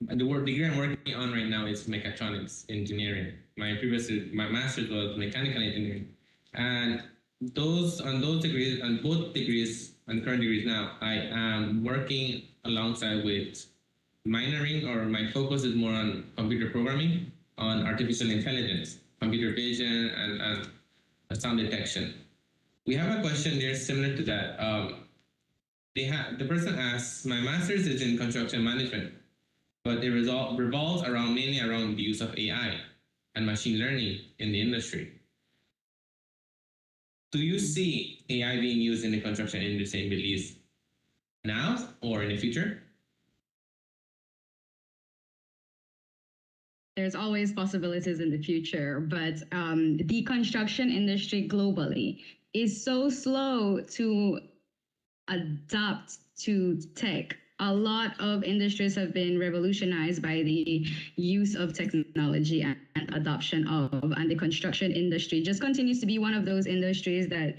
the degree I'm working on right now is mechatronics engineering. My master's was mechanical engineering, and both degrees and current degrees now, I am working alongside with minoring, or my focus is more on computer programming, on artificial intelligence, computer vision, and sound detection. We have a question there similar to that. The person asks, my master's is in construction management, but it revolves mainly around the use of AI and machine learning in the industry. Do you see AI being used in the construction industry in Belize now or in the future? There's always possibilities in the future, but the construction industry globally is so slow to adapt to tech. A lot of industries have been revolutionized by the use of technology and adoption of, and the construction industry just continues to be one of those industries that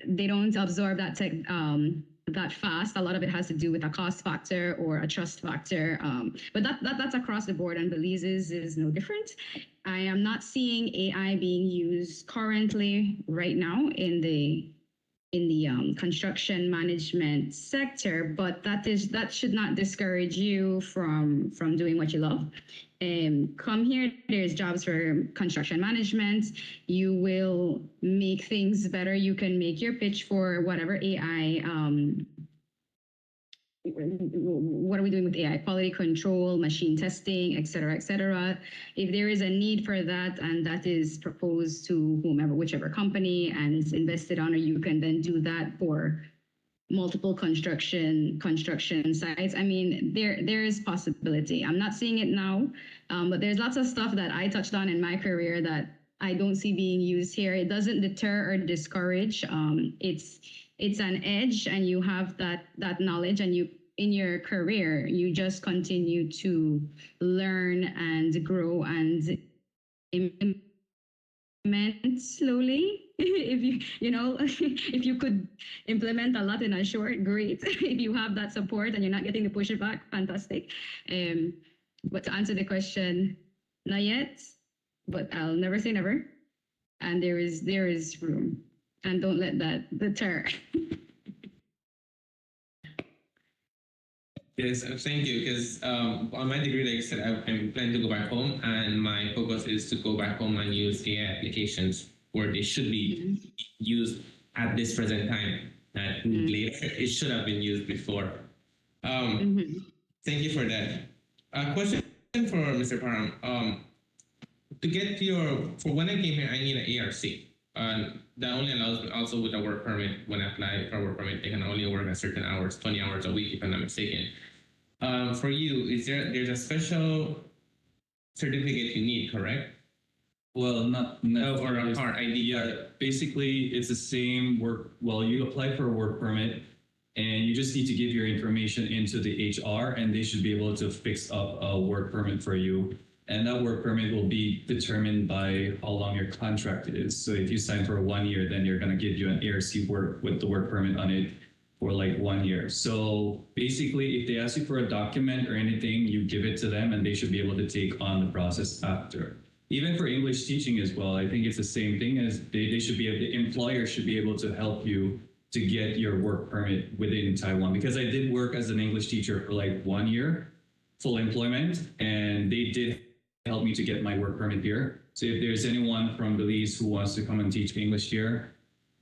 they don't absorb that tech that fast. A lot of it has to do with a cost factor or a trust factor, but that's across the board, and Belize's is no different. I am not seeing AI being used currently right now in the in the construction management sector, but that should not discourage you from doing what you love. Come here, there's jobs for construction management. You will make things better. You can make your pitch for whatever AI, what are we doing with AI? Quality control, machine testing, et cetera, et cetera. If there is a need for that and that is proposed to whomever, whichever company, and is invested on, or you can then do that for multiple construction sites. I mean, there is possibility. I'm not seeing it now, but there's lots of stuff that I touched on in my career that I don't see being used here. It doesn't deter or discourage. It's an edge, and you have that knowledge, and you in your career you just continue to learn and grow and implement slowly. If if you could implement a lot in a short, great. If you have that support and you're not getting to push it back, fantastic. But to answer the question, not yet, but I'll never say never. And there is room, and don't let that deter. Yes, thank you. Because on my degree, like I said, I'm planning to go back home, and my focus is to go back home and use AI applications where they should be used at this present time. Later, it should have been used before. Thank you for that. A question for Mr. Parham. To get for when I came here, I need an ARC. That only allows me also with a work permit. When I apply for a work permit, they can only work at certain hours, 20 hours a week, if I'm not mistaken. For you, there's a special certificate you need, correct? Well, not or a card, ID card. Basically, it's the same work. Well, you apply for a work permit, and you just need to give your information into the HR, and they should be able to fix up a work permit for you. And that work permit will be determined by how long your contract is. So if you sign for 1 year, then you're going to give you an ARC work with the work permit on it for like 1 year. So basically, if they ask you for a document or anything, you give it to them, and they should be able to take on the process after. Even for English teaching as well, I think it's the same thing as they should be able, the employer should be able to help you to get your work permit within Taiwan. Because I did work as an English teacher for like 1 year, full employment, and they did help me to get my work permit here. So if there's anyone from Belize who wants to come and teach English here,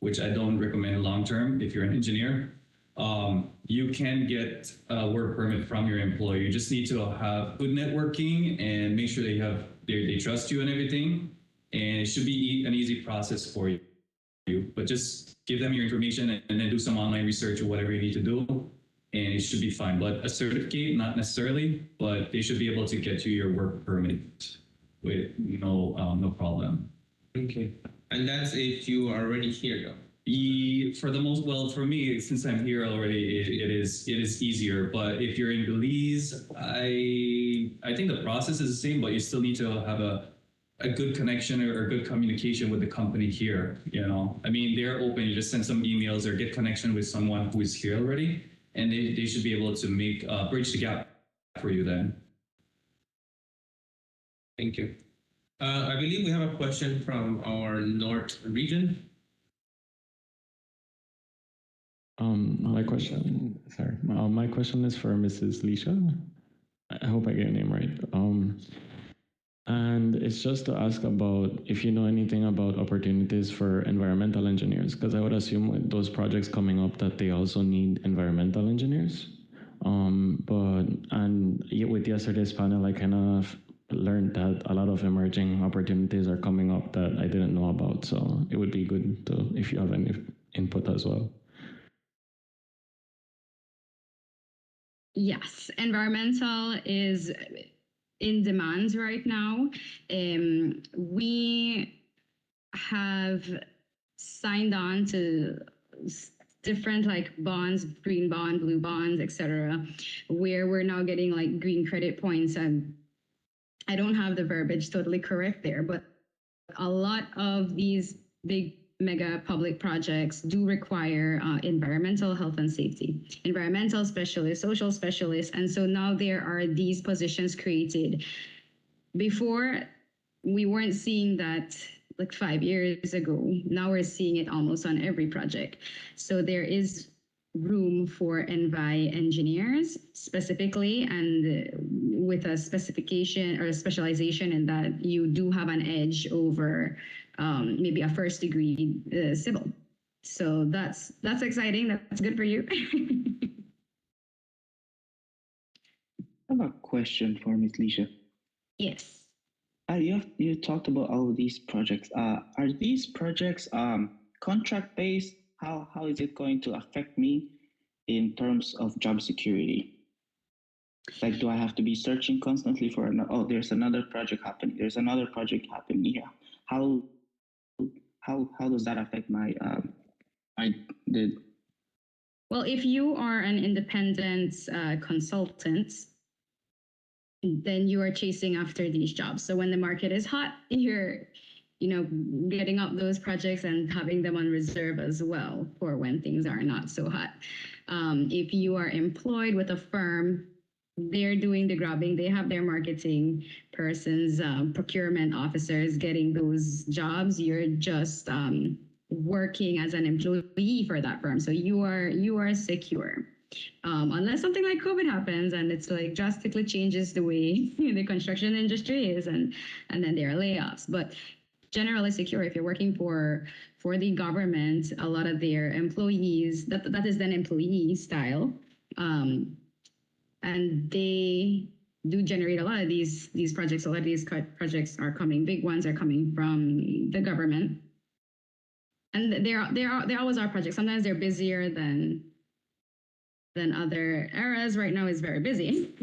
which I don't recommend long term if you're an engineer, you can get a work permit from your employer. You just need to have good networking and make sure they trust you and everything. And it should be an easy process for you. But just give them your information and then do some online research or whatever you need to do, and it should be fine. But a certificate, not necessarily, but they should be able to get you your work permit with no problem. Okay. And that's if you are already here, though? For me, since I'm here already, it is easier. But if you're in Belize, I think the process is the same, but you still need to have a good connection or good communication with the company here. I mean, they're open. You just send some emails or get connection with someone who is here already, and they should be able to make bridge the gap for you then. Thank you. I believe we have a question from our North region. My question is for Mrs. Lisha. I hope I get your name right. And it's just to ask about if you know anything about opportunities for environmental engineers, because I would assume with those projects coming up that they also need environmental engineers. With yesterday's panel, I kind of learned that a lot of emerging opportunities are coming up that I didn't know about. So it would be good if you have any input as well. Yes, environmental is in demand right now. We have signed on to different bonds, green bond, blue bonds, etc., where we're now getting green credit points. And I don't have the verbiage totally correct there, but a lot of these big mega public projects do require environmental health and safety, environmental specialists, social specialists. And so now there are these positions created. Before, we weren't seeing that like 5 years ago. Now we're seeing it almost on every project. So there is room for NVI engineers specifically, and with a specification or a specialization in that, you do have an edge over maybe a first degree civil. So that's exciting. That's good for you. I have a question for Ms. Lisha. Yes. You talked about all of these projects. Are these projects contract based? How is it going to affect me in terms of job security? Like, do I have to be searching constantly for there's another project happening. There's another project happening here. How does that affect my Well, if you are an independent consultant, then you are chasing after these jobs. So when the market is hot, you're, getting up those projects and having them on reserve as well for when things are not so hot. If you are employed with a firm, they're doing the grabbing. They have their marketing persons, procurement officers getting those jobs. You're just working as an employee for that firm. So you are secure. Unless something like COVID happens and it's like drastically changes the way the construction industry is, and then there are layoffs. But generally secure. If you're working for the government, a lot of their employees, that is then employee style, and they do generate a lot of these projects. A lot of these projects are coming. Big ones are coming from the government, and there always are projects. Sometimes they're busier than other eras. Right now is very busy.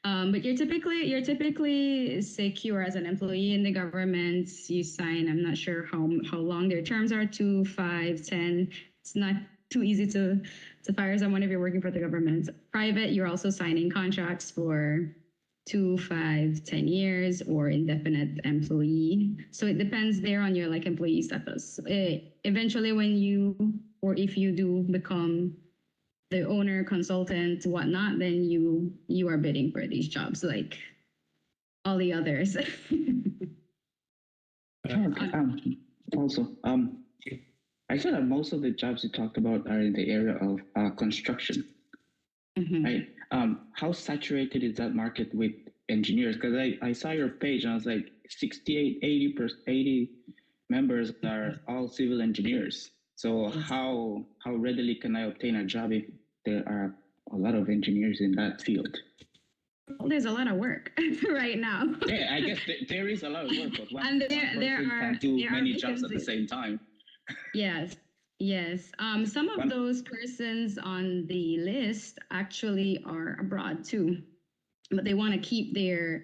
But you're typically secure as an employee in the government. You sign, I'm not sure how long their terms are, 2, 5, 10. It's not too easy to fire someone if you're working for the government. Private, you're also signing contracts for 2, 5, 10 years or indefinite employee. So it depends there on your employee status. Eventually if you do become the owner, consultant, whatnot, then you are bidding for these jobs like all the others. Also, I saw that most of the jobs you talked about are in the area of construction. Mm-hmm. Right? How saturated is that market with engineers? Because I saw your page and I was like 68, 80 members are all civil engineers. So how readily can I obtain a job if there are a lot of engineers in that field? Well, there's a lot of work right now. Yeah, I guess there is a lot of work, but one there can't do many jobs at the same time. Yes. Some of those persons on the list actually are abroad too, but they want to keep their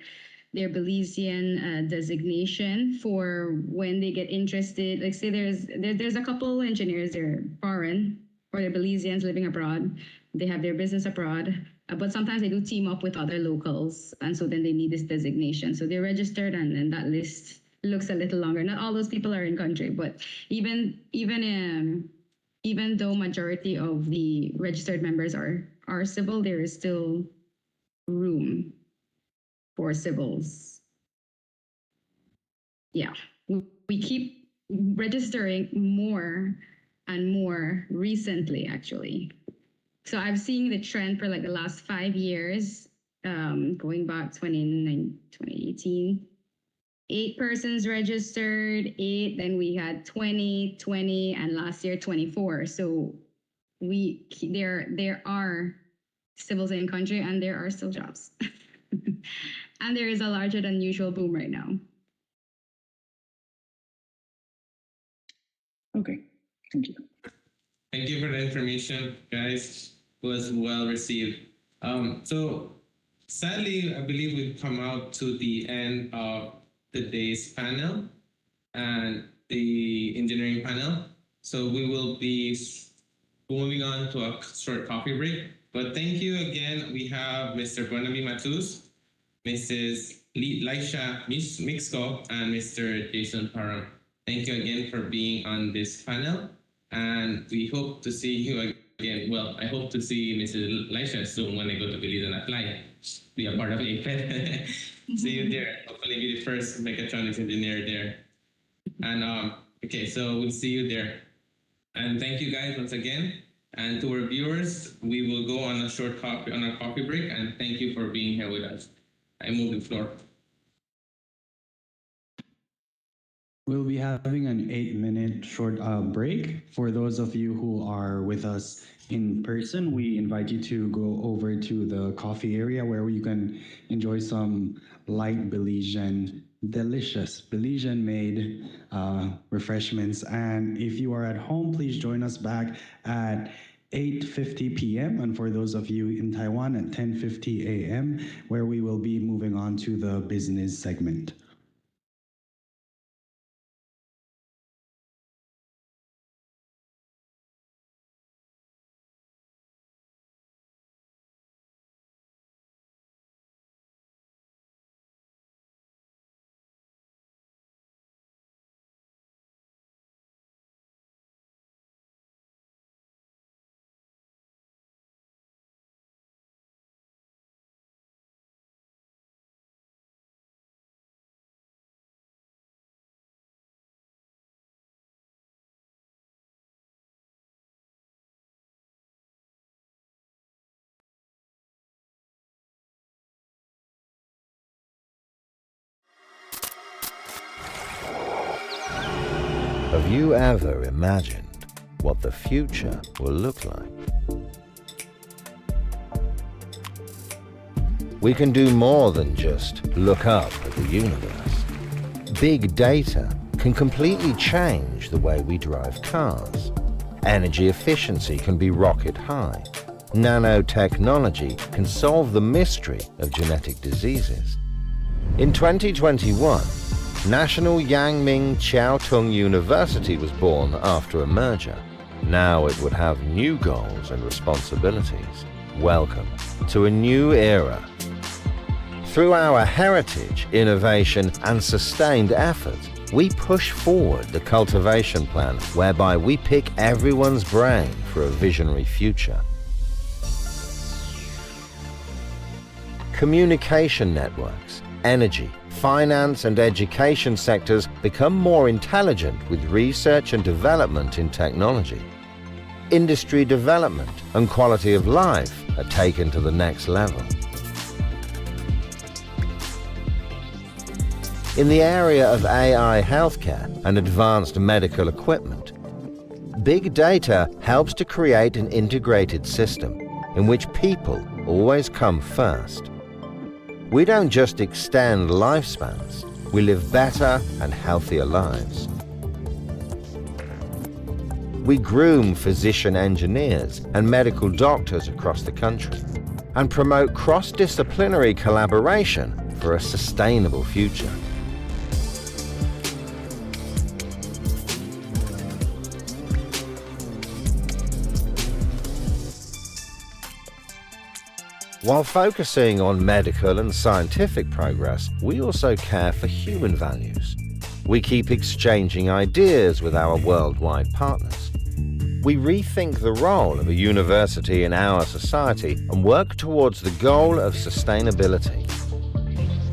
Belizean designation for when they get interested. Like say there's a couple engineers, they're foreign or they're Belizeans living abroad. They have their business abroad, but sometimes they do team up with other locals, and so then they need this designation. So they're registered, and that list looks a little longer. Not all those people are in country, but even though majority of the registered members are civil, there is still room for civils. Yeah, we keep registering more and more recently, actually. So I've seen the trend for the last 5 years, going back 2018, 8 persons registered, 8, then we had 20, and last year 24. So there are civils in country and there are still jobs. And there is a larger than usual boom right now. Okay, thank you. Thank you for the information, guys. It was well received. So sadly, I believe we've come out to the end of today's panel and the engineering panel. So we will be moving on to a short coffee break. But thank you again. We have Mr. Barnaby Matus, Mrs. Lisha Mixco, and Mr. Jason Parham. Thank you again for being on this panel. And we hope to see you again. Well, I hope to see Mrs. Lisha soon when I go to Belize and apply. Be a part of APED. See you there. Hopefully be the first mechatronics engineer there. And okay, so we'll see you there. And thank you guys once again. And to our viewers, we will go on a short coffee break. And thank you for being here with us. I move the floor. We'll be having an 8-minute short break. For those of you who are with us in person, we invite you to go over to the coffee area where you can enjoy some light Belizean, delicious Belizean-made refreshments. And if you are at home, please join us back at 8:50 p.m. and for those of you in Taiwan at 10:50 a.m., where we will be moving on to the business segment. Have you ever imagined what the future will look like? We can do more than just look up at the universe. Big data can completely change the way we drive cars. Energy efficiency can be rocket high. Nanotechnology can solve the mystery of genetic diseases. In 2021, National Yangming Chiaotong University was born after a merger. Now it would have new goals and responsibilities. Welcome to a new era. Through our heritage, innovation, and sustained effort, we push forward the cultivation plan whereby we pick everyone's brain for a visionary future. Communication networks, energy, finance and education sectors become more intelligent with research and development in technology. Industry development and quality of life are taken to the next level. In the area of AI healthcare and advanced medical equipment, big data helps to create an integrated system in which people always come first. We don't just extend lifespans, we live better and healthier lives. We groom physician engineers and medical doctors across the country and promote cross-disciplinary collaboration for a sustainable future. While focusing on medical and scientific progress, we also care for human values. We keep exchanging ideas with our worldwide partners. We rethink the role of a university in our society and work towards the goal of sustainability.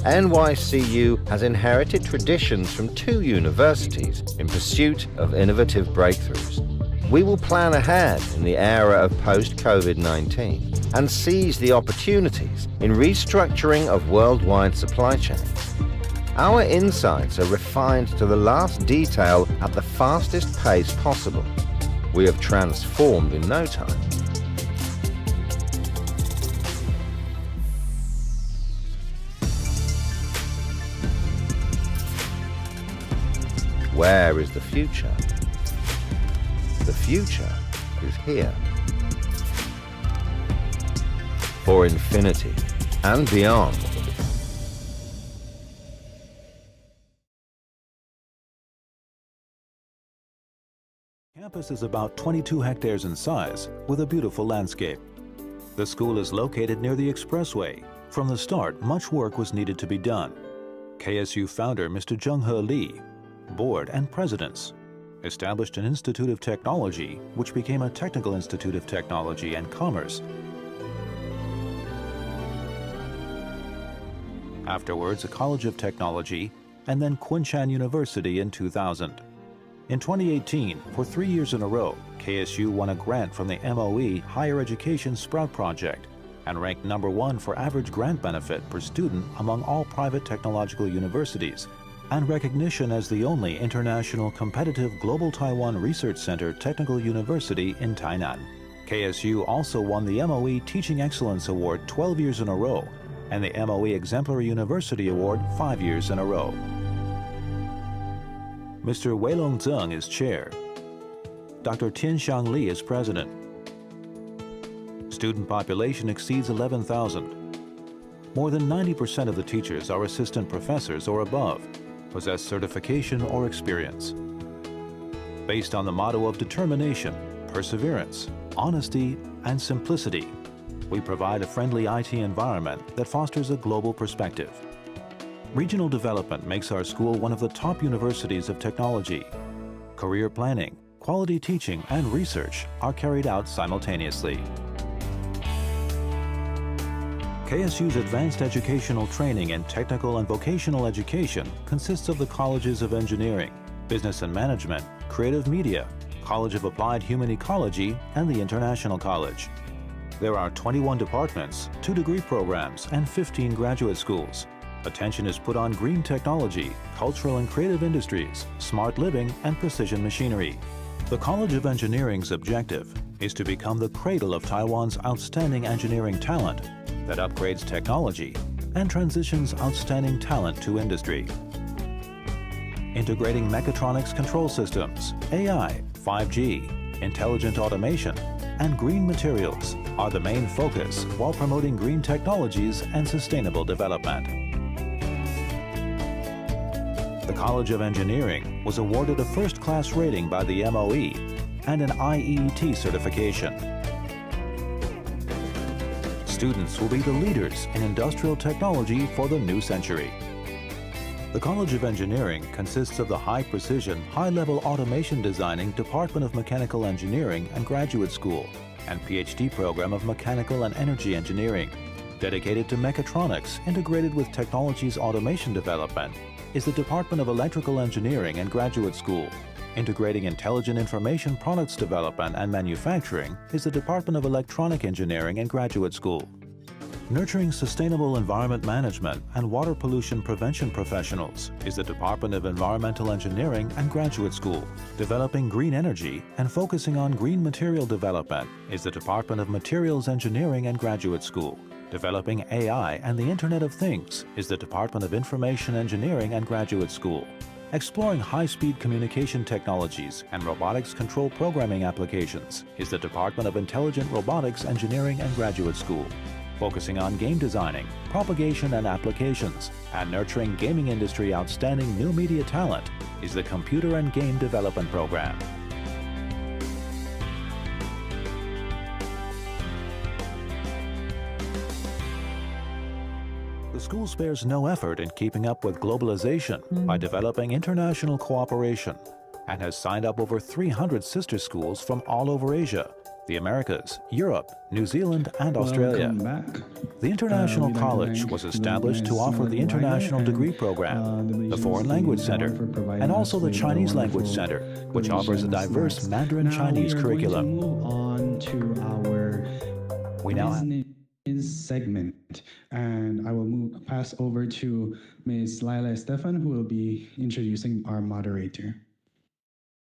NYCU has inherited traditions from 2 universities in pursuit of innovative breakthroughs. We will plan ahead in the era of post-COVID-19 and seize the opportunities in restructuring of worldwide supply chains. Our insights are refined to the last detail at the fastest pace possible. We have transformed in no time. Where is the future? The future is here. For infinity and beyond. Campus is about 22 hectares in size with a beautiful landscape. The school is located near the expressway. From the start, much work was needed to be done. KSU founder Mr. Jung-He Lee, board and presidents, established an Institute of Technology, which became a Technical Institute of Technology and Commerce. Afterwards, a College of Technology, and then Kunshan University in 2000. In 2018, for 3 years in a row, KSU won a grant from the MOE Higher Education Sprout Project and ranked #1 for average grant benefit per student among all private technological universities, and recognition as the only international competitive Global Taiwan Research Center Technical University in Tainan. KSU also won the MOE Teaching Excellence Award 12 years in a row and the MOE Exemplary University Award 5 years in a row. Mr. Weilong Zeng is chair. Dr. Tianxiang Li is president. Student population exceeds 11,000. More than 90% of the teachers are assistant professors or above, possess certification or experience. Based on the motto of determination, perseverance, honesty, and simplicity, we provide a friendly IT environment that fosters a global perspective. Regional development makes our school one of the top universities of technology. Career planning, quality teaching, and research are carried out simultaneously. KSU's advanced educational training in technical and vocational education consists of the colleges of engineering, business and management, creative media, College of Applied Human Ecology, and the International College. There are 21 departments, 2 degree programs, and 15 graduate schools. Attention is put on green technology, cultural and creative industries, smart living, and precision machinery. The College of Engineering's objective is to become the cradle of Taiwan's outstanding engineering talent that upgrades technology and transitions outstanding talent to industry. Integrating mechatronics control systems, AI, 5G, intelligent automation, and green materials are the main focus while promoting green technologies and sustainable development. The College of Engineering was awarded a first-class rating by the MOE and an IEET certification. Students will be the leaders in industrial technology for the new century. The College of Engineering consists of the high-precision, high-level automation designing Department of Mechanical Engineering and Graduate School and PhD program of Mechanical and Energy Engineering. Dedicated to mechatronics integrated with technologies automation development is the Department of Electrical Engineering and Graduate School. Integrating intelligent information products development and manufacturing is the Department of Electronic Engineering and Graduate School. Nurturing sustainable environment management and water pollution prevention professionals is the Department of Environmental Engineering and Graduate School. Developing green energy and focusing on green material development is the Department of Materials Engineering and Graduate School. Developing AI and the Internet of Things is the Department of Information Engineering and Graduate School. Exploring high-speed communication technologies and robotics control programming applications is the Department of Intelligent Robotics Engineering and Graduate School. Focusing on game designing, propagation and applications, and nurturing gaming industry outstanding new media talent is the Computer and Game Development Program. The school spares no effort in keeping up with globalization by developing international cooperation and has signed up over 300 sister schools from all over Asia, the Americas, Europe, New Zealand, and Australia. The International College was established to offer the International Degree Program, the Foreign Language Center, and also the Chinese Language Center, which offers a diverse Mandarin Chinese curriculum. Move on to our business segment, and I will pass over to Ms. Lila Stefan, who will be introducing our moderator.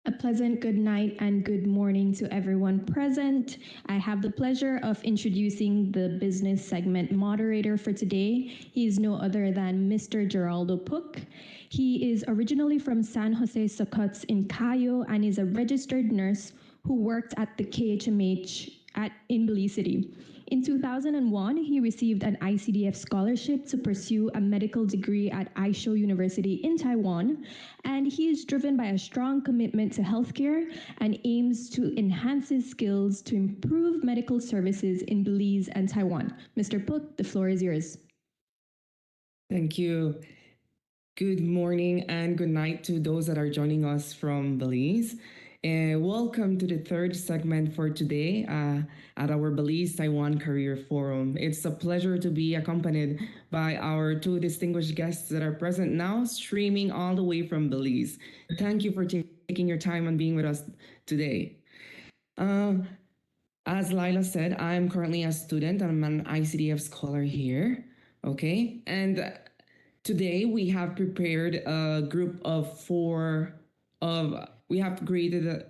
A pleasant good night and good morning to everyone present. I have the pleasure of introducing the business segment moderator for today. He is no other than Mr. Geraldo Puck. He is originally from San Jose Socots in Cayo and is a registered nurse who worked at the KHMH in Belize City. In 2001, he received an ICDF scholarship to pursue a medical degree at Aisho University in Taiwan, and he is driven by a strong commitment to healthcare and aims to enhance his skills to improve medical services in Belize and Taiwan. Mr. Puck, the floor is yours. Thank you. Good morning and good night to those that are joining us from Belize. and welcome to the third segment for today at our Belize Taiwan Career Forum. It's a pleasure to be accompanied by our two distinguished guests that are present now, streaming all the way from Belize. Thank you for taking your time and being with us today. As Lila said, I'm currently a student. I'm an ICDF scholar here. Okay. And today we have prepared a group of we have created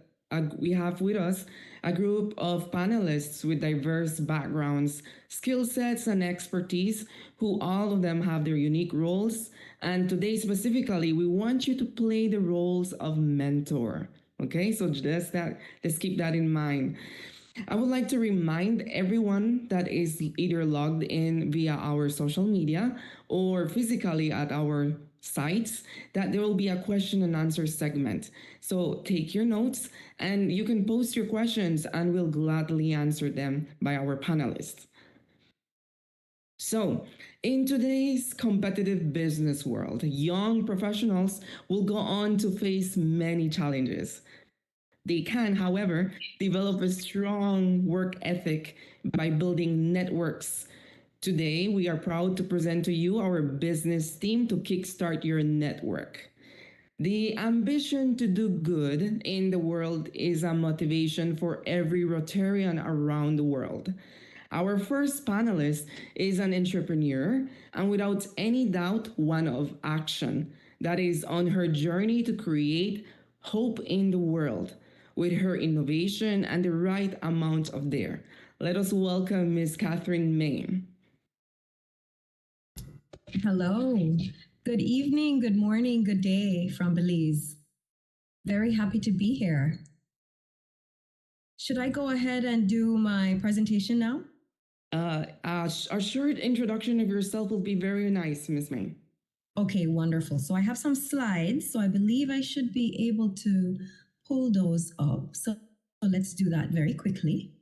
we have with us a group of panelists with diverse backgrounds, skill sets, and expertise, who all of them have their unique roles. And today specifically, we want you to play the roles of mentor. Okay, so let's keep that in mind. I would like to remind everyone that is either logged in via our social media or physically at our sites that there will be a question and answer segment. So take your notes and you can post your questions and we'll gladly answer them by our panelists. So, in today's competitive business world, young professionals will go on to face many challenges. They can, however, develop a strong work ethic by building networks. Today, we are proud to present to you our business team to kickstart your network. The ambition to do good in the world is a motivation for every Rotarian around the world. Our first panelist is an entrepreneur and without any doubt, one of action that is on her journey to create hope in the world with her innovation and the right amount of dare. Let us welcome Ms. Catherine Main. Hello. Good evening, good morning, good day from Belize. Very happy to be here. Should I go ahead and do my presentation now? A short introduction of yourself will be very nice, Ms. Main. Okay, wonderful. So I have some slides, so I believe I should be able to pull those up. So let's do that very quickly.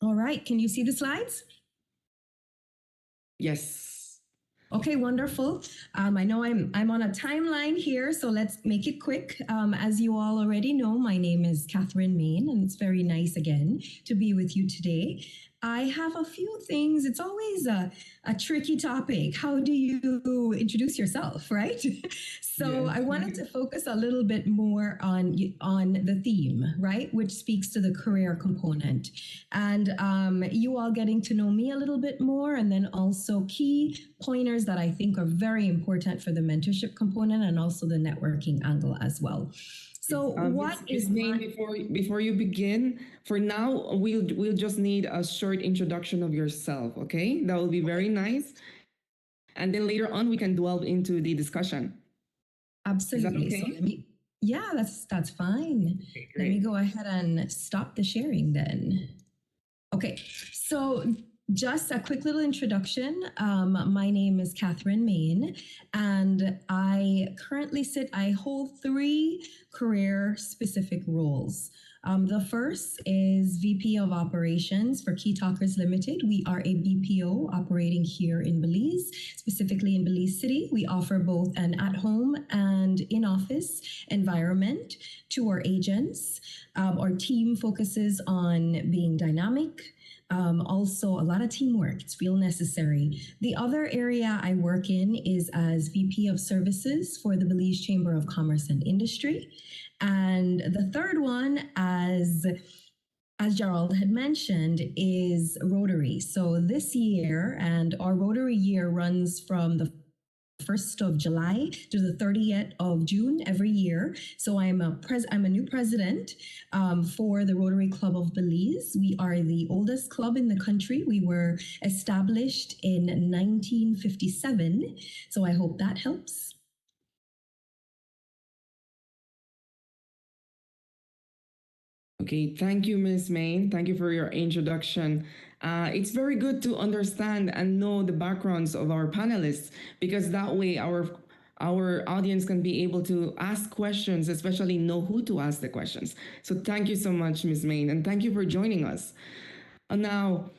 All right, can you see the slides? Yes. Okay, wonderful. I know I'm on a timeline here, so let's make it quick. As you all already know, my name is Catherine Main, and it's very nice again to be with you today. I have a few things. It's always a tricky topic. How do you introduce yourself, right? So I wanted to focus a little bit more on the theme, right, which speaks to the career component, and you all getting to know me a little bit more, and then also key pointers that I think are very important for the mentorship component and also the networking angle as well. So what is Main, before you begin, for now we'll just need a short introduction of yourself, okay? That will be very nice. And then later on we can delve into the discussion. Absolutely. Is that okay? So that's fine. Okay, let me go ahead and stop the sharing then. Okay, so just a quick little introduction. My name is Catherine Main, and I hold 3 career-specific roles. The first is VP of Operations for Key Talkers Limited. We are a BPO operating here in Belize, specifically in Belize City. We offer both an at-home and in-office environment to our agents. Our team focuses on being dynamic, also a lot of teamwork. It's real necessary. The other area I work in is as VP of Services for the Belize Chamber of Commerce and Industry. And the third one, as Gerald had mentioned, is Rotary. So this year, and our Rotary year runs from the 1st of July to the 30th of June every year. So I'm a new president for the Rotary Club of Belize. We are the oldest club in the country. We were established in 1957. So I hope that helps. Okay, thank you, Ms. Main. Thank you for your introduction. It's very good to understand and know the backgrounds of our panelists, because that way our audience can be able to ask questions, especially know who to ask the questions. So thank you so much, Ms. Main, and thank you for joining us. Now,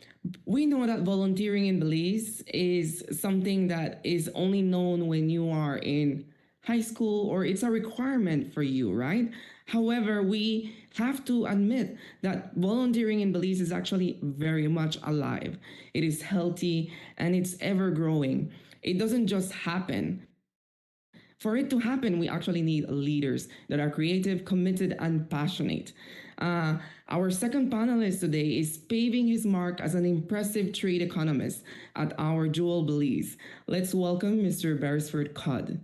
we know that volunteering in Belize is something that is only known when you are in high school or it's a requirement for you, right? However, we have to admit that volunteering in Belize is actually very much alive. It is healthy and it's ever growing. It doesn't just happen. For it to happen, we actually need leaders that are creative, committed, and passionate. Our second panelist today is paving his mark as an impressive trade economist at our Jewel Belize. Let's welcome Mr. Beresford Codd.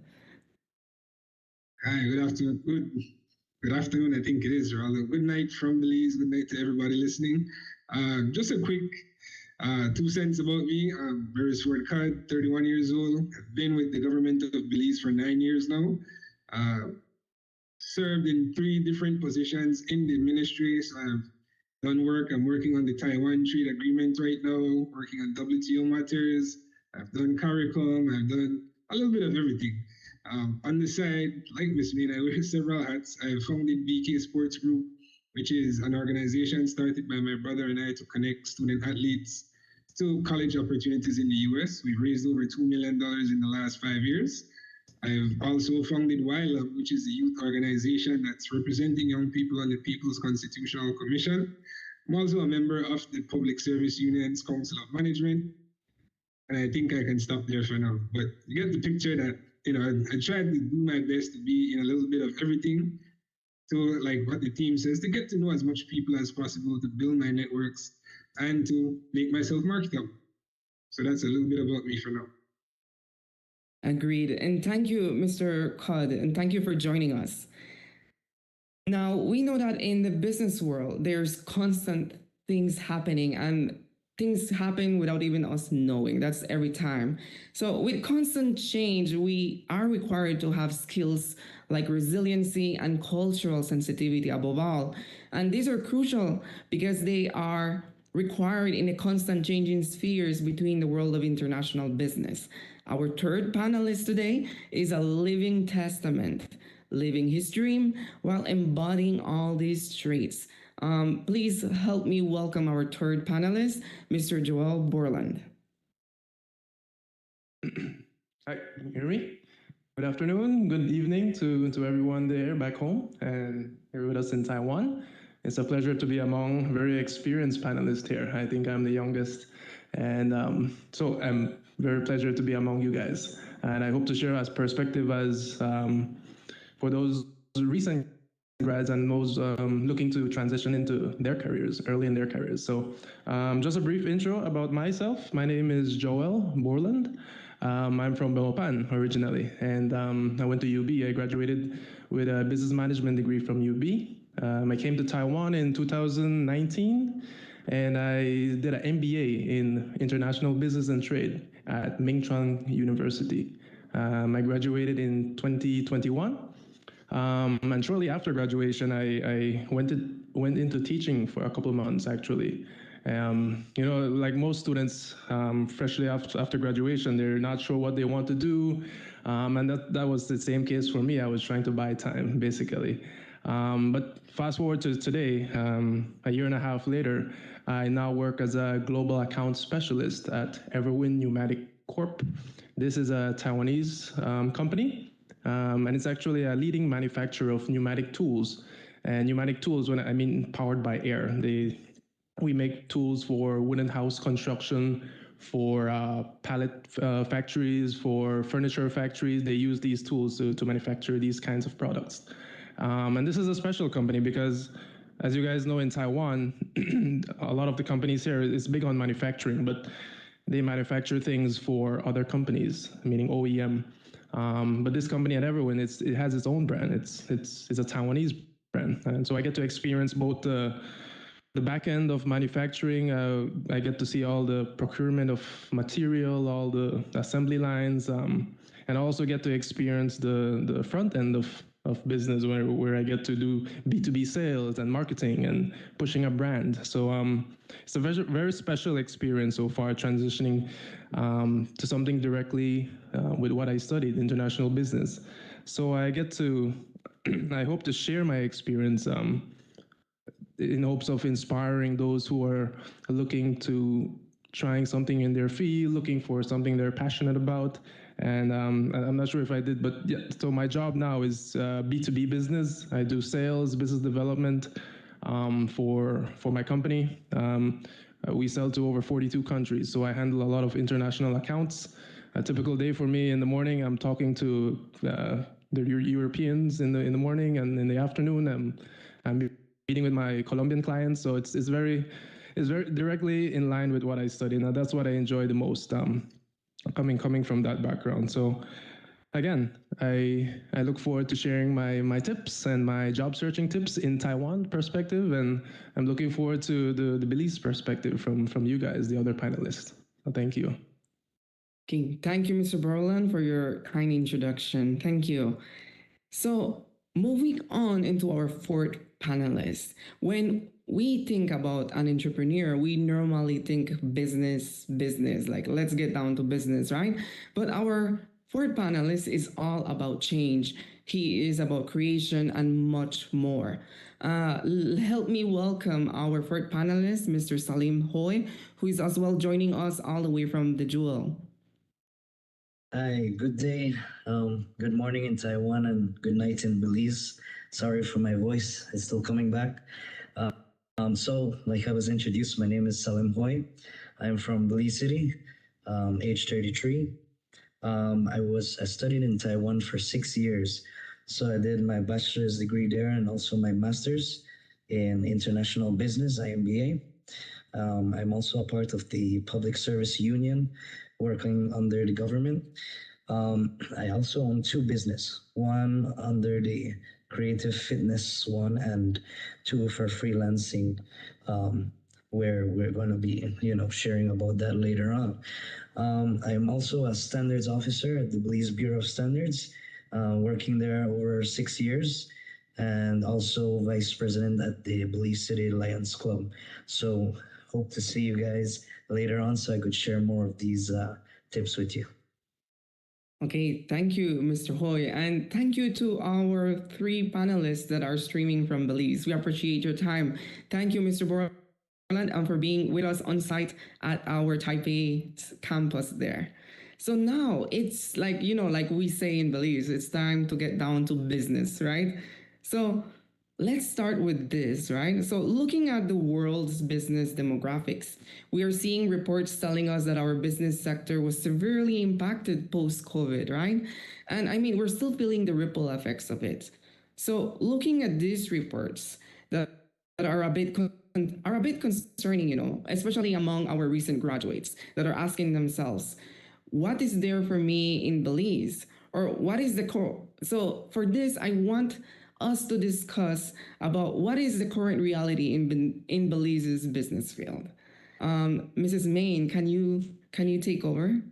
Hi, good afternoon. Good afternoon, I think it is, rather. Good night from Belize. Good night to everybody listening. Just a quick 2 cents about me. I'm Beresford Codd, 31 years old. I've been with the government of Belize for 9 years now. Served in 3 different positions in the ministry. So I've done work. I'm working on the Taiwan trade agreement right now, working on WTO matters. I've done CARICOM. I've done a little bit of everything. On the side, like Miss Mean, I wear several hats. I founded BK Sports Group, which is an organization started by my brother and I to connect student athletes to college opportunities in the US. We've raised over $2 million in the last 5 years. I've also founded YLAB, which is a youth organization that's representing young people on the People's Constitutional Commission. I'm also a member of the Public Service Union's Council of Management. And I think I can stop there for now. But you get the picture that, I tried to do my best to be in a little bit of everything. So like what the team says, to get to know as much people as possible, to build my networks, and to make myself marketable. So that's a little bit about me for now. Agreed. And thank you, Mr. Codd, and thank you for joining us. Now, we know that in the business world, there's constant things happening and things happen without even us knowing. That's every time. So with constant change, we are required to have skills like resiliency and cultural sensitivity above all. And these are crucial because they are required in a constant changing spheres between the world of international business. Our third panelist today is a living testament, living his dream while embodying all these traits. Please help me welcome our third panelist, Mr. Joel Borland. Hi, can you hear me? Good afternoon, good evening to everyone there back home and here with us in Taiwan. It's a pleasure to be among very experienced panelists here. I think I'm the youngest, and so I'm very pleasure to be among you guys. And I hope to share as perspective as for those recent grads and those looking to transition into their careers, early in their careers. So just a brief intro about myself. My name is Joel Borland. I'm from Belmopan originally, and I went to UB. I graduated with a business management degree from UB. I came to Taiwan in 2019, and I did an MBA in International Business and Trade at Mingchuan University. I graduated in 2021. And shortly after graduation, I went into teaching for a couple of months, actually. Like most students, freshly after graduation, they're not sure what they want to do. And that was the same case for me. I was trying to buy time, basically. But fast forward to today, a year and a half later, I now work as a global account specialist at Everwin Pneumatic Corp. This is a Taiwanese company. And it's actually a leading manufacturer of pneumatic tools. And pneumatic tools, when I mean powered by air, we make tools for wooden house construction, for pallet factories, for furniture factories. They use these tools to manufacture these kinds of products. And this is a special company because, as you guys know, in Taiwan, a lot of the companies here is big on manufacturing, but they manufacture things for other companies, meaning OEM. But this company at Everwin, it has its own brand. It's a Taiwanese brand, and so I get to experience both the back end of manufacturing. I get to see all the procurement of material, all the assembly lines, and I also get to experience the front end of business where I get to do B2B sales and marketing and pushing a brand. So it's a very, very special experience so far, transitioning to something directly with what I studied, international business. So I get to, I hope to share my experience in hopes of inspiring those who are looking to trying something in their field, looking for something they're passionate about. And I'm not sure if I did, but yeah, so my job now is B2B business. I do sales, business development for my company. We sell to over 42 countries, so I handle a lot of international accounts. A typical day for me in the morning, I'm talking to the Europeans in the morning, and in the afternoon, I'm meeting with my Colombian clients. So it's very directly in line with what I study. Now that's what I enjoy the most, coming from that background. So again, I look forward to sharing my tips and my job searching tips in Taiwan perspective, and I'm looking forward to the Belize perspective from you guys, the other panelists. So thank you. Okay, thank you, Mr. Borland, for your kind introduction. Thank you. So moving on into our fourth panelist. When we think about an entrepreneur, we normally think business, like let's get down to business, right? But our fourth panelist is all about change. He is about creation and much more. Help me welcome our fourth panelist, Mr. Salim Hoy, who is as well joining us all the way from the Jewel. Hi, good day. Good morning in Taiwan and good night in Belize. Sorry for my voice, it's still coming back. So, like I was introduced, my name is Salim Hoy. I'm from Belize City, age 33. I studied in Taiwan for 6 years. So I did my bachelor's degree there and also my master's in international business, IMBA. I'm also a part of the Public Service Union, working under the government. I also own two businesses, one under the creative fitness one and two for freelancing, where we're going to be, sharing about that later on. I'm also a standards officer at the Belize Bureau of Standards, working there over 6 years, and also vice president at the Belize City Lions Club. So hope to see you guys later on so I could share more of these tips with you. Okay, thank you, Mr. Hoy, and thank you to our three panelists that are streaming from Belize. We appreciate your time. Thank you, Mr. Borland, for being with us on site at our Taipei campus there. So now it's like we say in Belize, it's time to get down to business, right? So let's start with this, right? So looking at the world's business demographics, we are seeing reports telling us that our business sector was severely impacted post-COVID, right? And I mean, we're still feeling the ripple effects of it. So looking at these reports that are a bit concerning, especially among our recent graduates that are asking themselves, what is there for me in Belize? Or what is the core? So for this, I want us to discuss about what is the current reality in Belize's business field. Mrs. Main, can you take over?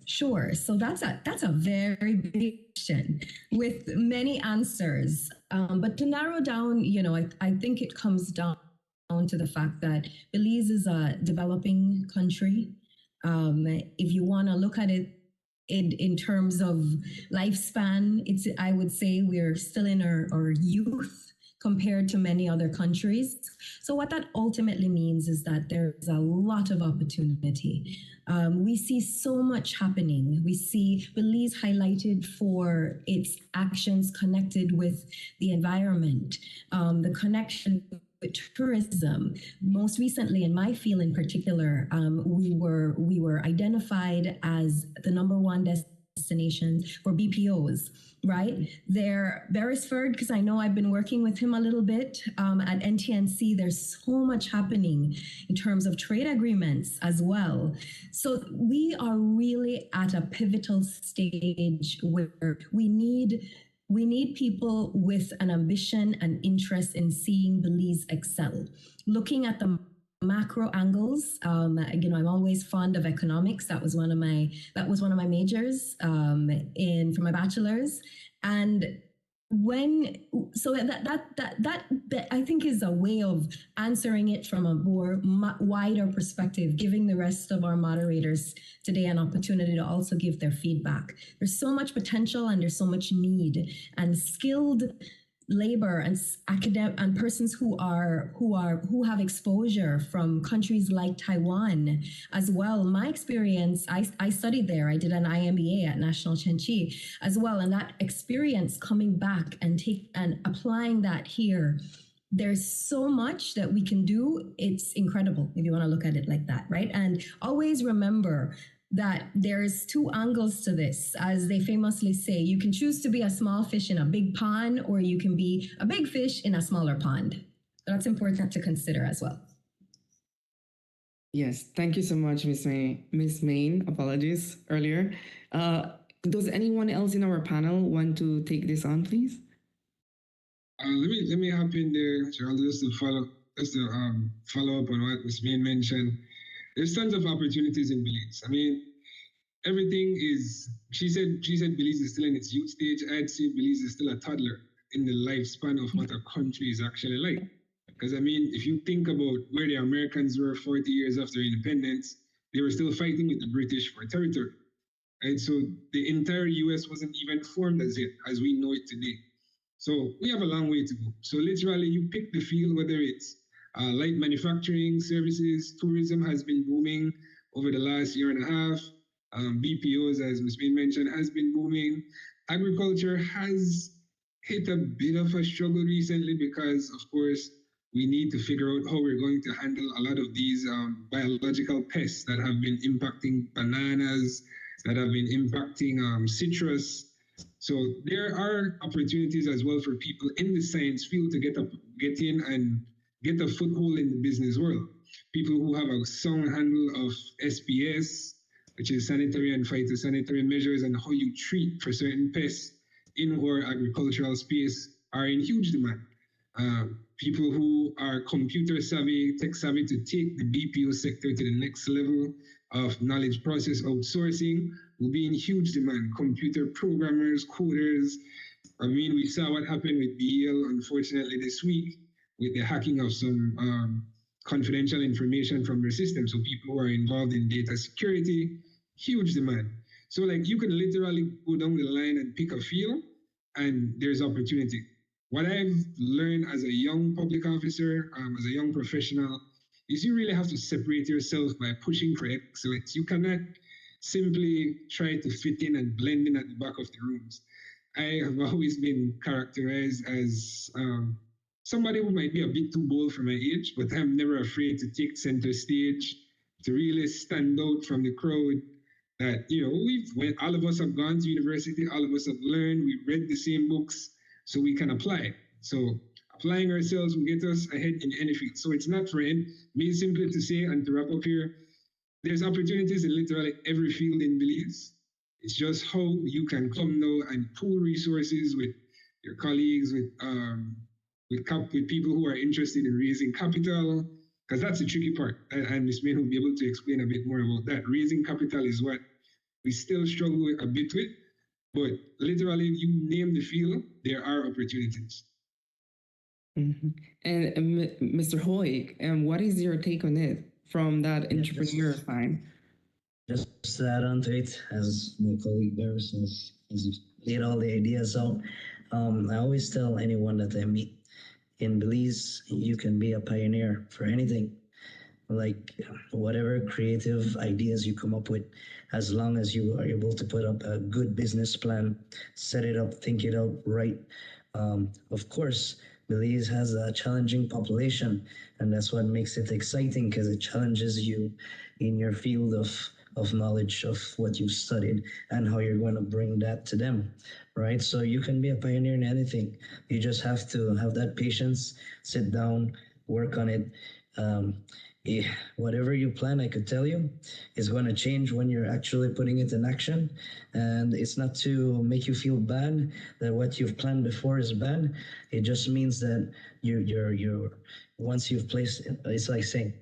Sure. So that's a very big question with many answers. But to narrow down, I think it comes down to the fact that Belize is a developing country. If you want to look at it in terms of lifespan, I would say we're still in our youth compared to many other countries. So what that ultimately means is that there's a lot of opportunity. We see so much happening. We see Belize highlighted for its actions connected with the environment, the connection with tourism. Most recently, in my field in particular, we were identified as the #1 destination for BPOs, right? There, Beresford, because I know I've been working with him a little bit at NTNC, there's so much happening in terms of trade agreements as well. So we are really at a pivotal stage where we need people with an ambition and interest in seeing Belize excel. Looking at the macro angles, I'm always fond of economics. That was one of my majors for my bachelor's, and that I think is a way of answering it from a more wider perspective, giving the rest of our moderators today an opportunity to also give their feedback. There's so much potential and there's so much need, and skilled labor and academic and persons who have exposure from countries like Taiwan as well. My experience, I studied there. I did an IMBA at National Chenchi as well, and that experience coming back and applying that here. There's so much that we can do. It's incredible if you want to look at it like that, right? And always remember that there's two angles to this. As they famously say, you can choose to be a small fish in a big pond, or you can be a big fish in a smaller pond. That's important to consider as well. Yes, thank you so much, Miss Main. Apologies earlier. Does anyone else in our panel want to take this on, please? Let me hop in there, Gerald, just to follow up on what Ms. Main mentioned. There's tons of opportunities in Belize. I mean, everything is. She said Belize is still in its youth stage. I'd say Belize is still a toddler in the lifespan of what a country is actually like. Because I mean, if you think about where the Americans were 40 years after independence, they were still fighting with the British for territory. And so the entire US wasn't even formed as yet, as we know it today. So we have a long way to go. So literally, you pick the field, whether it's light manufacturing, services, tourism has been booming over the last year and a half. BPOs, as Ms. Main mentioned, has been booming. Agriculture has hit a bit of a struggle recently because, of course, we need to figure out how we're going to handle a lot of these biological pests that have been impacting bananas, that have been impacting citrus. So there are opportunities as well for people in the science field to get in and get a foothold in the business world. People who have a sound handle of SPS, which is sanitary and phytosanitary measures, and how you treat for certain pests in our agricultural space are in huge demand. People who are computer savvy, tech savvy to take the BPO sector to the next level of knowledge process outsourcing will be in huge demand. Computer programmers, coders. I mean, we saw what happened with BL, unfortunately, this week with the hacking of some confidential information from their system. So people who are involved in data security, huge demand. So like you can literally go down the line and pick a field and there's opportunity. What I've learned as a young public officer, as a young professional, is you really have to separate yourself by pushing for excellence. You cannot simply try to fit in and blend in at the back of the rooms. I have always been characterized as somebody who might be a bit too bold for my age, but I'm never afraid to take center stage, to really stand out from the crowd. That, you know, all of us have gone to university, all of us have learned, we've read the same books, so we can apply. So applying ourselves will get us ahead in any field. So it's not for me simply to say, and to wrap up here, there's opportunities in literally every field in Belize. It's just how you can come now and pool resources with your colleagues, with people who are interested in raising capital, because that's the tricky part. And Ms. Main will be able to explain a bit more about that. Raising capital is what we still struggle a bit with, but literally, if you name the field, there are opportunities. Mm-hmm. And Mr. Hoy, what is your take on it from that entrepreneur side? Just to add on to it, as my colleague Barris has laid all the ideas out, I always tell anyone that I meet in Belize, you can be a pioneer for anything. Like whatever creative ideas you come up with, as long as you are able to put up a good business plan, set it up, think it out right. Of course, Belize has a challenging population, and that's what makes it exciting, because it challenges you in your field of knowledge of what you've studied and how you're going to bring that to them, right? So you can be a pioneer in anything. You just have to have that patience, sit down, work on it. Whatever you plan, I could tell you, is going to change when you're actually putting it in action. And it's not to make you feel bad that what you've planned before is bad. It just means that you're once you've placed it, it's like saying,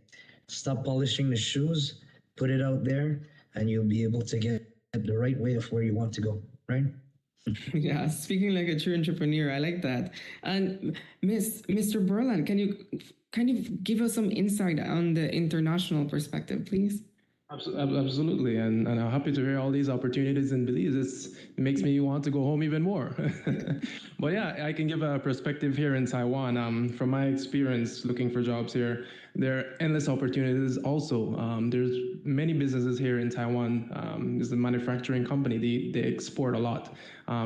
stop polishing the shoes, put it out there, and you'll be able to get the right way of where you want to go, right? Yeah, speaking like a true entrepreneur, I like that. And Mr. Berland, can you kind of give us some insight on the international perspective, please? Absolutely, and I'm happy to hear all these opportunities in Belize. It makes me want to go home even more. But yeah, I can give a perspective here in Taiwan. From my experience looking for jobs here, there are endless opportunities. Also, there's many businesses here in Taiwan. It's a manufacturing company. They export a lot,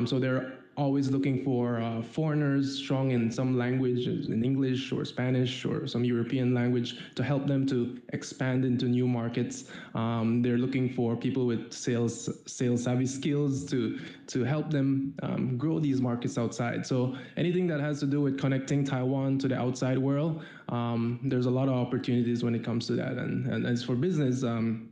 so they're always looking for foreigners strong in some language, in English or Spanish or some European language, to help them to expand into new markets. They're looking for people with sales savvy skills to help them grow these markets outside. So anything that has to do with connecting Taiwan to the outside world, there's a lot of opportunities when it comes to that. And as for business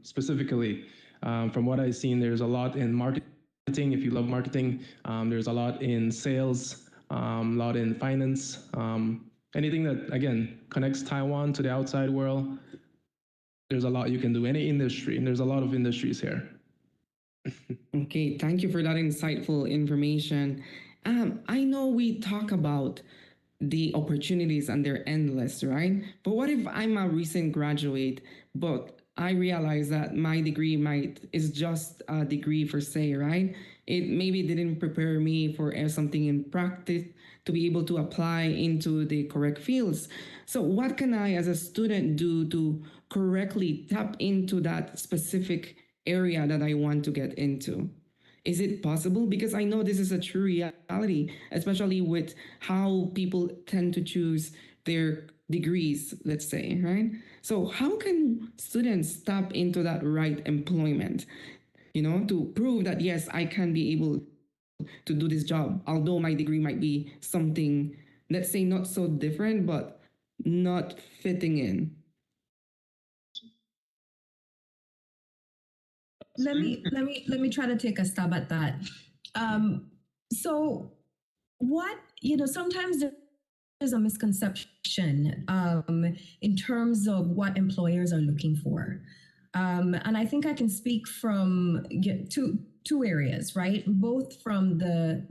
specifically, from what I've seen, there's a lot in marketing. If you love marketing, there's a lot in sales, a lot in finance, anything that, again, connects Taiwan to the outside world. There's a lot you can do, any industry, and there's a lot of industries here. Okay, thank you for that insightful information. I know we talk about the opportunities and they're endless, right? But what if I'm a recent graduate, but I realize that my degree is just a degree for say, right? It maybe didn't prepare me for something in practice to be able to apply into the correct fields. So what can I as a student do to correctly tap into that specific area that I want to get into? Is it possible? Because I know this is a true reality, especially with how people tend to choose their degrees, let's say, right? So how can students tap into that right employment, to prove that, yes, I can be able to do this job, although my degree might be something, let's say, not so different, but not fitting in? Let me try to take a stab at that. So what, sometimes there's a misconception in terms of what employers are looking for. And I think I can speak from two areas, right? Both from the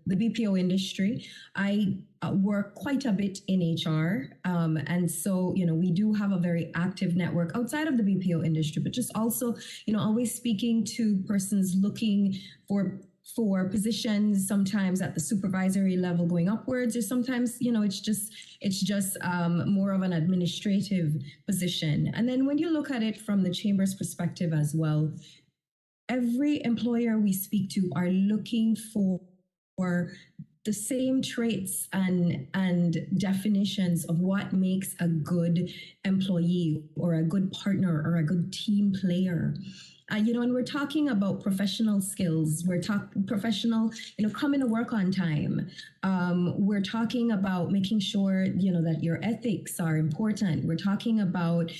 BPO industry. I work quite a bit in HR, and so we do have a very active network outside of the BPO industry, but just also always speaking to persons looking for positions, sometimes at the supervisory level going upwards, or sometimes it's just more of an administrative position. And then when you look at it from the chamber's perspective as well, every employer we speak to are looking for the same traits and definitions of what makes a good employee or a good partner or a good team player. And we're talking about professional skills. We're talking professional, coming to work on time. We're talking about making sure, that your ethics are important. We're talking about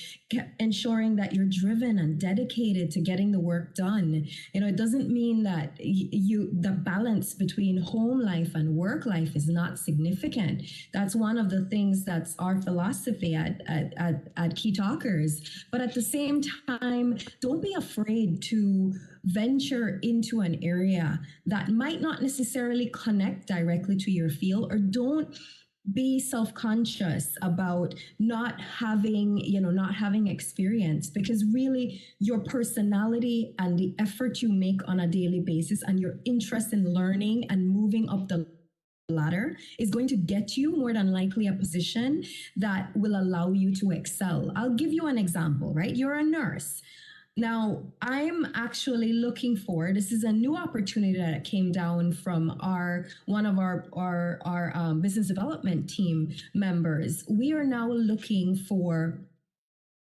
ensuring that you're driven and dedicated to getting the work done. It doesn't mean that the balance between home life and work life is not significant. That's one of the things that's our philosophy at Key Talkers. But at the same time, don't be afraid to venture into an area that might not necessarily connect directly to your field, or don't be self-conscious about not having experience, because really your personality and the effort you make on a daily basis and your interest in learning and moving up the ladder is going to get you more than likely a position that will allow you to excel. I'll give you an example, right? You're a nurse. Now, I'm actually looking for, this is a new opportunity that came down from one of our business development team members. We are now looking for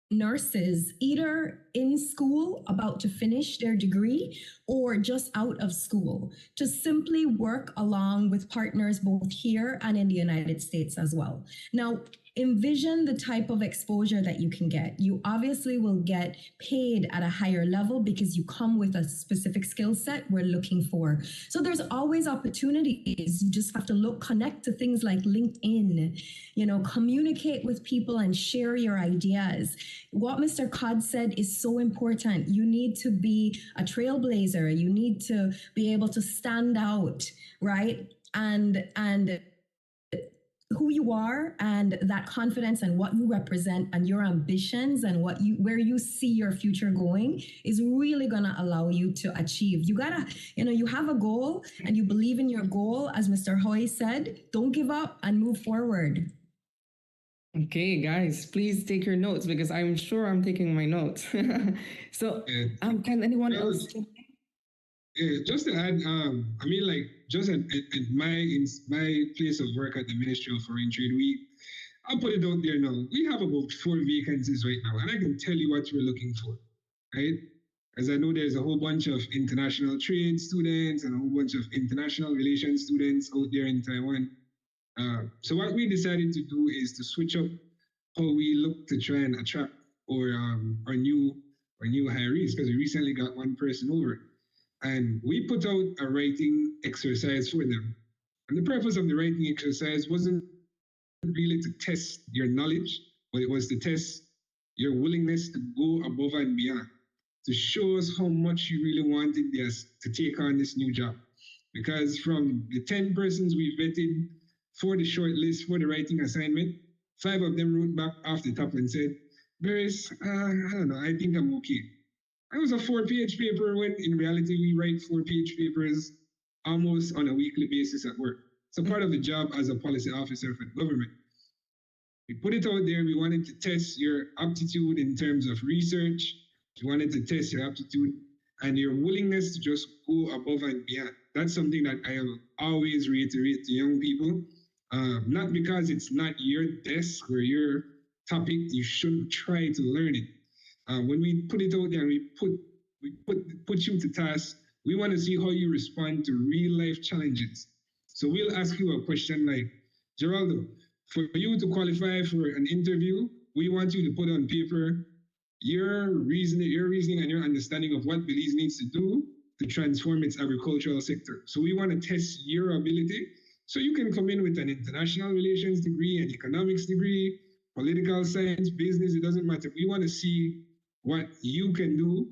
nurses either in school about to finish their degree or just out of school to simply work along with partners both here and in the United States as well. Now, envision the type of exposure that you can get. You obviously will get paid at a higher level because you come with a specific skill set we're looking for. So there's always opportunities. You just have to connect to things like LinkedIn, communicate with people and share your ideas. What Mr. Codd said is so important. You need to be a trailblazer. You need to be able to stand out, right? And who you are and that confidence and what you represent and your ambitions and where you see your future going is really going to allow you to achieve. You gotta, you have a goal and you believe in your goal, as Mr. Hoy said. Don't give up and move forward. Okay, guys, please take your notes because I'm sure I'm taking my notes. So, can anyone else? Just to add, I mean, like, just in my place of work at the Ministry of Foreign Trade, I'll put it out there now. We have about 4 vacancies right now, and I can tell you what we're looking for, right? As I know, there's a whole bunch of international trade students and a whole bunch of international relations students out there in Taiwan. So what we decided to do is to switch up how we look to try and attract our new hirees, because we recently got one person over. And we put out a writing exercise for them. And the purpose of the writing exercise wasn't really to test your knowledge, but it was to test your willingness to go above and beyond, to show us how much you really wanted this to take on this new job. Because from the 10 persons we vetted for the short list for the writing assignment, 5 of them wrote back off the top and said, Barris, I don't know, I think I'm okay. It was a 4-page paper when in reality we write 4-page papers almost on a weekly basis at work. So part of the job as a policy officer for the government. We put it out there, we wanted to test your aptitude in terms of research, we wanted to test your aptitude and your willingness to just go above and beyond. That's something that I always reiterate to young people. Not because it's not your desk or your topic, you shouldn't try to learn it. When we put it out there and we put you to task, we want to see how you respond to real life challenges. So we'll ask you a question like, Geraldo, for you to qualify for an interview, we want you to put on paper your reasoning and your understanding of what Belize needs to do to transform its agricultural sector. So we want to test your ability. So you can come in with an international relations degree, an economics degree, political science, business, it doesn't matter. We want to see what you can do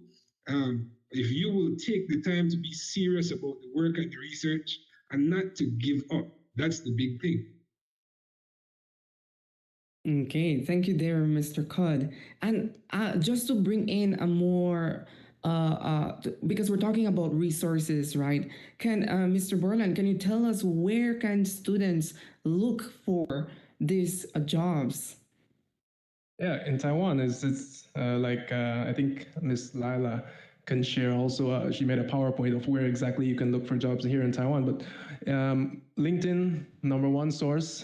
if you will take the time to be serious about the work and the research and not to give up. That's the big thing. Okay, thank you there, Mr. Cud. And just to bring in a more, because we're talking about resources, right? Can Mr. Borland, can you tell us where can students look for these jobs? Yeah, in Taiwan, it's like I think Miss Lila can share also. She made a PowerPoint of where exactly you can look for jobs here in Taiwan. But LinkedIn, #1 source.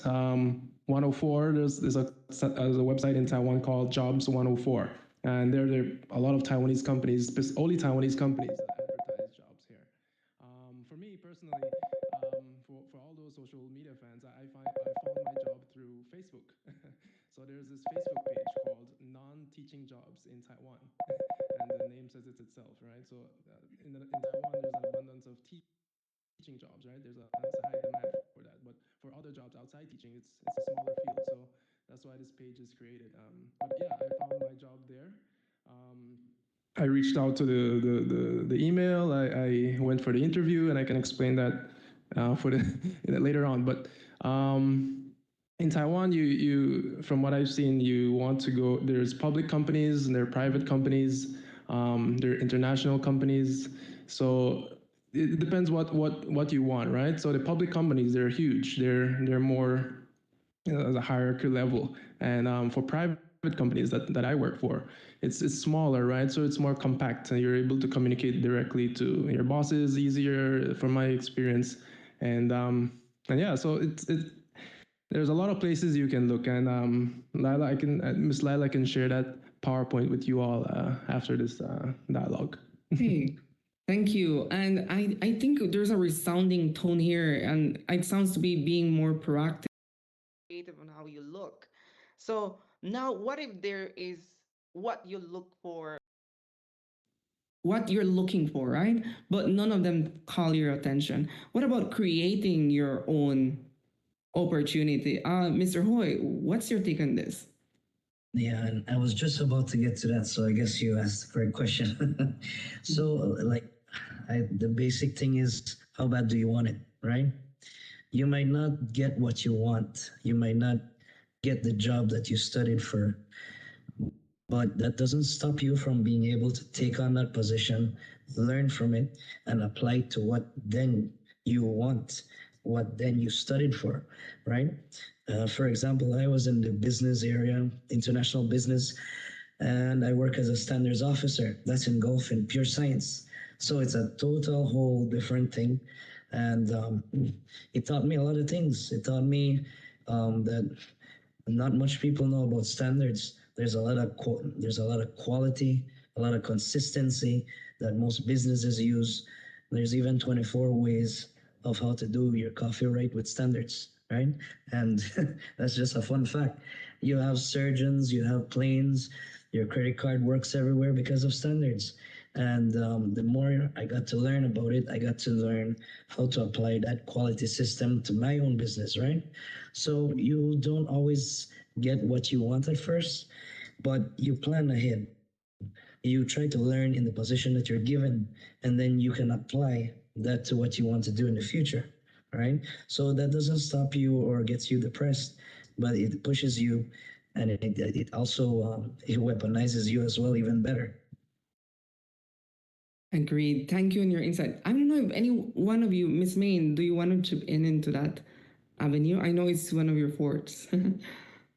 104. There's a website in Taiwan called Jobs 104, and there are a lot of Taiwanese companies, only Taiwanese companies that advertise jobs here. For me personally, for all those social media fans, I found my job through Facebook. So there's this Facebook page called Non-Teaching Jobs in Taiwan, and the name says it itself, right? So in Taiwan, there's an abundance of teaching jobs, right? There's a high demand for that, but for other jobs outside teaching, it's a smaller field. So that's why this page is created. But yeah, I found my job there. I reached out to the email. I went for the interview, and I can explain that for later on. But in Taiwan, you from what I've seen, you want to go. There's public companies and there are private companies. There are international companies. So it depends what you want, right? So the public companies, they're huge. They're more at a hierarchy level, and for private companies that I work for, it's smaller, right? So it's more compact, and you're able to communicate directly to your bosses easier, from my experience, and yeah, so it's there's a lot of places you can look, and Miss Lila can share that PowerPoint with you all after this dialogue. Hey, thank you. And I think there's a resounding tone here, and it sounds to be being more proactive, creative on how you look. So now, what if there is what you look for, what you're looking for, right? But none of them call your attention. What about creating your own opportunity? Mr. Hoy, what's your take on this? Yeah, and I was just about to get to that, so I guess you asked the correct question. So, the basic thing is, how bad do you want it, right? you might not get what you want. You might not get the job that you studied for, but that doesn't stop you from being able to take on that position, learn from it, and apply it to what then you want, what then you studied for, right? For example, I was in the business area, international business, and I work as a standards officer. That's engulfed in pure science. So it's a total whole different thing. And it taught me a lot of things. It taught me that not much people know about standards. There's a lot of quality, a lot of consistency that most businesses use. There's even 24 ways of how to do your coffee right with standards, right? And that's just a fun fact. You have surgeons, you have planes, your credit card works everywhere because of standards. And the more I got to learn about it, I got to learn how to apply that quality system to my own business, right? So you don't always get what you want at first, but you plan ahead. You try to learn in the position that you're given, and then you can apply that to what you want to do in the future, right? So that doesn't stop you or gets you depressed, but it pushes you, and it also it weaponizes you as well, even better. Agreed. Thank you on your insight. I don't know if any one of you, Miss Main, do you want to chip in into that avenue? I know it's one of your forts.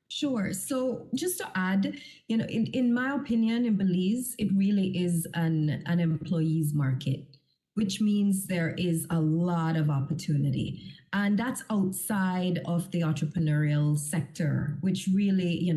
Sure. So just to add, in my opinion, in Belize, it really is an employees market, which means there is a lot of opportunity. And that's outside of the entrepreneurial sector, which really,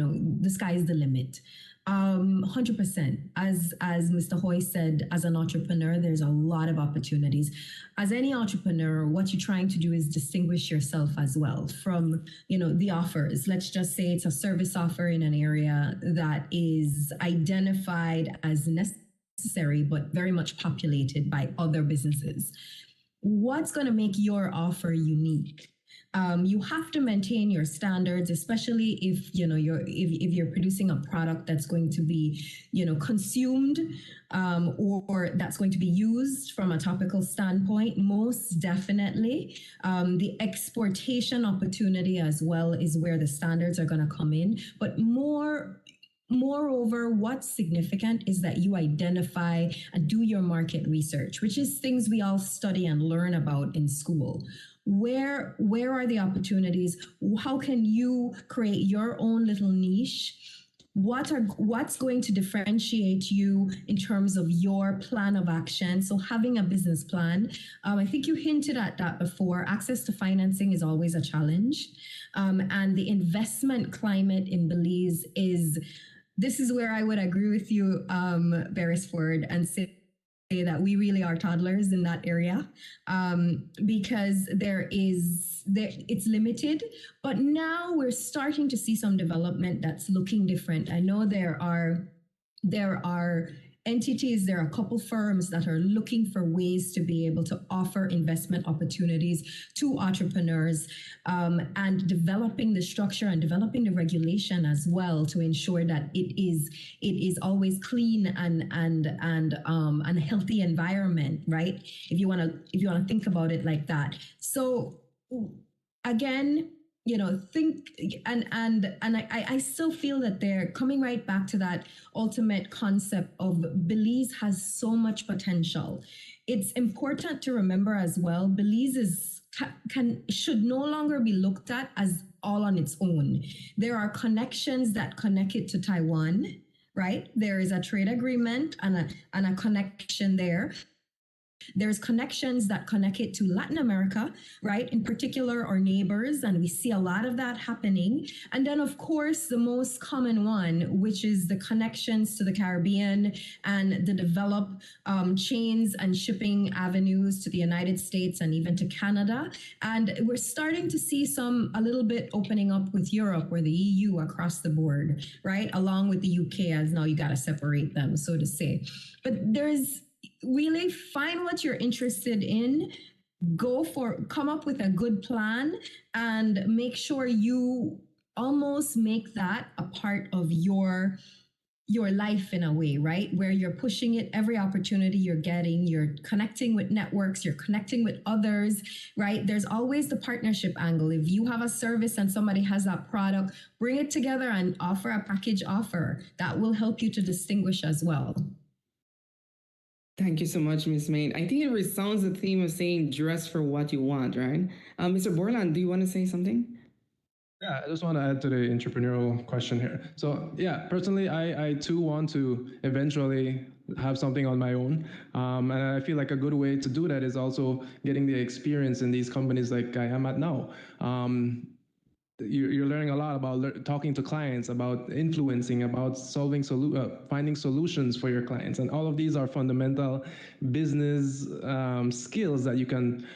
the sky is the limit. 100%. As Mr. Hoy said, as an entrepreneur, there's a lot of opportunities. As any entrepreneur, what you're trying to do is distinguish yourself as well from, the offers. Let's just say it's a service offer in an area that is identified as necessary, but very much populated by other businesses. What's going to make your offer unique? You have to maintain your standards, especially if you're producing a product that's going to be consumed or that's going to be used from a topical standpoint. Most definitely, the exportation opportunity as well is where the standards are going to come in. But moreover, what's significant is that you identify and do your market research, which is things we all study and learn about in school. Where are the opportunities? How can you create your own little niche? What's going to differentiate you in terms of your plan of action? So having a business plan, I think you hinted at that before. Access to financing is always a challenge, and the investment climate in Belize this is where I would agree with you, Beresford, and say that we really are toddlers in that area, because it's limited, but now we're starting to see some development that's looking different. I know there are entities, there are a couple firms that are looking for ways to be able to offer investment opportunities to entrepreneurs, and developing the structure and developing the regulation as well to ensure that it is always clean and a healthy environment, right? If you want to think about it like that. So again, think and I still feel that they're coming right back to that ultimate concept of Belize has so much potential. It's important to remember as well, Belize should no longer be looked at as all on its own. There are connections that connect it to Taiwan, right? There is a trade agreement and a connection there. There's connections that connect it to Latin America, right? In particular, our neighbors, and we see a lot of that happening. And then, of course, the most common one, which is the connections to the Caribbean and the developed chains and shipping avenues to the United States and even to Canada. And we're starting to see a little bit opening up with Europe or the EU across the board, right? Along with the UK, as now you got to separate them, so to say. But there's really find what you're interested in, come up with a good plan, and make sure you almost make that a part of your your life in a way, right? Where you're pushing it, every opportunity you're getting, you're connecting with networks, you're connecting with others, right? There's always the partnership angle. If you have a service and somebody has that product, bring it together and offer a package offer. That will help you to distinguish as well. Thank you so much, Ms. Main. I think it resounds the theme of saying dress for what you want, right? Mr. Borland, do you want to say something? Yeah, I just want to add to the entrepreneurial question here. So yeah, personally, I too want to eventually have something on my own. And I feel like a good way to do that is also getting the experience in these companies like I am at now. You're learning a lot about talking to clients, about influencing, about finding solutions for your clients. And all of these are fundamental business skills that you can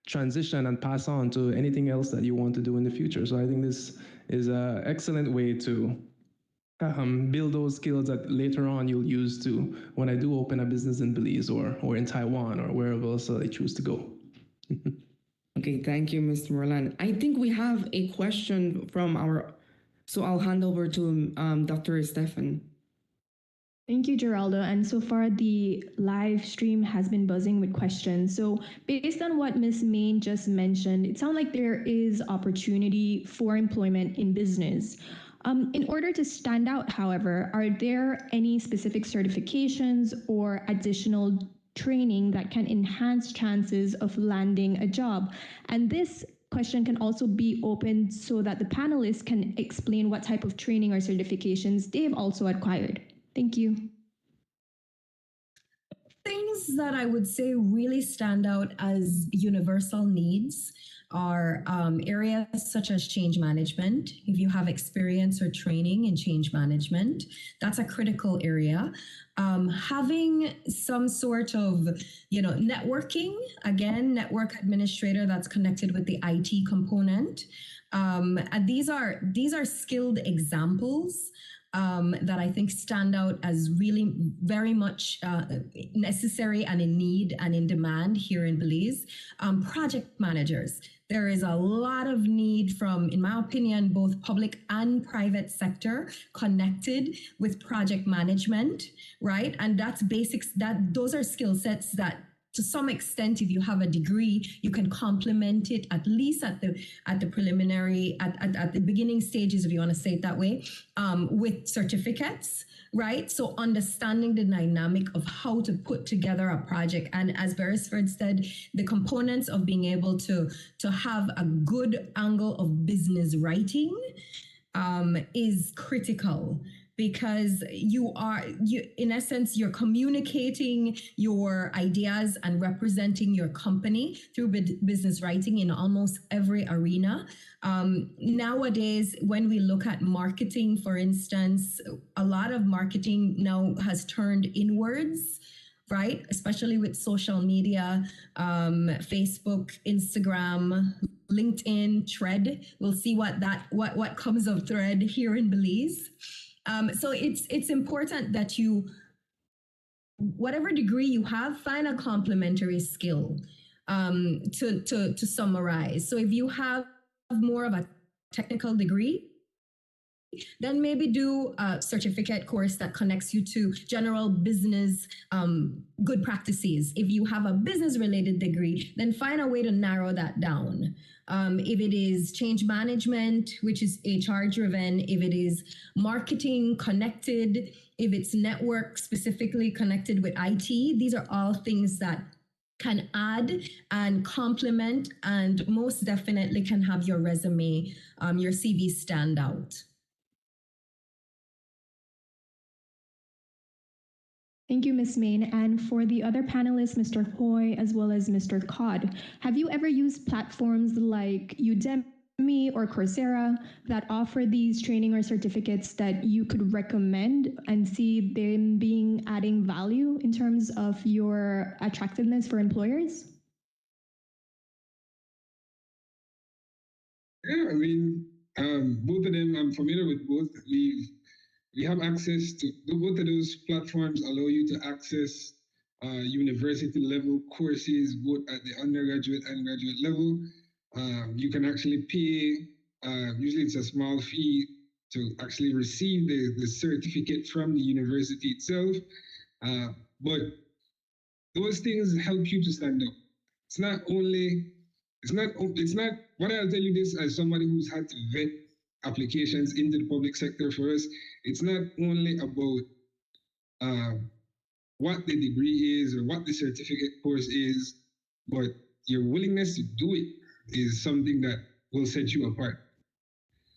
transition and pass on to anything else that you want to do in the future. So I think this is an excellent way to build those skills that later on you'll use to when I do open a business in Belize or in Taiwan or wherever else I choose to go. Okay, thank you, Mr. Morland. I think we have a question from so I'll hand over to Dr. Stefan. Thank you, Geraldo. And so far, the live stream has been buzzing with questions. So based on what Ms. Main just mentioned, it sounds like there is opportunity for employment in business. In order to stand out, however, are there any specific certifications or additional training that can enhance chances of landing a job? And this question can also be opened so that the panelists can explain what type of training or certifications they've also acquired. Thank you. Things that I would say really stand out as universal needs are areas such as change management. If you have experience or training in change management, that's a critical area. Having some sort of, networking, again, network administrator that's connected with the IT component. And these are skilled examples that I think stand out as really very much necessary and in need and in demand here in Belize. Project managers. There is a lot of need from, in my opinion, both public and private sector connected with project management, right? And that's basics, those are skill sets that to some extent, if you have a degree, you can complement it at least at the preliminary, at the beginning stages, if you want to say it that way, with certificates, right? So understanding the dynamic of how to put together a project. And as Beresford said, the components of being able to have a good angle of business writing is critical. Because in essence, you're communicating your ideas and representing your company through business writing in almost every arena. Nowadays, when we look at marketing, for instance, a lot of marketing now has turned inwards, right? Especially with social media, Facebook, Instagram, LinkedIn, Thread. We'll see what comes of Thread here in Belize. So it's important that you, whatever degree you have, find a complementary skill to summarize. So if you have more of a technical degree, then maybe do a certificate course that connects you to general business good practices. If you have a business related degree, then find a way to narrow that down. If it is change management, which is HR driven, if it is marketing connected, if it's network specifically connected with IT, these are all things that can add and complement and most definitely can have your resume, your CV stand out. Thank you, Ms. Main. And for the other panelists, Mr. Hoy, as well as Mr. Codd, have you ever used platforms like Udemy or Coursera that offer these training or certificates that you could recommend and see them adding value in terms of your attractiveness for employers? Yeah, I mean, both of them, I'm familiar with both. We have access to both of those platforms. Allow you to access university level courses both at the undergraduate and graduate level. You can actually pay, usually it's a small fee to actually receive the certificate from the university itself. But those things help you to stand out. It's not what I'll tell you this as somebody who's had to vet applications into the public sector for us. It's not only about what the degree is or what the certificate course is, but your willingness to do it is something that will set you apart.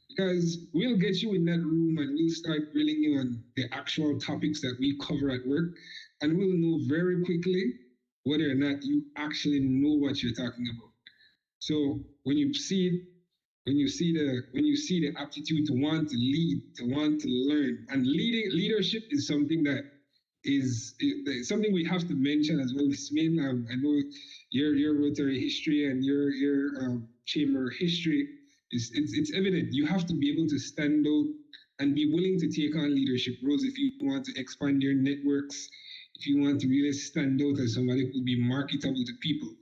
Because we'll get you in that room and we'll start grilling you on the actual topics that we cover at work, and we'll know very quickly whether or not you actually know what you're talking about. So when you see the aptitude to want to lead, to want to learn, and leadership is something that is something we have to mention as well. Smin, I know your Rotary history and your chamber history. It's evident. You have to be able to stand out and be willing to take on leadership roles if you want to expand your networks, if you want to really stand out as somebody who will be marketable to people.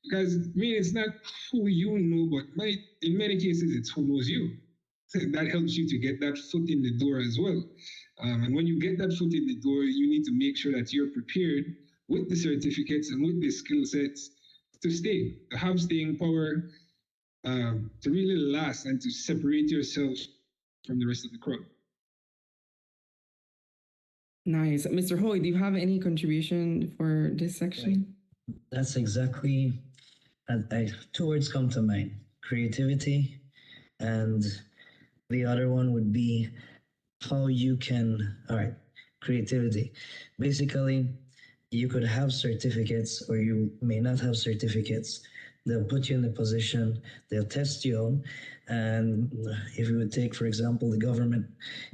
Because, I mean, it's not who you know, but in many cases, it's who knows you. That helps you to get that foot in the door as well. And when you get that foot in the door, you need to make sure that you're prepared with the certificates and with the skill sets to have staying power, to really last and to separate yourself from the rest of the crowd. Nice. Mr. Hoy, do you have any contribution for this section? That's exactly, two words come to mind: creativity, and the other one would be how you can, creativity. Basically, you could have certificates or you may not have certificates. They'll put you in a position, they'll test you on. And if you would take, for example, the government,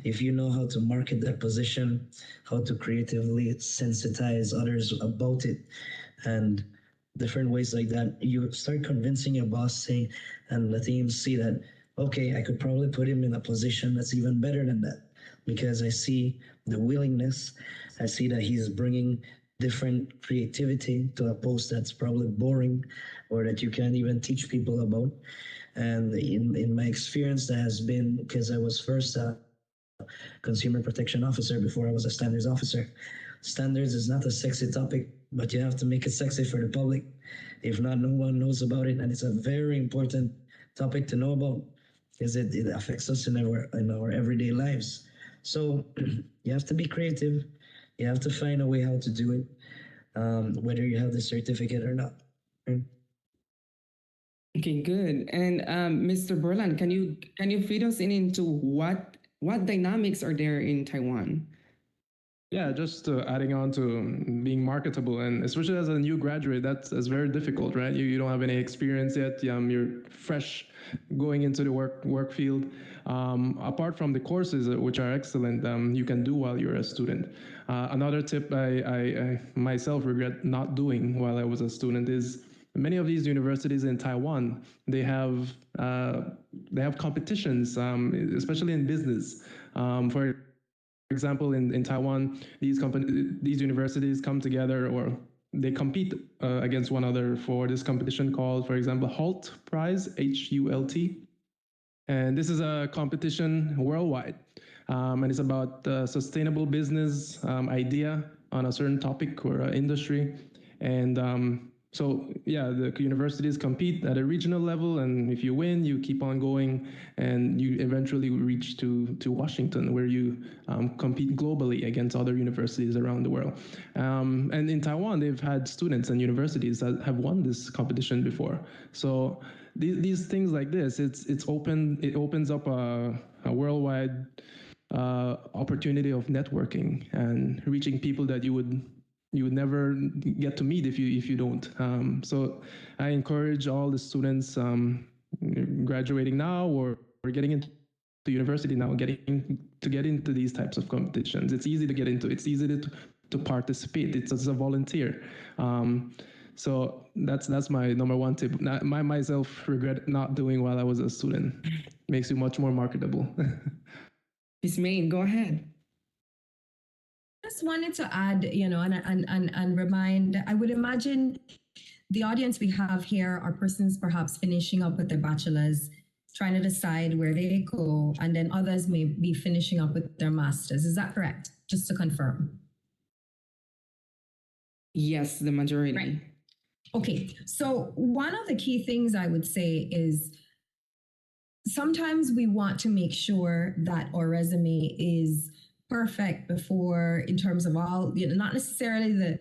if you know how to market that position, how to creatively sensitize others about it, and different ways like that, you start convincing your boss, saying, and letting him see that, okay, I could probably put him in a position that's even better than that, because I see the willingness, I see that he's bringing different creativity to a post that's probably boring or that you can't even teach people about. And in my experience, that has been because I was first a consumer protection officer before I was a standards officer. Standards is not a sexy topic, but you have to make it sexy for the public. If not, no one knows about it, and it's a very important topic to know about because it affects us in our everyday lives. So you have to be creative. You have to find a way how to do it, whether you have the certificate or not. Right? Okay, good. And Mr. Berland, can you feed us into what dynamics are there in Taiwan? Yeah, just adding on to being marketable, and especially as a new graduate, that's very difficult, right? You don't have any experience yet. You're fresh going into the work field. Apart from the courses, which are excellent, you can do while you're a student. Another tip I myself regret not doing while I was a student is many of these universities in Taiwan, they have competitions, especially in business. For example, in Taiwan, these universities come together or they compete against one another for this competition called, for example, HULT Prize, HULT. And this is a competition worldwide. And it's about sustainable business idea on a certain topic or industry. And so, yeah, the universities compete at a regional level, and if you win, you keep on going, and you eventually reach to Washington, where you compete globally against other universities around the world. And in Taiwan, they've had students and universities that have won this competition before. So these things like this, it opens up a worldwide opportunity of networking and reaching people that you would never get to meet if you don't. So I encourage all the students graduating now or getting into university now, get into these types of competitions. It's easy to get into. It's easy to participate. It's as a volunteer. So that's my number one tip. I myself regret not doing while I was a student. Makes you much more marketable. Ms. Main, go ahead. Just wanted to add, and remind, I would imagine the audience we have here are persons perhaps finishing up with their bachelor's. trying to decide where they go, and then others may be finishing up with their masters. Is that correct? Just to confirm. Yes, the majority. Right. Okay, so one of the key things I would say is sometimes we want to make sure that our resume is perfect before, in terms of all, not necessarily the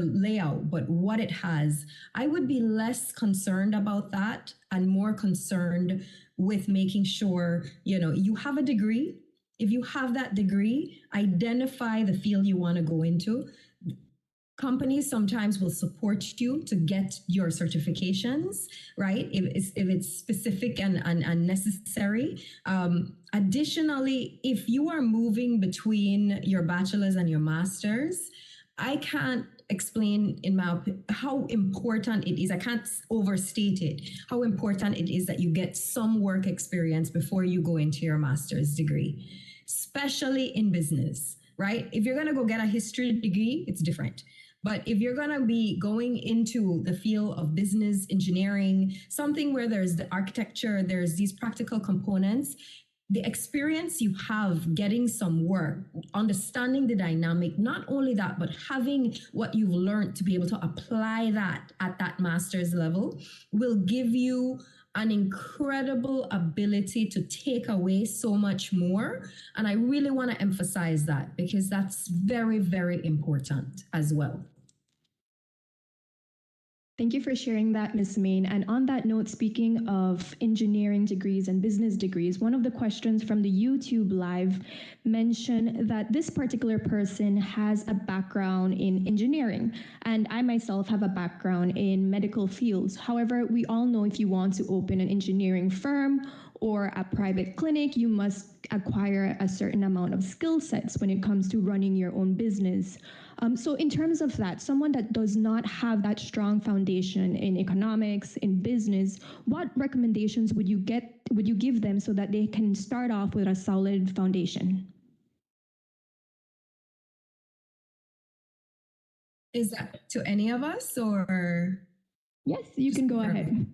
layout, but what it has. I would be less concerned about that and more concerned with making sure, you have a degree. If you have that degree, identify the field you want to go into. Companies sometimes will support you to get your certifications, right? If it's specific and necessary. Additionally, if you are moving between your bachelor's and your master's, I can't explain in my opinion how important it is. I can't overstate it, how important it is that you get some work experience before you go into your master's degree, especially in business, right? If you're going to go get a history degree, it's different. But if you're going to be going into the field of business engineering, something where there's the architecture, there's these practical components, the experience you have getting some work, understanding the dynamic, not only that, but having what you've learned to be able to apply that at that master's level will give you an incredible ability to take away so much more. And I really want to emphasize that because that's very, very important as well. Thank you for sharing that, Ms. Main. And on that note, speaking of engineering degrees and business degrees, one of the questions from the YouTube Live mentioned that this particular person has a background in engineering, and I myself have a background in medical fields. However, we all know if you want to open an engineering firm or a private clinic, you must acquire a certain amount of skill sets when it comes to running your own business. So in terms of that, someone that does not have that strong foundation in economics, in business, what recommendations would you give them so that they can start off with a solid foundation? Is that to any of us or? Yes, you can go ahead.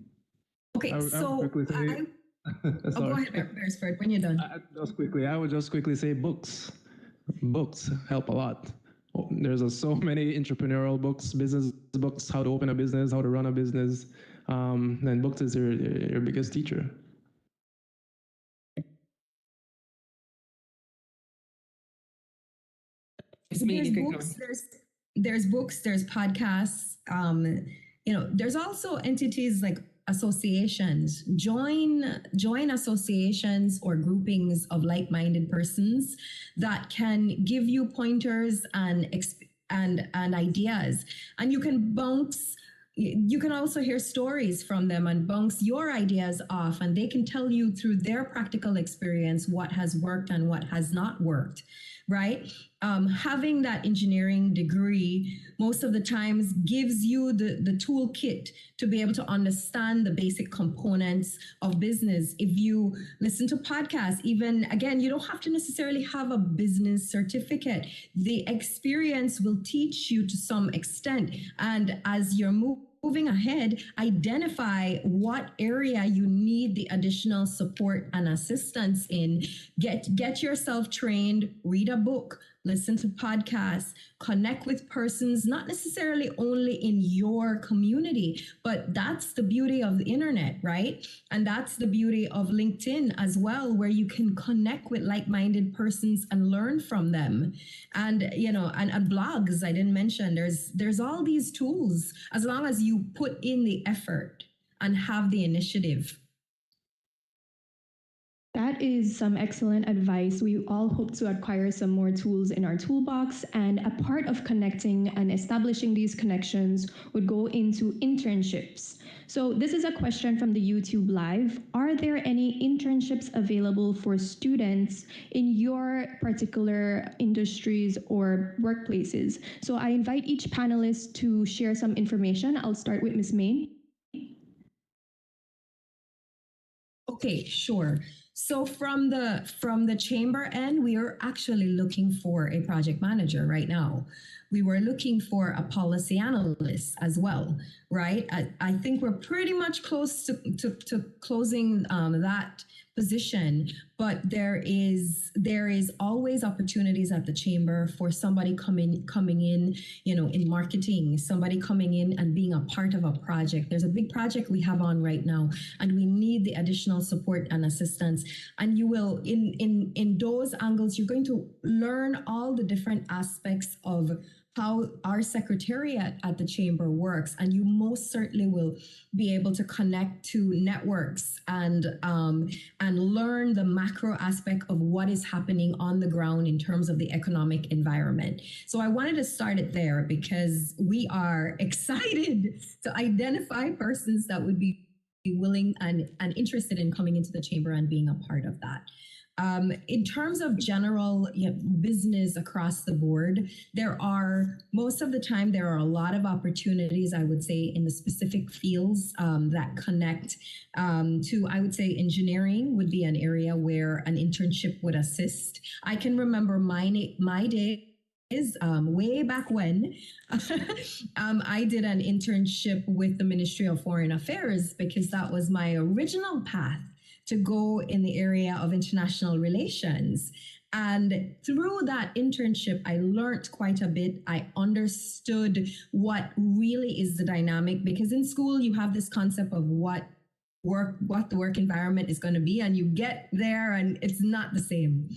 Okay, Go ahead, Beresford, when you're done. I would just quickly say books. Books help a lot. There's so many entrepreneurial books, business books, how to open a business, how to run a business. And books is your biggest teacher. There's books, there's podcasts. There's also entities like associations. Join associations or groupings of like-minded persons that can give you pointers and ideas, and you can also hear stories from them and bounce your ideas off, and they can tell you through their practical experience what has worked and what has not worked, right? Having that engineering degree most of the times gives you the toolkit to be able to understand the basic components of business. If you listen to podcasts, even again, you don't have to necessarily have a business certificate. The experience will teach you to some extent. And as you're moving ahead, identify what area you need the additional support and assistance in. Get yourself trained, read a book, listen to podcasts, connect with persons, not necessarily only in your community, but that's the beauty of the internet, right? And that's the beauty of LinkedIn as well, where you can connect with like-minded persons and learn from them. And, and blogs, I didn't mention, there's all these tools, as long as you put in the effort and have the initiative. That is some excellent advice. We all hope to acquire some more tools in our toolbox, and a part of connecting and establishing these connections would go into internships. So this is a question from the YouTube Live. Are there any internships available for students in your particular industries or workplaces? So I invite each panelist to share some information. I'll start with Ms. Main. Okay, sure. So from the chamber end, we are actually looking for a project manager right now. we were looking for a policy analyst as well, right? I think we're pretty much close to closing that position, but there is always opportunities at the chamber for somebody coming in, in marketing, somebody coming in and being a part of a project. There's a big project we have on right now, and we need the additional support and assistance. And you will, in those angles, you're going to learn all the different aspects of how our secretariat at the chamber works, and you most certainly will be able to connect to networks and learn the macro aspect of what is happening on the ground in terms of the economic environment. So I wanted to start it there because we are excited to identify persons that would be willing and interested in coming into the chamber and being a part of that. In terms of general business across the board, most of the time, there are a lot of opportunities, I would say, in the specific fields that connect to, I would say, engineering would be an area where an internship would assist. I can remember my day is way back when I did an internship with the Ministry of Foreign Affairs because that was my original path to go in the area of international relations. And through that internship, I learned quite a bit. I understood what really is the dynamic, because in school you have this concept of what the work environment is going to be, and you get there and it's not the same.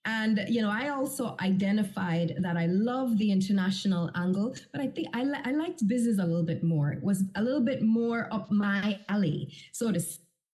And, I also identified that I love the international angle, but I think I liked business a little bit more. It was a little bit more up my alley, so to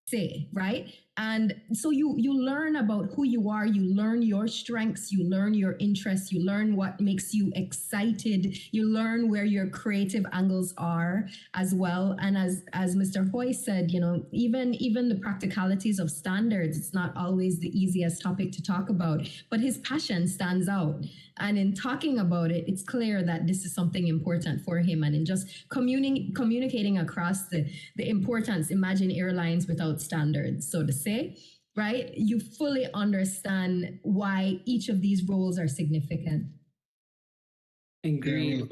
say, right? And so you learn about who you are, you learn your strengths, you learn your interests, you learn what makes you excited, you learn where your creative angles are as well. And as Mr. Hoy said, even the practicalities of standards, it's not always the easiest topic to talk about, but his passion stands out. And in talking about it, it's clear that this is something important for him. And in just communicating across the importance, imagine airlines without standards, so to say, right? You fully understand why each of these roles are significant. Great.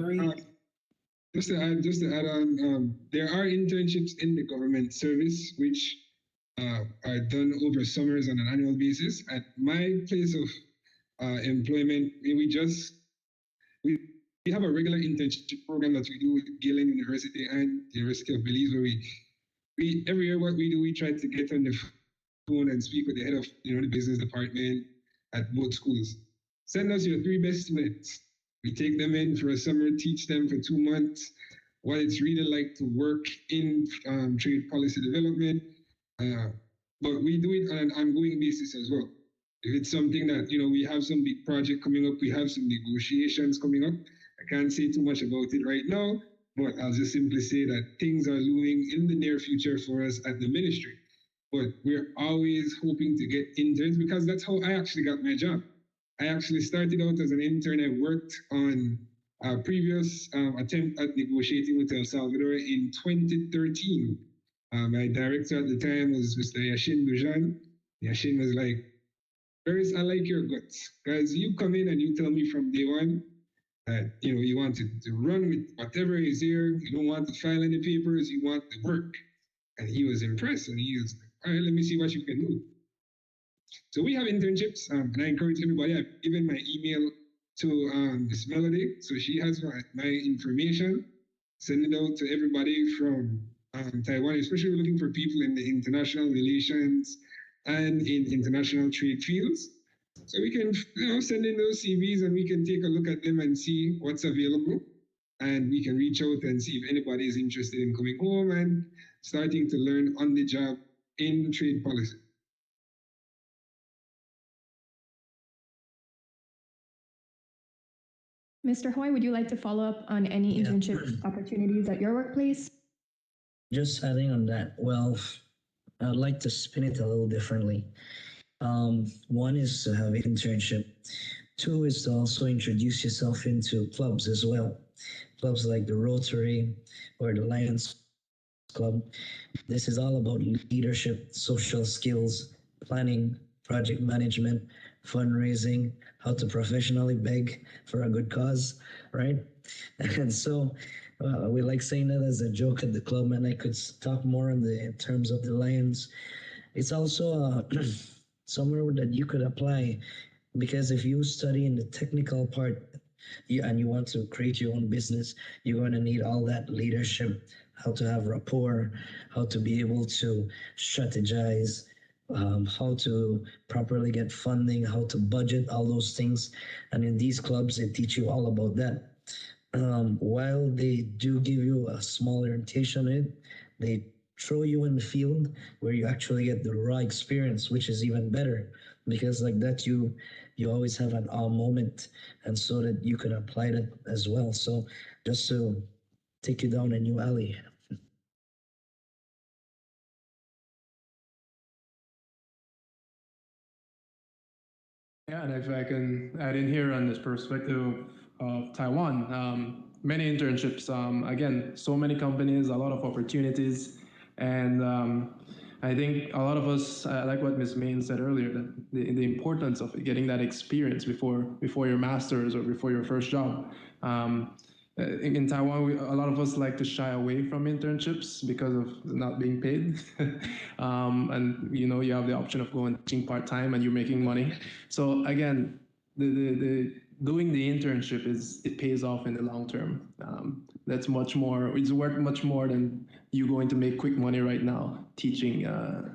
Just to add on, there are internships in the government service which are done over summers on an annual basis. At my place of employment, we have a regular internship program that we do with Gillen University and the University of Belize, where we every year what we do, we try to get on the phone and speak with the head of the business department at both schools. Send us your 3 best students. We take them in for a summer, teach them for 2 months what it's really like to work in trade policy development. But we do it on an ongoing basis as well. If it's something that, we have some big project coming up, we have some negotiations coming up. I can't say too much about it right now, but I'll just simply say that things are looming in the near future for us at the ministry. But we're always hoping to get interns, because that's how I actually got my job. I actually started out as an intern. I worked on a previous attempt at negotiating with El Salvador in 2013. My director at the time was Mr. Yashin Dujan. Yashin was like, Paris, I like your guts, because you come in and you tell me from day one that you want to run with whatever is here. You don't want to file any papers. You want the work. And he was impressed, and he was like, all right, let me see what you can do. So we have internships, and I encourage everybody. I've given my email to Miss Melody, so she has my information. Send it out to everybody from Taiwan, especially looking for people in the international relations and in international trade fields. So we can send in those CVs, and we can take a look at them and see what's available. And we can reach out and see if anybody is interested in coming home and starting to learn on the job in trade policy. Mr. Hoy, would you like to follow up on any internship opportunities at your workplace? Just adding on that, well, I'd like to spin it a little differently. One is to have an internship. 2 is to also introduce yourself into clubs as well. Clubs like the Rotary or the Lions Club. This is all about leadership, social skills, planning, project management, fundraising, how to professionally beg for a good cause, right? And so we like saying that as a joke at the club, and I could talk more in the in terms of the Lions. It's also somewhere that you could apply because if you study in the technical part and you want to create your own business, you're going to need all that leadership, how to have rapport, how to be able to strategize, how to properly get funding, how to budget, all those things. And in these clubs, they teach you all about that. While they do give you a small orientation in it, they throw you in the field where you actually get the raw experience, which is even better because like that you always have an aha moment, and so that you can apply that as well. So just to take you down a new alley. Yeah, and if I can add in here on this perspective of Taiwan, many internships, again, so many companies, a lot of opportunities, and I think a lot of us, like what Ms. Main said earlier, that the importance of getting that experience before your master's or before your first job. In Taiwan, a lot of us like to shy away from internships because of not being paid. And you have the option of going teaching part-time and you're making money. So again, the doing the internship it pays off in the long term. That's much more, it's worth much more than you going to make quick money right now teaching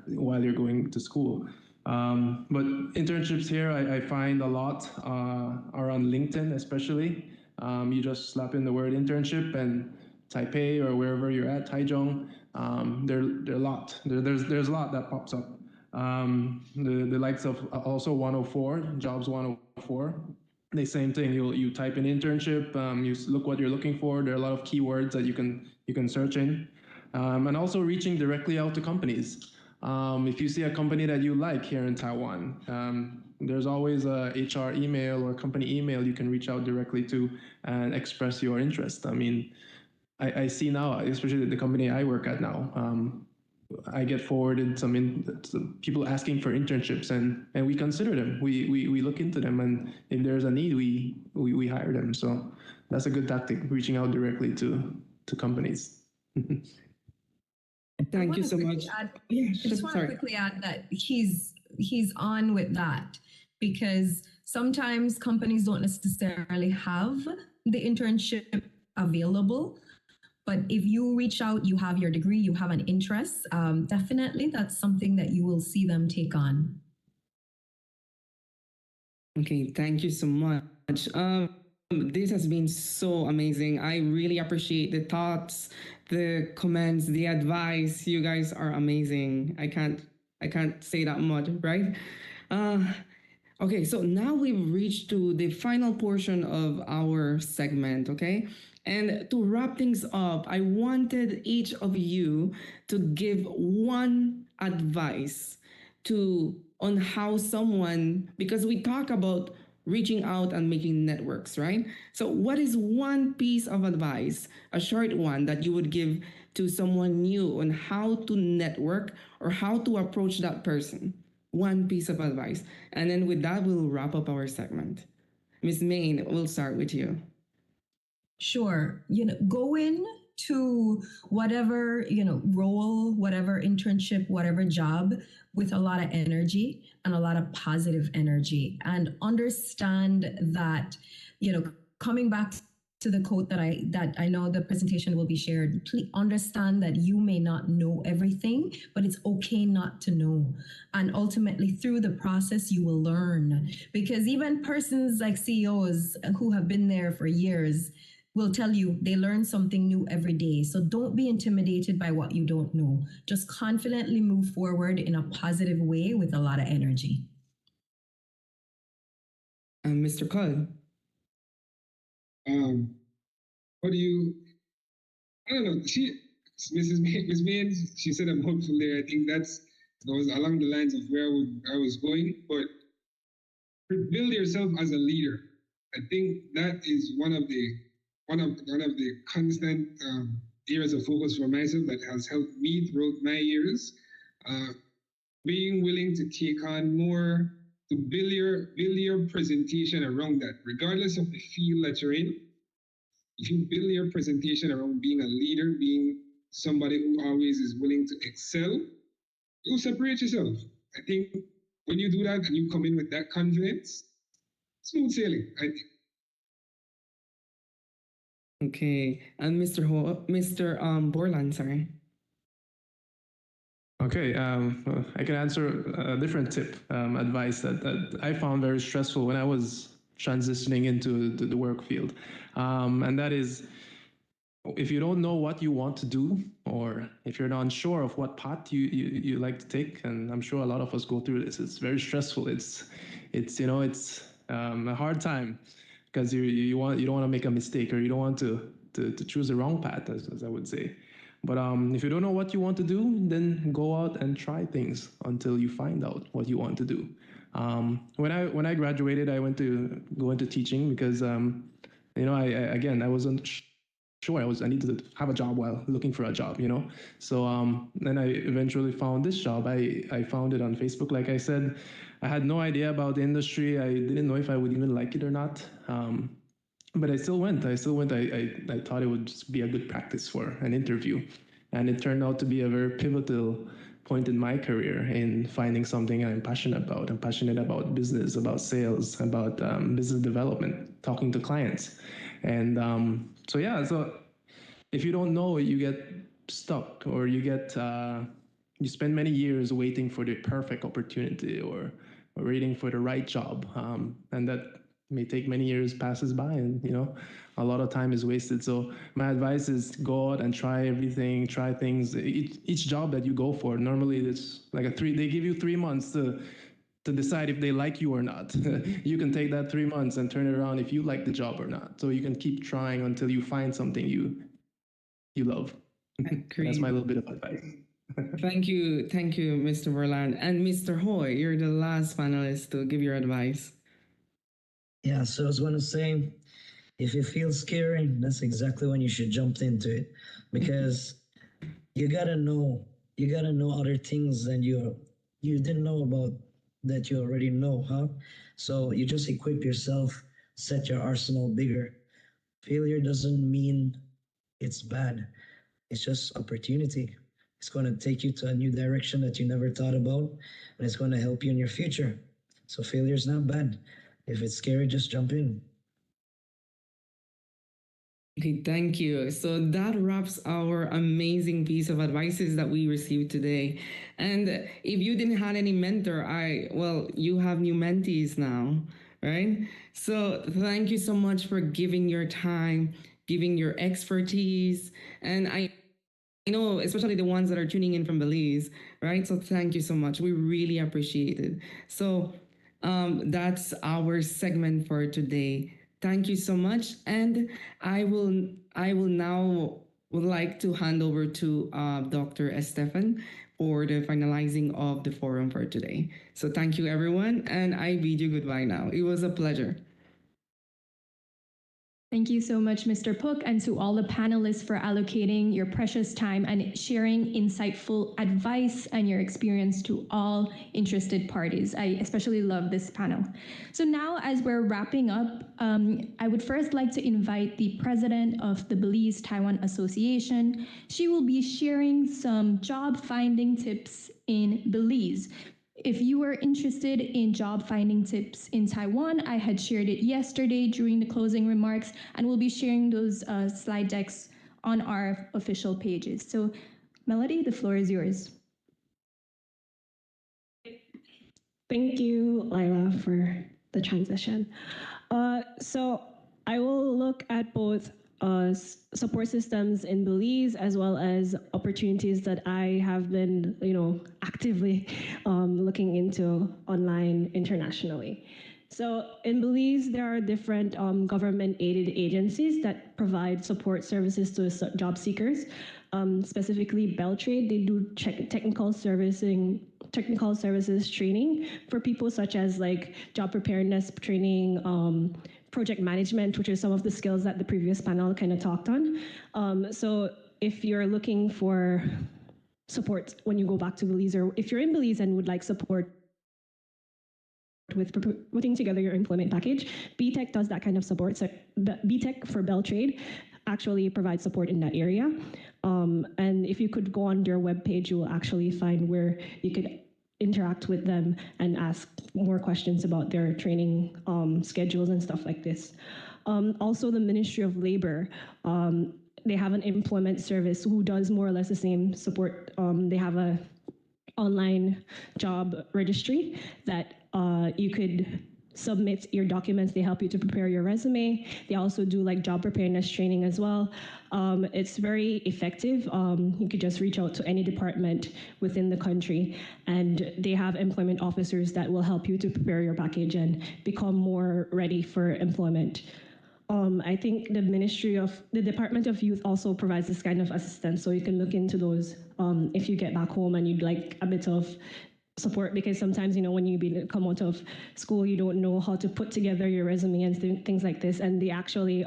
while you're going to school. But internships here, I find a lot are on LinkedIn especially. You just slap in the word internship and Taipei or wherever you're at, Taichung, there are a lot. There's a lot that pops up. The likes of also 104, Jobs 104. The same thing. You type in internship. You look what you're looking for. There are a lot of keywords that you can search in, and also reaching directly out to companies. If you see a company that you like here in Taiwan, there's always a HR email or company email you can reach out directly to and express your interest. I mean, I see now, especially the company I work at now, I get forwarded some people asking for internships, and we consider them. We look into them, and if there's a need, we hire them. So that's a good tactic, reaching out directly to companies. Thank you so much. I just want to quickly add that he's on with that because sometimes companies don't necessarily have the internship available. But if you reach out, you have your degree, you have an interest, definitely that's something that you will see them take on. Okay, thank you so much. This has been so amazing. I really appreciate the thoughts, the comments, the advice. You guys are amazing. I can't say that much, right? Okay, so now we've reached to the final portion of our segment, okay? And to wrap things up, I wanted each of you to give one advice on how someone, because we talk about reaching out and making networks, right? So what is one piece of advice, a short one, that you would give to someone new on how to network or how to approach that person? One piece of advice. And then with that, we'll wrap up our segment. Ms. Main, we'll start with you. Sure. Go in to whatever, role, whatever internship, whatever job with a lot of energy and a lot of positive energy, and understand that, coming back to the quote that I know the presentation will be shared, please understand that you may not know everything, but it's okay not to know. And ultimately through the process, you will learn, because even persons like CEOs who have been there for years will tell you they learn something new every day. So don't be intimidated by what you don't know. Just confidently move forward in a positive way with a lot of energy. And Mr. Cole. What do you? I don't know. Ms. Main, she said a mouthful there. I think that was along the lines of where I was going. But build yourself as a leader. I think that is one of the constant areas of focus for myself that has helped me throughout my years. Being willing to take on more to build your presentation around that, regardless of the field that you're in. If you build your presentation around being a leader, being somebody who always is willing to excel, you'll separate yourself. I think when you do that and you come in with that confidence, smooth sailing, I think. Okay, and Mr. Borland, sorry. Okay, I can answer a different tip, advice that I found very stressful when I was transitioning into the work field. And that is, if you don't know what you want to do, or if you're not unsure of what path you like to take, and I'm sure a lot of us go through this, it's very stressful. It's a hard time because you don't want to make a mistake, or you don't want to choose the wrong path, as I would say. But if you don't know what you want to do, then go out and try things until you find out what you want to do. When I graduated, I went to go into teaching because I wasn't sure. I needed to have a job while looking for a job, So then I eventually found this job. I found it on Facebook. Like I said, I had no idea about the industry. I didn't know if I would even like it or not. But I still went. I thought it would just be a good practice for an interview. And it turned out to be a very pivotal point in my career in finding something I'm passionate about. I'm passionate about business, about sales, about business development, talking to clients. And so if you don't know, you get stuck, or you spend many years waiting for the perfect opportunity, or waiting for the right job. And that may take many years passes by, and a lot of time is wasted. So my advice is go out and try everything, try things. Each job that you go for, normally it's like they give you 3 months to decide if they like you or not. You can take that 3 months and turn it around if you like the job or not. So you can keep trying until you find something you love. That's my little bit of advice. Thank you, Mr. Verland. And Mr. Hoy, you're the last panelist to give your advice. Yeah, so I was going to say, if it feels scary, that's exactly when you should jump into it, because you gotta know other things that you didn't know about that you already know, huh? So you just equip yourself, set your arsenal bigger. Failure doesn't mean it's bad. It's just opportunity. It's going to take you to a new direction that you never thought about, and it's going to help you in your future. So failure is not bad. If it's scary, just jump in. Okay, thank you. So that wraps our amazing piece of advices that we received today. And if you didn't have any mentor, you have new mentees now, right? So thank you so much for giving your time, giving your expertise. And I know, especially the ones that are tuning in from Belize, right? So thank you so much. We really appreciate it. So that's our segment for today. Thank you so much. And I will now would like to hand over to Dr. Estefan for the finalizing of the forum for today. So thank you, everyone. And I bid you goodbye now. It was a pleasure. Thank you so much, Mr. Pook, and to all the panelists for allocating your precious time and sharing insightful advice and your experience to all interested parties. I especially love this panel. So now, as we're wrapping up, I would first like to invite the president of the Belize Taiwan Association. She will be sharing some job finding tips in Belize. If you are interested in job finding tips in Taiwan, I had shared it yesterday during the closing remarks, and we'll be sharing those slide decks on our official pages. So, Melody, the floor is yours. Thank you, Lila, for the transition. So I will look at both support systems in Belize as well as opportunities that I have been, actively looking into online internationally. So in Belize, there are different government-aided agencies that provide support services to job seekers. Specifically, Beltrade, they do technical services training for people, such as like job preparedness training, project management, which are some of the skills that the previous panel kind of talked on. So if you're looking for support when you go back to Belize, or if you're in Belize and would like support with putting together your employment package. BTech does that kind of support. So BTech for Bell Trade actually provides support in that area. And if you could go on their webpage, you will actually find where you could interact with them and ask more questions about their training schedules and stuff like this. Also, the Ministry of Labor, they have an employment service who does more or less the same support. They have a online job registry that you could submit your documents. They help you to prepare your resume. They also do like job preparedness training as well. It's very effective. You could just reach out to any department within the country, and they have employment officers that will help you to prepare your package and become more ready for employment. I think the Department of Youth also provides this kind of assistance, so you can look into those if you get back home and you'd like a bit of support, because sometimes, you know, when you come out of school, you don't know how to put together your resume and things like this, and they actually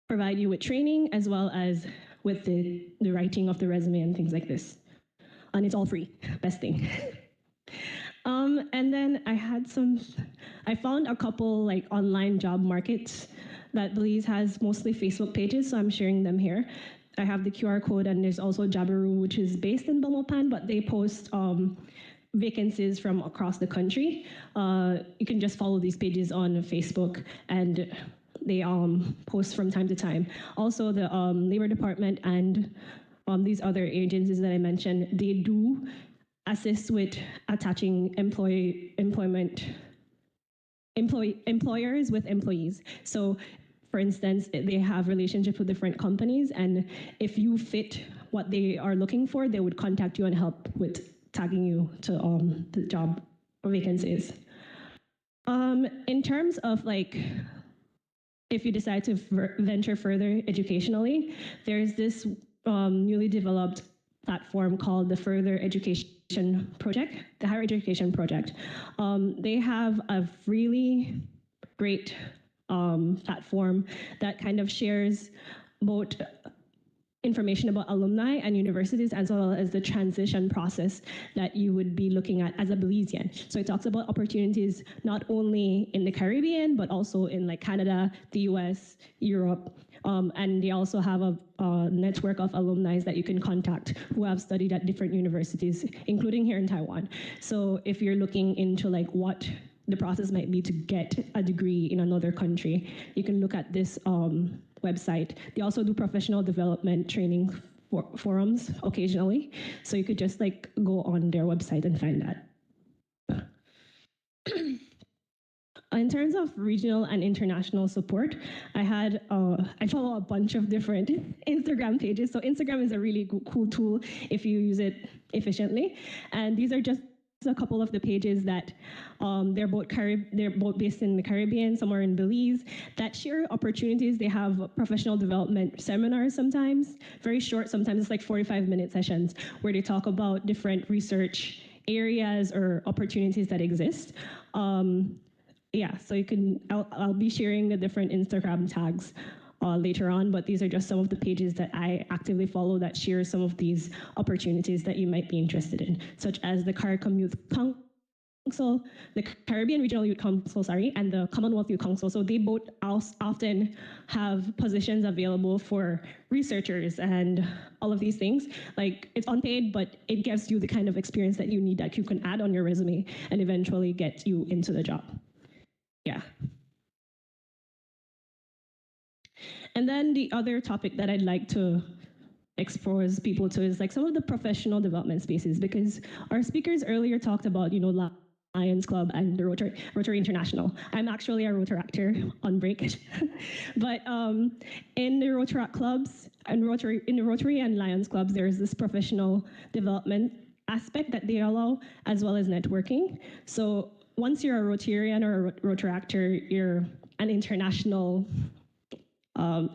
provide you with training as well as with the writing of the resume and things like this. And it's all free, best thing. And then I found a couple like online job markets that Belize has, mostly Facebook pages, so I'm sharing them here. I have the QR code, and there's also Jabiru, which is based in Belmopan, but they post vacancies from across the country. You can just follow these pages on Facebook, and they post from time to time. Also, the Labor Department and these other agencies that I mentioned, they do assist with attaching employers with employees. So, for instance, they have relationships with different companies, and if you fit what they are looking for, they would contact you and help with tagging you to the job vacancies. In terms of like, if you decide to venture further educationally, there's this newly developed platform called the Further Education Project, the Higher Education Project. They have a really great platform that kind of shares both information about alumni and universities, as well as the transition process that you would be looking at as a Belizean. So it talks about opportunities not only in the Caribbean, but also in like Canada, the US, Europe. And they also have a network of alumni that you can contact who have studied at different universities, including here in Taiwan. So if you're looking into like what the process might be to get a degree in another country, you can look at this website. They also do professional development training forums occasionally. So you could just like go on their website and find that. In terms of regional and international support, I follow a bunch of different Instagram pages. So Instagram is a really cool tool if you use it efficiently. And these are just a couple of the pages that they're both based in the Caribbean, somewhere in Belize, that share opportunities. They have professional development seminars sometimes, very short, sometimes it's like 45-minute sessions where they talk about different research areas or opportunities that exist. Yeah, so you can, I'll be sharing the different Instagram tags later on, but these are just some of the pages that I actively follow that share some of these opportunities that you might be interested in, such as the CARICOM Youth Council, the Caribbean Regional Youth Council, and the Commonwealth Youth Council. So they both often have positions available for researchers and all of these things. Like, it's unpaid, but it gives you the kind of experience that you need that you can add on your resume and eventually get you into the job. Yeah. And then the other topic that I'd like to expose people to is like some of the professional development spaces, because our speakers earlier talked about, you know, Lions Club and the Rotary International. I'm actually a Rotaractor on break. But in the Rotaract clubs, and in the Rotary and Lions clubs, there's this professional development aspect that they allow, as well as networking. So once you're a Rotarian or a Rotaractor, you're an international,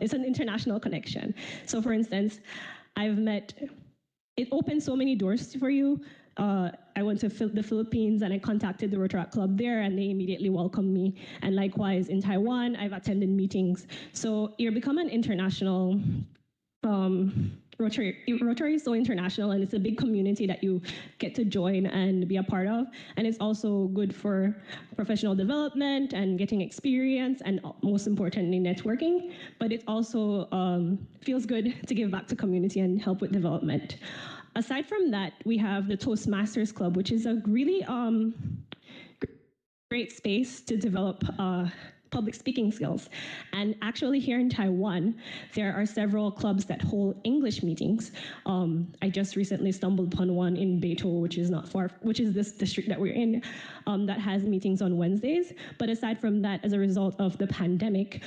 it's an international connection. So for instance, it opened so many doors for you. I went to the Philippines and I contacted the Rotaract Club there, and they immediately welcomed me. And likewise in Taiwan, I've attended meetings. So you become an international Rotary is so international, and it's a big community that you get to join and be a part of. And it's also good for professional development and getting experience, and most importantly, networking. But it also feels good to give back to community and help with development. Aside from that, we have the Toastmasters Club, which is a really great space to develop public speaking skills. And actually here in Taiwan, there are several clubs that hold English meetings. I just recently stumbled upon one in Beito, which is not far, which is this district that we're in, that has meetings on Wednesdays. But aside from that, as a result of the pandemic,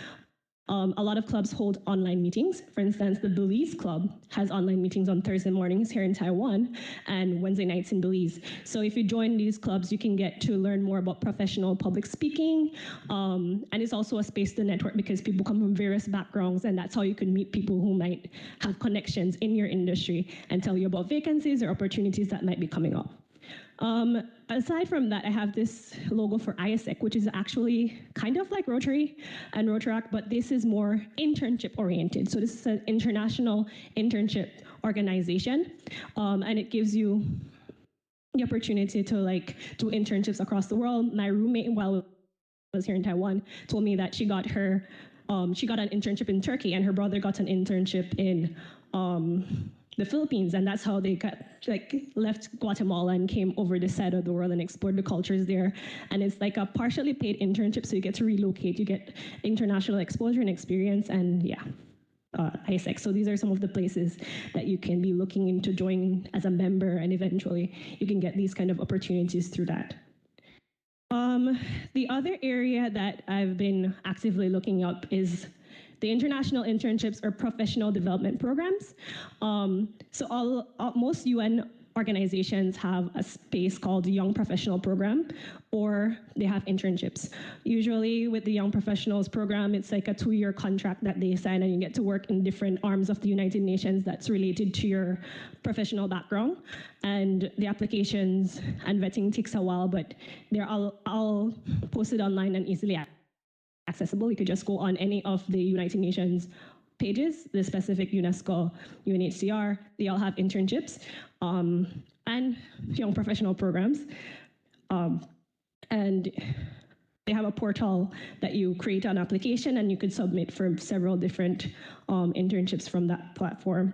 a lot of clubs hold online meetings. For instance, the Belize Club has online meetings on Thursday mornings here in Taiwan and Wednesday nights in Belize. So if you join these clubs, you can get to learn more about professional public speaking. And it's also a space to network because people come from various backgrounds, and that's how you can meet people who might have connections in your industry and tell you about vacancies or opportunities that might be coming up. Aside from that, I have this logo for ISEC, which is actually kind of like Rotary and Rotaract, but this is more internship oriented. So this is an international internship organization, and it gives you the opportunity to do internships across the world. My roommate, while I was here in Taiwan, told me that she got an internship in Turkey, and her brother got an internship in the Philippines, and that's how they left Guatemala and came over this side of the world and explored the cultures there. And it's like a partially paid internship, so you get to relocate, you get international exposure and experience, and ISEC. So these are some of the places that you can be looking into joining as a member, and eventually you can get these kind of opportunities through that. The other area that I've been actively looking up is the international internships or professional development programs. So most UN organizations have a space called the Young Professional Program, or they have internships. Usually with the Young Professionals Program, it's like a 2-year contract that they sign, and you get to work in different arms of the United Nations that's related to your professional background. And the applications and vetting takes a while, but they're all posted online and easily accessible. You could just go on any of the United Nations pages, the specific UNESCO, UNHCR, they all have internships and young professional programs. And they have a portal that you create an application and you could submit for several different internships from that platform.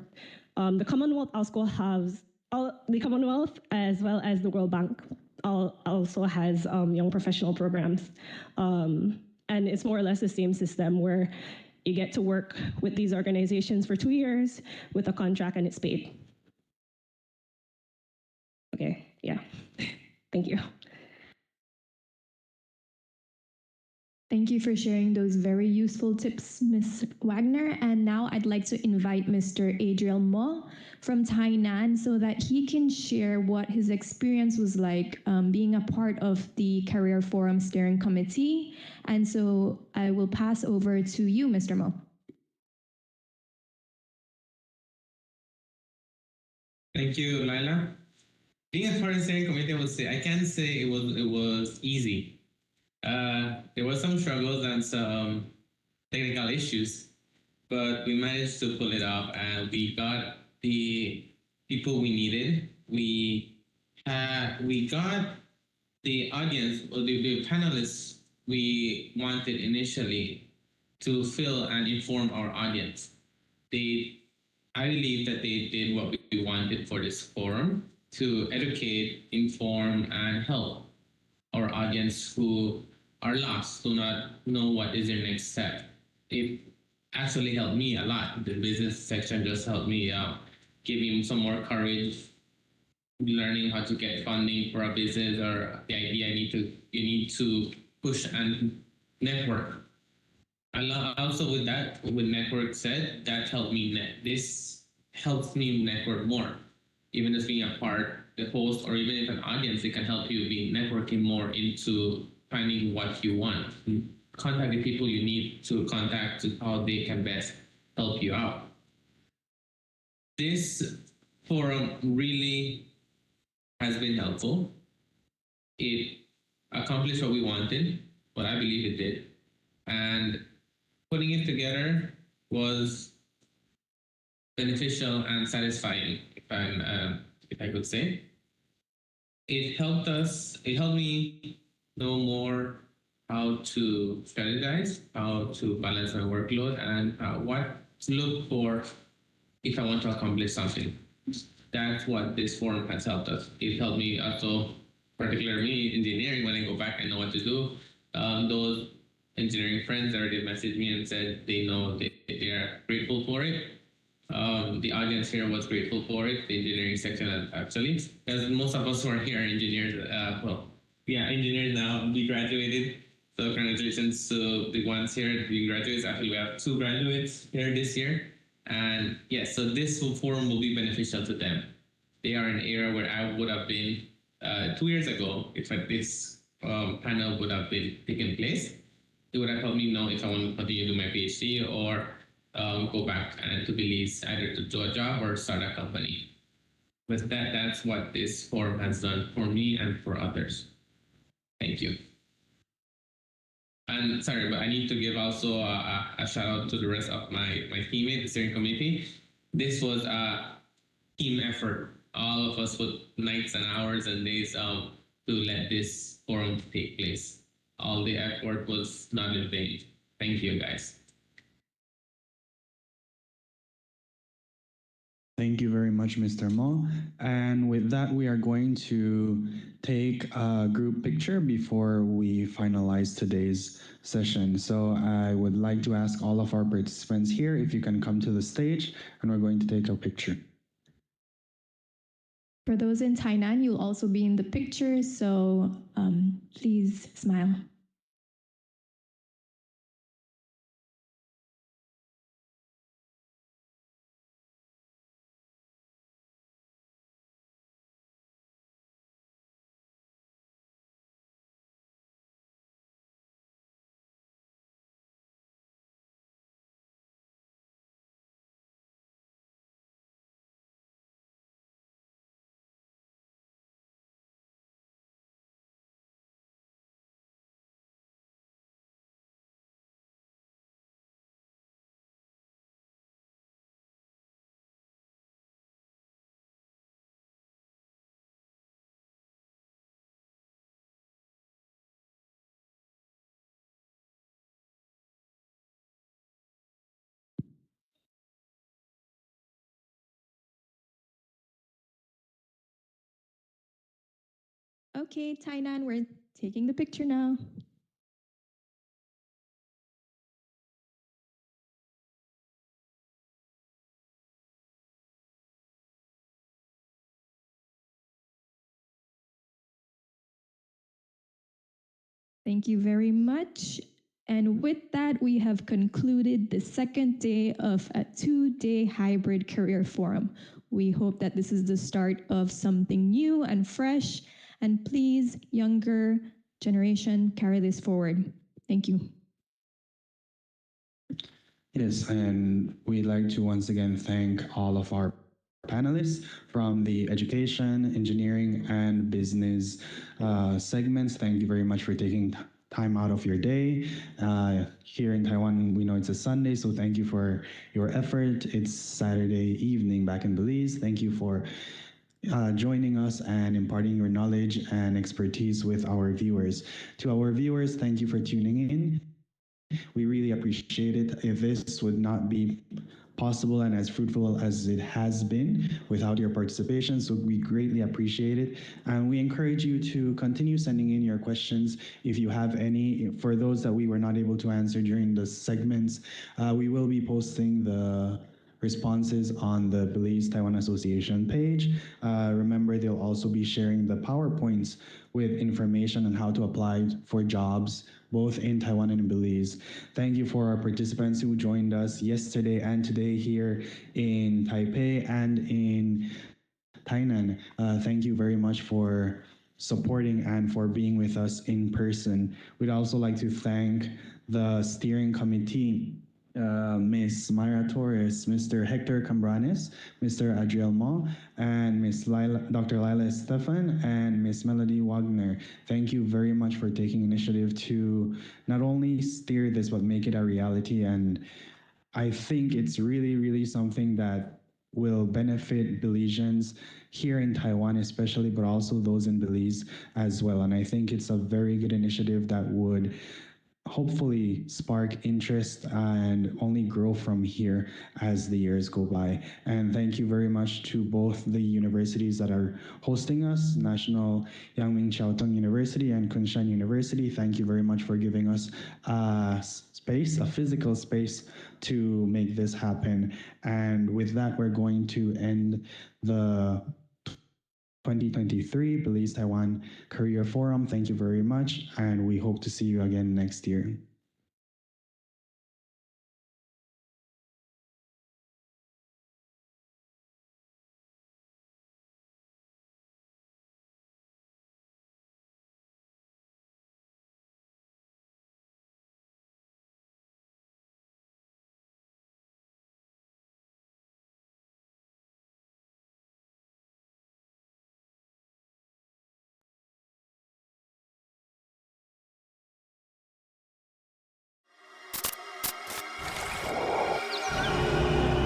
The Commonwealth also has, the Commonwealth as well as the World Bank also has young professional programs. And it's more or less the same system where you get to work with these organizations for 2 years with a contract and it's paid. Okay, yeah, thank you. Thank you for sharing those very useful tips, Ms. Wagner. And now I'd like to invite Mr. Adriel Mo from Tainan so that he can share what his experience was like being a part of the Career Forum Steering Committee. And so I will pass over to you, Mr. Mo. Thank you, Laila. Being a foreign steering committee, I can't say it was easy. There were some struggles and some technical issues, but we managed to pull it off, and we got the people we needed. We got the audience, or the panelists we wanted initially to fill and inform our audience. I believe that they did what we wanted for this forum, to educate, inform, and help our audience who are lost, do not know what is their next step. It actually helped me a lot. The business section just helped me give me some more courage, learning how to get funding for a business, or the idea you need to push and network. Also with network said, that helped me this helps me network more. Even just being a part, the host, or even if an audience, it can help you be networking more into finding what you want. Contact the people you need to contact to how they can best help you out. This forum really has been helpful. It accomplished what we wanted, what I believe it did. And putting it together was beneficial and satisfying, if I could say. It helped me know more how to strategize, how to balance my workload, and what to look for if I want to accomplish something. That's what this forum has helped us. It helped me also, particularly me, engineering, when I go back, I know what to do. Those engineering friends already messaged me and said they know they are grateful for it. The audience here was grateful for it, the engineering section actually, because most of us who are here are engineers. Engineers now. We graduated, so congratulations to the ones here. We graduates. Actually, we have 2 graduates here this year, and yes, so this forum will be beneficial to them. They are in an era where I would have been 2 years ago if this panel would have been taken place. It would have helped me know if I want to continue to do my PhD or go back to Belize, either to do a job or start a company. With that, that's what this forum has done for me and for others. Thank you. And sorry, but I need to give also a shout out to the rest of my teammate, the steering committee. This was a team effort. All of us put nights and hours and days to let this forum take place. All the effort was not in vain. Thank you, guys. Thank you very much, Mr. Mo. And with that, we are going to take a group picture before we finalize today's session. So I would like to ask all of our participants here if you can come to the stage, and we're going to take a picture. For those in Tainan, you'll also be in the picture, so please smile. Okay, Tainan, we're taking the picture now. Thank you very much. And with that, we have concluded the second day of a 2-day hybrid career forum. We hope that this is the start of something new and fresh. And please, younger generation, carry this forward. Thank you. Yes, and we'd like to once again thank all of our panelists from the education, engineering, and business segments. Thank you very much for taking time out of your day. Here in Taiwan, we know it's a Sunday, so thank you for your effort. It's Saturday evening back in Belize. Thank you for joining us and imparting your knowledge and expertise with our viewers. To our viewers, thank you for tuning in. We really appreciate it. If this would not be possible and as fruitful as it has been without your participation, so we greatly appreciate it. And we encourage you to continue sending in your questions if you have any. For those that we were not able to answer during the segments, we will be posting the responses on the Belize Taiwan Association page. Remember, they'll also be sharing the PowerPoints with information on how to apply for jobs both in Taiwan and in Belize. Thank you for our participants who joined us yesterday and today here in Taipei and in Tainan. Thank you very much for supporting and for being with us in person. We'd also like to thank the steering committee, Ms. Myra Torres, Mr. Hector Cambranes, Mr. Adriel Mo, and Dr. Lila Stefan, and Ms. Melody Wagner. Thank you very much for taking initiative to not only steer this, but make it a reality. And I think it's really, really something that will benefit Belizeans here in Taiwan especially, but also those in Belize as well. And I think it's a very good initiative that would hopefully spark interest and only grow from here as the years go by. And thank you very much to both the universities that are hosting us, National Yangming Chiaotong University and Kunshan University. Thank you very much for giving us a physical space to make this happen. And with that, we're going to end the 2023 Belize Taiwan Career Forum. Thank you very much, and we hope to see you again next year.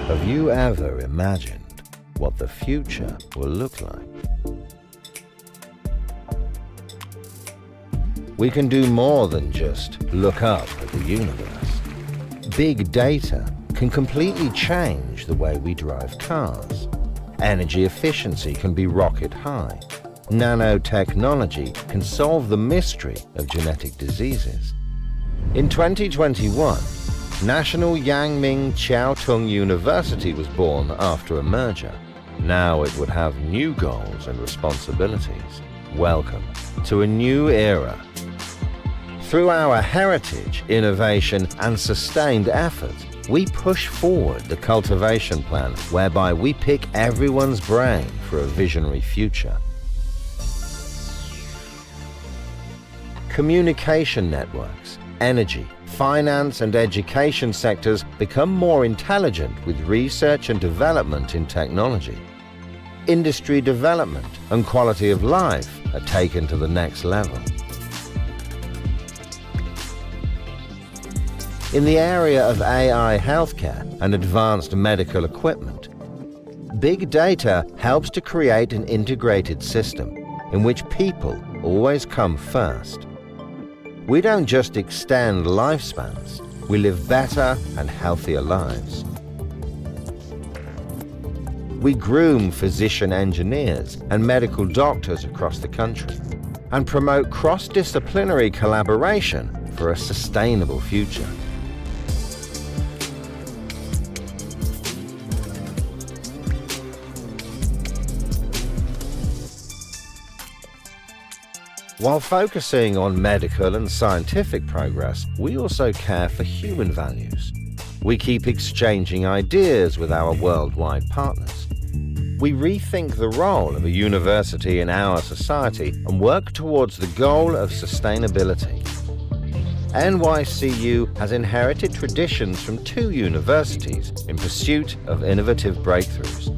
Have you ever imagined what the future will look like? We can do more than just look up at the universe. Big data can completely change the way we drive cars. Energy efficiency can be rocket high. Nanotechnology can solve the mystery of genetic diseases. In 2021, National Yangming Chiaotong University was born after a merger. Now it would have new goals and responsibilities. Welcome to a new era. Through our heritage, innovation, and sustained effort, we push forward the cultivation plan whereby we pick everyone's brain for a visionary future. Communication networks, energy, finance and education sectors become more intelligent with research and development in technology. Industry development and quality of life are taken to the next level. In the area of AI healthcare and advanced medical equipment, big data helps to create an integrated system in which people always come first. We don't just extend lifespans, we live better and healthier lives. We groom physician engineers and medical doctors across the country and promote cross-disciplinary collaboration for a sustainable future. While focusing on medical and scientific progress, we also care for human values. We keep exchanging ideas with our worldwide partners. We rethink the role of a university in our society and work towards the goal of sustainability. NYCU has inherited traditions from 2 universities in pursuit of innovative breakthroughs.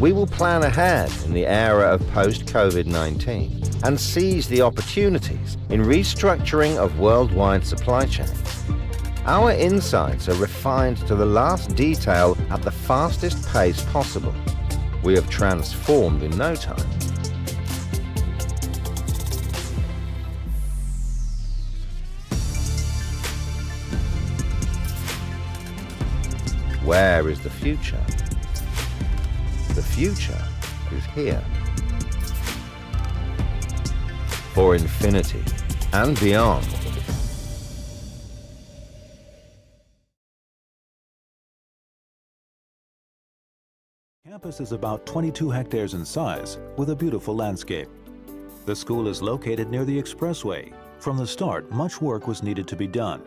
We will plan ahead in the era of post-COVID-19 and seize the opportunities in restructuring of worldwide supply chains. Our insights are refined to the last detail at the fastest pace possible. We have transformed in no time. Where is the future? The future is here. For infinity and beyond. Campus is about 22 hectares in size with a beautiful landscape. The school is located near the expressway. From the start, much work was needed to be done.